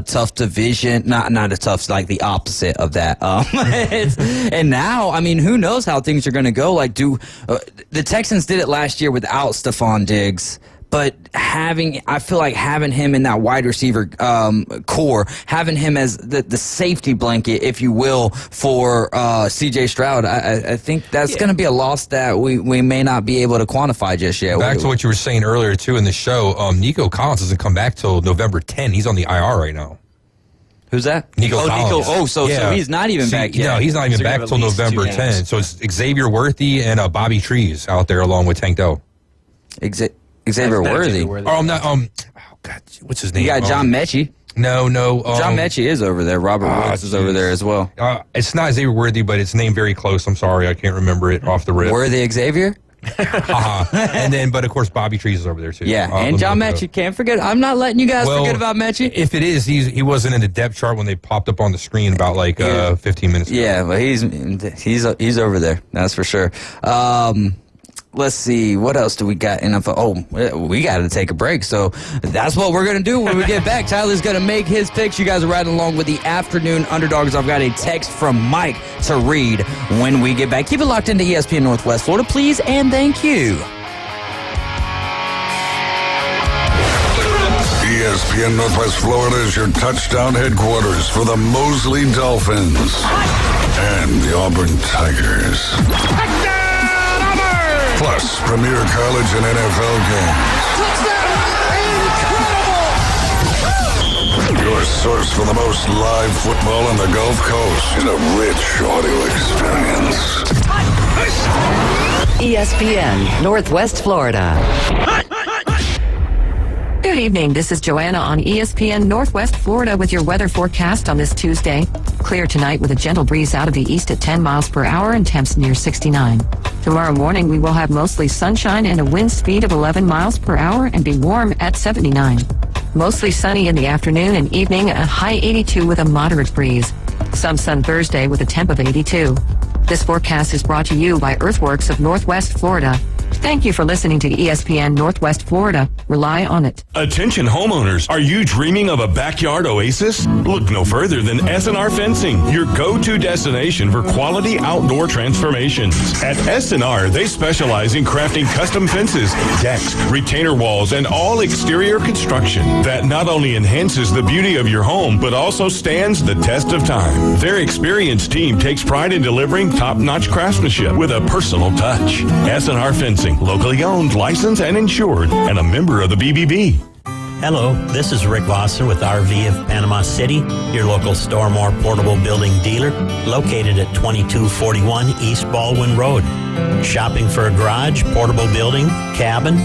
tough division. Not a tough, like the opposite of that. And now, I mean, who knows how things are going to go? Like, the Texans did it last year without Stephon Diggs. But I feel like having him in that wide receiver core, having him as the safety blanket, if you will, for C.J. Stroud, I think that's going to be a loss that we may not be able to quantify just yet. Back to what you were saying earlier, too, in the show, Nico Collins doesn't come back till November 10. He's on the IR right now. Who's that? Nico Collins. So he's not even back yet. No, he's not even back till November 10. So it's Xavier Worthy and Bobby Trees out there along with Tank Dell. Xavier Worthy. Oh, I'm not. Oh God, what's his name? You got John Mechie. No. John Mechie is over there. Robert Woods is over there as well. It's not Xavier Worthy, but it's named very close. I'm sorry, I can't remember it off the rip. Worthy Xavier. And then, but of course, Bobby Trees is over there too. Yeah, and John Mechie. Can't forget. I'm not letting you guys forget about Mechie. If it is, he wasn't in the depth chart when they popped up on the screen about 15 minutes ago. Yeah, but he's over there. That's for sure. Let's see, what else do we got in NFL? Oh, we got to take a break. So that's what we're going to do when we get back. Tyler's going to make his picks. You guys are riding along with the Afternoon Underdogs. I've got a text from Mike to read when we get back. Keep it locked into ESPN Northwest Florida, please, and thank you. ESPN Northwest Florida is your touchdown headquarters for the Mosley Dolphins and the Auburn Tigers. Plus, premier college and NFL games. Touchdown! Your source for the most live football on the Gulf Coast in a rich audio experience. ESPN Northwest Florida. Good evening. This is Joanna on ESPN Northwest Florida with your weather forecast on this Tuesday. Clear tonight with a gentle breeze out of the east at 10 miles per hour and temps near 69. Tomorrow morning we will have mostly sunshine and a wind speed of 11 miles per hour and be warm at 79. Mostly sunny in the afternoon and evening, a high 82 with a moderate breeze. Some sun Thursday with a temp of 82. This forecast is brought to you by Earthworks of Northwest Florida. Thank you for listening to ESPN Northwest Florida. Rely on it. Attention homeowners, are you dreaming of a backyard oasis? Look no further than S&R Fencing, your go-to destination for quality outdoor transformations. At S&R, they specialize in crafting custom fences, decks, retainer walls, and all exterior construction that not only enhances the beauty of your home, but also stands the test of time. Their experienced team takes pride in delivering top-notch craftsmanship with a personal touch. S&R Fencing, locally owned, licensed, and insured, and a member of the BBB. Hello, this is Rick Vossen with RV of Panama City, your local Stormore portable building dealer, located at 2241 East Baldwin Road. Shopping for a garage, portable building, cabin?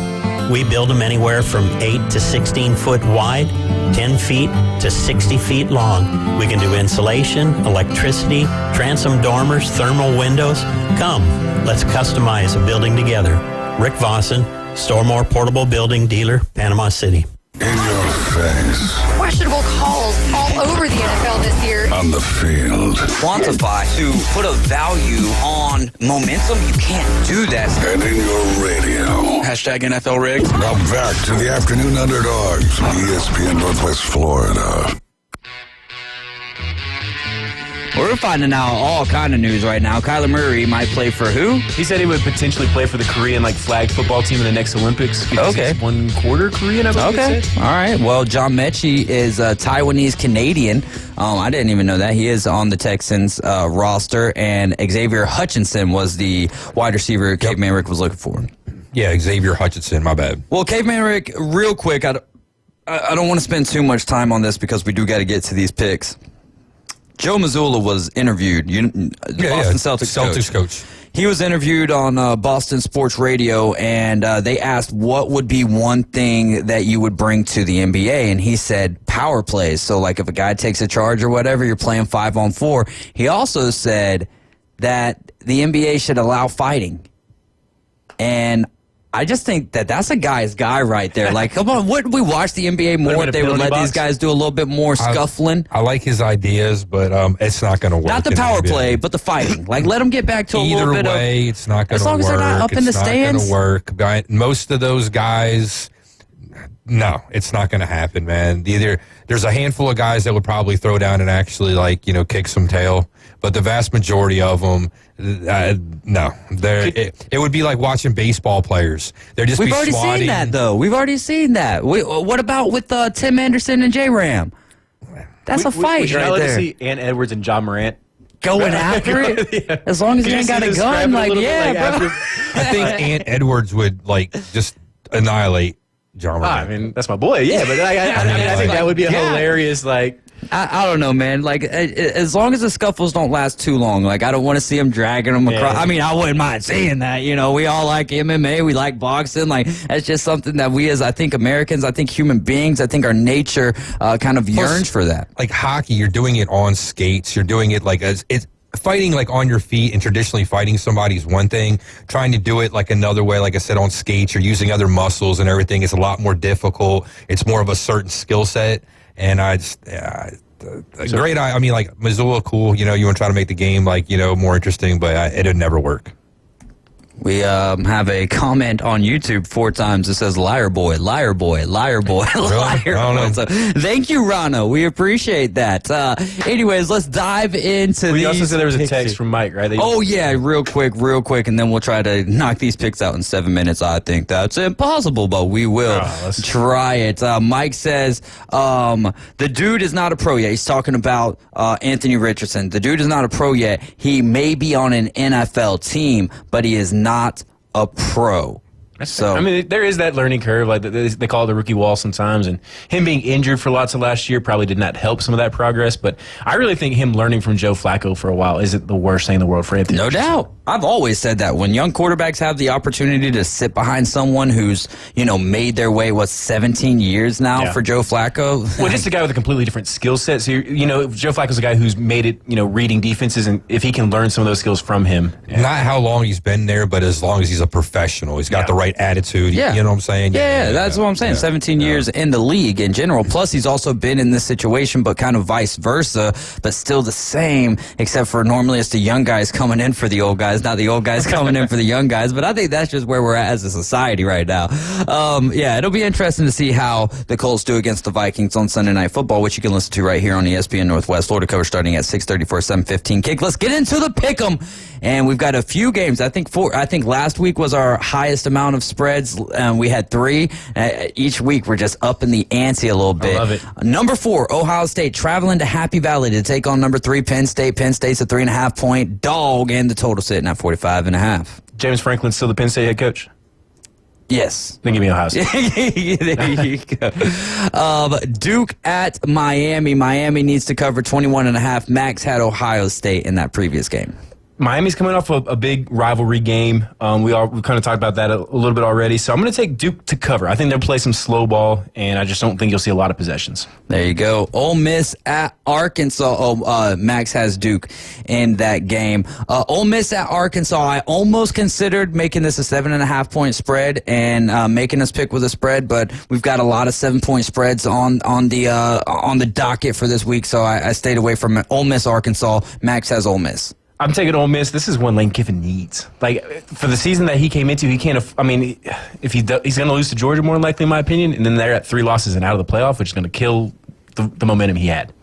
We build them anywhere from 8 to 16 foot wide, 10 feet to 60 feet long. We can do insulation, electricity, transom dormers, thermal windows. Come, let's customize a building together. Rick Vossen, Stormore Portable Building Dealer, Panama City. In your face. Questionable calls all over the NFL this year. On the field. Quantify, to put a value on momentum, you can't do that. And in your radio. Hashtag NFL Rig. Now back to the Afternoon Underdogs on ESPN Northwest Florida. We're finding out all kind of news right now. Kyler Murray might play for who? He said he would potentially play for the Korean flag football team in the next Olympics. Okay. He's 1/4 Korean, I believe Okay. he said. All right. Well, John Mechie is Taiwanese Canadian. I didn't even know that. He is on the Texans roster, and Xavier Hutchinson was the wide receiver Caveman Rick was looking for. Yeah, Xavier Hutchinson, my bad. Well, Caveman Rick, real quick, I don't want to spend too much time on this because we do got to get to these picks. Joe Mazzulla was interviewed, the Boston Celtics coach. He was interviewed on Boston Sports Radio, and they asked what would be one thing that you would bring to the NBA, and he said power plays. So, like, if a guy takes a charge or whatever, you're playing 5-on-4. He also said that the NBA should allow fighting. And I just think that that's a guy's guy right there. Like, come on, wouldn't we watch the NBA more if they would let these guys do a little bit more scuffling? I like his ideas, but it's not going to work. Not the power play, but the fighting. Like, let them get back to a little bit of... Either way, it's not going to work. As long as they're not up in the stands. It's not going to work. Most of those guys... No, it's not going to happen, man. There's a handful of guys that would probably throw down and actually, like, kick some tail, but the vast majority of them, no. It would be like watching baseball players. They're just We've already seen that, though. We've already seen that. What about with Tim Anderson and J-Ram? That's a fight would you right not there. Like to see Ant Edwards and John Morant going after it? Yeah. As long as you ain't got a gun, like, yeah, bro. I think Ant Edwards would, like, just annihilate John Morant. I mean, that's my boy, yeah, but I think that would be a hilarious, like... I don't know, man. Like, as long as the scuffles don't last too long, like, I don't want to see them dragging them across. I mean, I wouldn't mind seeing that. We all like MMA, we like boxing. Like, that's just something that we, as I think Americans, I think human beings, I think our nature kind of yearns for that. Like hockey, you're doing it on skates. You're doing it like it's fighting like on your feet, and traditionally fighting somebody is one thing. Trying to do it like another way, like I said, on skates, you're using other muscles and everything. It's a lot more difficult. It's more of a certain skill set. And great. I mean, like, Missoula, cool. You want to try to make the game, like, more interesting, but it'd never work. We have a comment on YouTube 4 times that says liar boy, liar boy, liar boy, liar boy. So, thank you, Rana. We appreciate that. Anyways, let's dive into these. You also said there was a text from Mike, right? Oh, yeah, real quick, and then we'll try to knock these picks out in 7 minutes. I think that's impossible, but we will try it. Mike says the dude is not a pro yet. He's talking about Anthony Richardson. The dude is not a pro yet. He may be on an NFL team, but he is not a pro. So I mean, there is that learning curve, like they call it the rookie wall sometimes, and him being injured for lots of last year probably did not help some of that progress. But I really think him learning from Joe Flacco for a while isn't the worst thing in the world for Anthony. No doubt. I've always said that when young quarterbacks have the opportunity to sit behind someone who's made their way 17 years now for Joe Flacco. Well, just a guy with a completely different skill set. So Joe Flacco's a guy who's made it, reading defenses, and if he can learn some of those skills from him, not how long he's been there, but as long as he's a professional, he's got the right attitude. Yeah. You know what I'm saying? Yeah, that's what I'm saying. 17 years in the league in general. Plus, he's also been in this situation, but kind of vice versa, but still the same, except for normally it's the young guys coming in for the old guys, not the old guys coming in for the young guys. But I think that's just where we're at as a society right now. It'll be interesting to see how the Colts do against the Vikings on Sunday Night Football, which you can listen to right here on ESPN Northwest Florida coverage starting at 6:30 for a 7:15 kick. Let's get into the pick'em. And we've got a few games. I think last week was our highest amount of spreads. We had 3. Each week we're just upping the ante a little bit. I love it. Number 4, Ohio State traveling to Happy Valley to take on number 3, Penn State. Penn State's a 3.5-point dog, and the total sitting at 45.5. James Franklin's still the Penn State head coach? Yes. Then give me Ohio State. There you go. Duke at Miami. Miami needs to cover 21.5. Max had Ohio State in that previous game. Miami's coming off a big rivalry game. We kind of talked about that a little bit already. So I'm going to take Duke to cover. I think they'll play some slow ball, and I just don't think you'll see a lot of possessions. There you go. Ole Miss at Arkansas. Max has Duke in that game. Ole Miss at Arkansas. I almost considered making this a 7.5-point spread and making us pick with a spread, but we've got a lot of 7-point spreads on the docket for this week, so I stayed away from it. Ole Miss, Arkansas. Max has Ole Miss. I'm taking Ole Miss. This is one Lane Kiffin needs. Like, for the season that he came into, he can't. I mean, if he's going to lose to Georgia, more than likely, in my opinion, and then they're at 3 losses and out of the playoff, which is going to kill the momentum he had.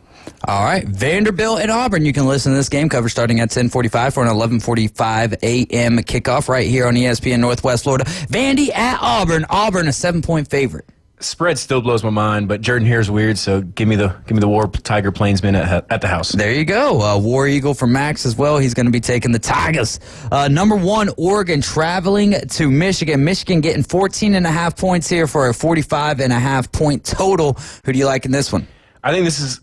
All right, Vanderbilt and Auburn. You can listen to this game cover starting at 10:45 for an 11:45 a.m. kickoff right here on ESPN Northwest Florida. Vandy at Auburn. Auburn a 7-point favorite. Spread still blows my mind, but Jordan Hare's weird, so give me the War Tiger Plainsman at the house. There you go. War Eagle for Max as well. He's going to be taking the Tigers. Number 1, Oregon traveling to Michigan. Michigan getting 14.5 points here for a 45.5 point total. Who do you like in this one? I think this is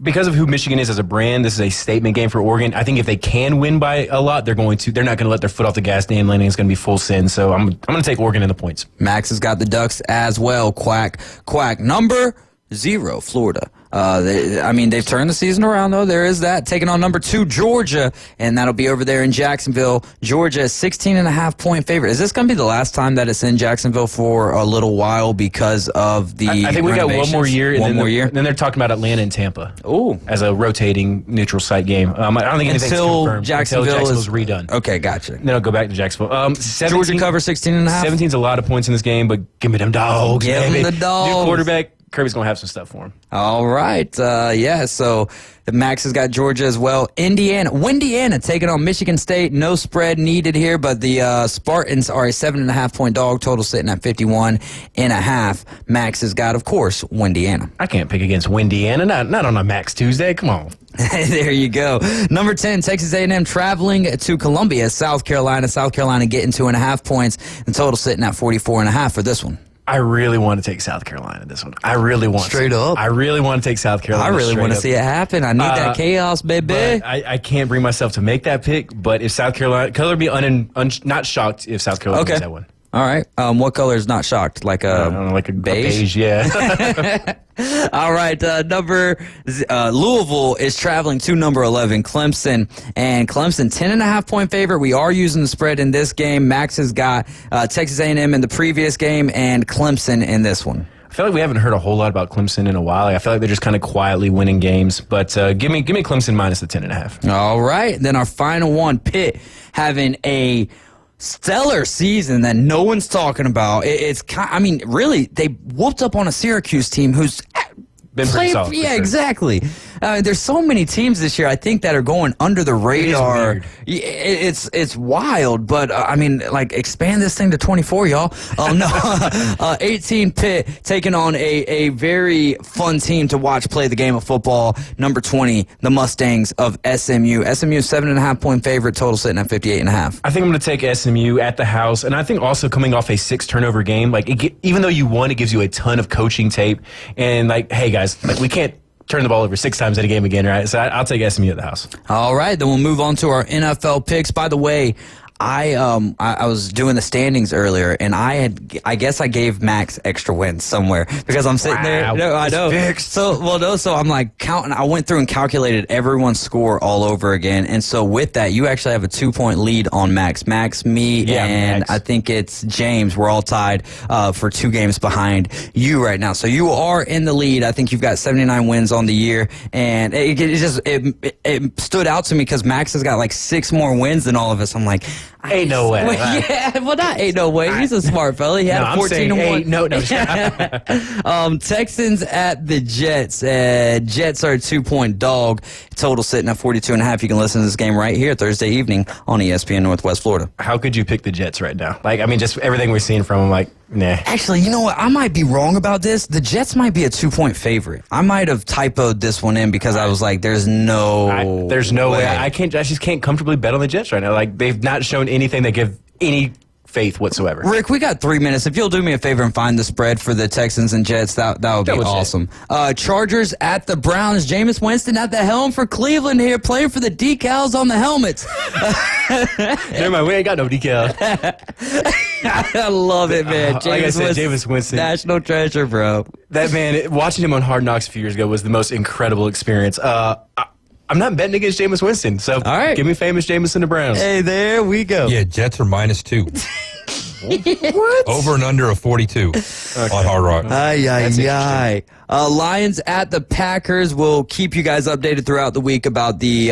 because of who Michigan is as a brand, this is a statement game for Oregon. I think if they can win by a lot, they're not going to let their foot off the gas. Dan Lanning is going to be full send. So I'm going to take Oregon in the points. Max has got the Ducks as well. Quack. Number 0, Florida. They've turned the season around, though. There is that. Taking on number 2, Georgia, and that'll be over there in Jacksonville. Georgia is 16.5-point favorite. Is this going to be the last time that it's in Jacksonville for a little while because of the I think we got one more year. One more year? Then they're talking about Atlanta and Tampa. Ooh. As a rotating neutral site game. I don't think anything's confirmed. Jacksonville is redone. Okay, gotcha. Then I'll go back to Jacksonville. Georgia cover 16.5? 17's a lot of points in this game, but give me them dogs. Give them the dogs. New quarterback. Kirby's going to have some stuff for him. All right. So Max has got Georgia as well. Windiana taking on Michigan State. No spread needed here, but the Spartans are a 7.5-point dog, total sitting at 51.5. Max has got, of course, Windiana. I can't pick against Windiana, not on a Max Tuesday. Come on. There you go. Number 10, Texas A&M traveling to Columbia, South Carolina. South Carolina getting 2.5 points, and total sitting at 44.5 for this one. I really want to take South Carolina this one. I really want Straight up. I really want to take South Carolina. I really want to see it happen. I need that chaos, baby. I can't bring myself to make that pick, but if South Carolina, color be not shocked if South Carolina wins that one. All right. What color is not shocked? Like a like a beige? Yeah. All right. Louisville is traveling to number 11, Clemson. And Clemson, 10.5-point favorite. We are using the spread in this game. Max has got Texas A&M in the previous game and Clemson in this one. I feel like we haven't heard a whole lot about Clemson in a while. I feel like they're just kind of quietly winning games. But give me Clemson minus the 10.5. All right. Then our final one, Pitt, having a stellar season that no one's talking about. Really, they whooped up on a Syracuse team who's been pretty soft. Yeah, sure. Exactly. There's so many teams this year, I think, that are going under the radar. It's wild, but expand this thing to 24, y'all. 18 Pitt taking on a very fun team to watch play the game of football. Number 20, the Mustangs of SMU. SMU 7.5-point favorite, total sitting at 58.5. I think I'm going to take SMU at the house, and I think also coming off a 6-turnover game, even though you won, it gives you a ton of coaching tape. And hey guys, we can't turn the ball over 6 times in a game again, right? So I'll take SMU at the house. All right, then we'll move on to our NFL picks. By the way, I was doing the standings earlier, and I guess I gave Max extra wins somewhere because I'm sitting there. No, I know. Fixed. So I'm counting. I went through and calculated everyone's score all over again, and so with that, you actually have a 2-point lead on Max. Me, and Max. I think it's James. We're all tied for 2 games behind you right now. So you are in the lead. I think you've got 79 wins on the year, and it stood out to me because Max has got 6 more wins than all of us. I'm like, ain't no way. Yeah, well, that ain't no way. He's a smart fella. He had 14-1. No. Texans at the Jets. Jets are a 2-point dog. Total sitting at 42.5. You can listen to this game right here Thursday evening on ESPN Northwest Florida. How could you pick the Jets right now? Just everything we're seeing from them, nah. Actually, you know what? I might be wrong about this. The Jets might be a 2-point favorite. I might have typoed this one in because I was like, there's no way. I just can't comfortably bet on the Jets right now. They've not shown anything that give any faith whatsoever. Rick, we got 3 minutes. If you'll do me a favor and find the spread for the Texans and Jets, that would be awesome. Chargers at the Browns. Jameis Winston at the helm for Cleveland here, playing for the decals on the helmets. Never mind, we ain't got no decal. I love it, man. Jameis Winston, national treasure, bro. That man, watching him on Hard Knocks a few years ago was the most incredible experience. I'm not betting against Jameis Winston, so give me famous Jameis and the Browns. Hey, there we go. Yeah, Jets are -2. What? Over and under of 42 on Hard Rock. Lions at the Packers. We'll keep you guys updated throughout the week about the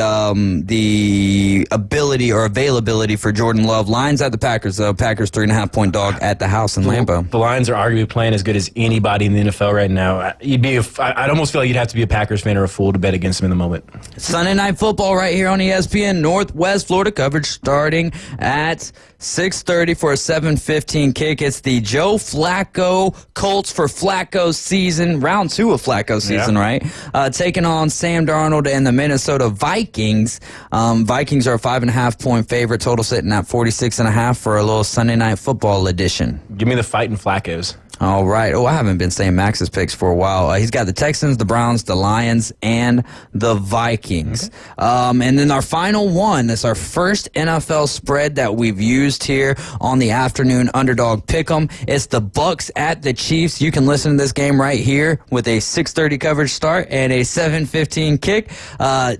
ability or availability for Jordan Love. Lions at the Packers, though. Packers 3.5-point dog at the house in Lambeau. The Lions are arguably playing as good as anybody in the NFL right now. I'd almost feel like you'd have to be a Packers fan or a fool to bet against them in the moment. Sunday Night Football right here on ESPN Northwest Florida. Coverage starting at 6:30 for a 7:15 kick. It's the Joe Flacco Colts for Flacco's season, round 2 of Flacco's season, right? Taking on Sam Darnold and the Minnesota Vikings. Vikings are a 5.5-point favorite, total sitting at 46.5 for a little Sunday Night Football edition. Give me the fighting Flaccos. All right. Oh, I haven't been saying Max's picks for a while. He's got the Texans, the Browns, the Lions, and the Vikings. Okay. And then our final one is our first NFL spread that we've used here on the Afternoon Underdog Pick'em. It's the Bucks at the Chiefs. You can listen to this game right here with a 6:30 coverage start and a 7:15 kick.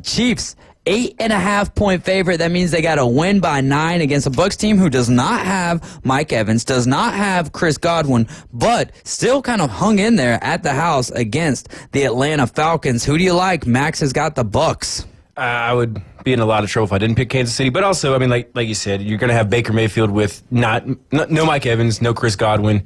Chiefs 8.5-point favorite. That means they got to win by 9 against a Bucs team who does not have Mike Evans, does not have Chris Godwin, but still kind of hung in there at the house against the Atlanta Falcons. Who do you like? Max has got the Bucs. I would be in a lot of trouble if I didn't pick Kansas City. But also, I mean, like you said, you're going to have Baker Mayfield with no Mike Evans, no Chris Godwin.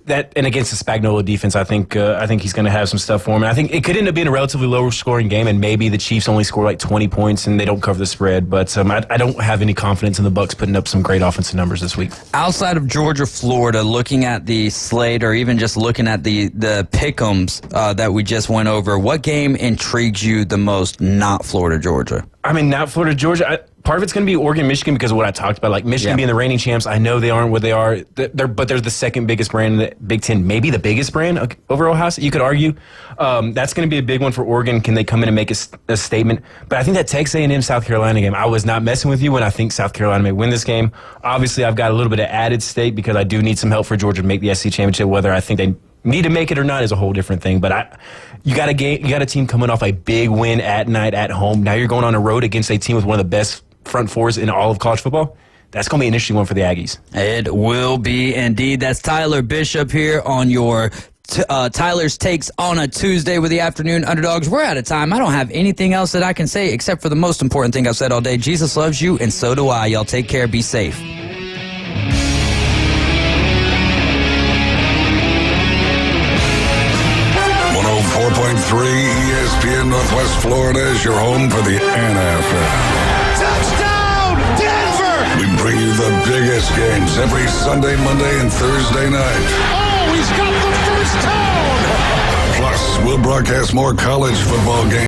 And against the Spagnuolo defense, I think he's going to have some stuff for him. And I think it could end up being a relatively low-scoring game, and maybe the Chiefs only score like 20 points and they don't cover the spread. But I don't have any confidence in the Bucs putting up some great offensive numbers this week. Outside of Georgia, Florida, looking at the slate or even just looking at the pick'ems that we just went over, what game intrigues you the most? Not Florida, Georgia. I mean, not Florida, Georgia. Part of it's going to be Oregon, Michigan because of what I talked about. Like Michigan being the reigning champs, I know they aren't what they are. But they're the second biggest brand in the Big Ten, maybe the biggest brand over Ohio State, you could argue. That's going to be a big one for Oregon. Can they come in and make a statement? But I think that Texas A&M South Carolina game, I was not messing with you when I think South Carolina may win this game. Obviously, I've got a little bit of added stake because I do need some help for Georgia to make the SEC championship. Whether I think they need to make it or not is a whole different thing. But you got a team coming off a big win at night at home. Now you're going on the road against a team with one of the best front fours in all of college football. That's going to be an interesting one for the Aggies. It will be indeed. That's Tyler Bishop here on your Tyler's Takes on a Tuesday with the Afternoon Underdogs. We're out of time. I don't have anything else that I can say except for the most important thing I've said all day. Jesus loves you, and so do I. Y'all take care. Be safe. 104.3 ESPN Northwest Florida is your home for the NFL. Touchdown, Denver! We bring you the biggest games every Sunday, Monday, and Thursday night. Oh, he's got the first down! Plus, we'll broadcast more college football games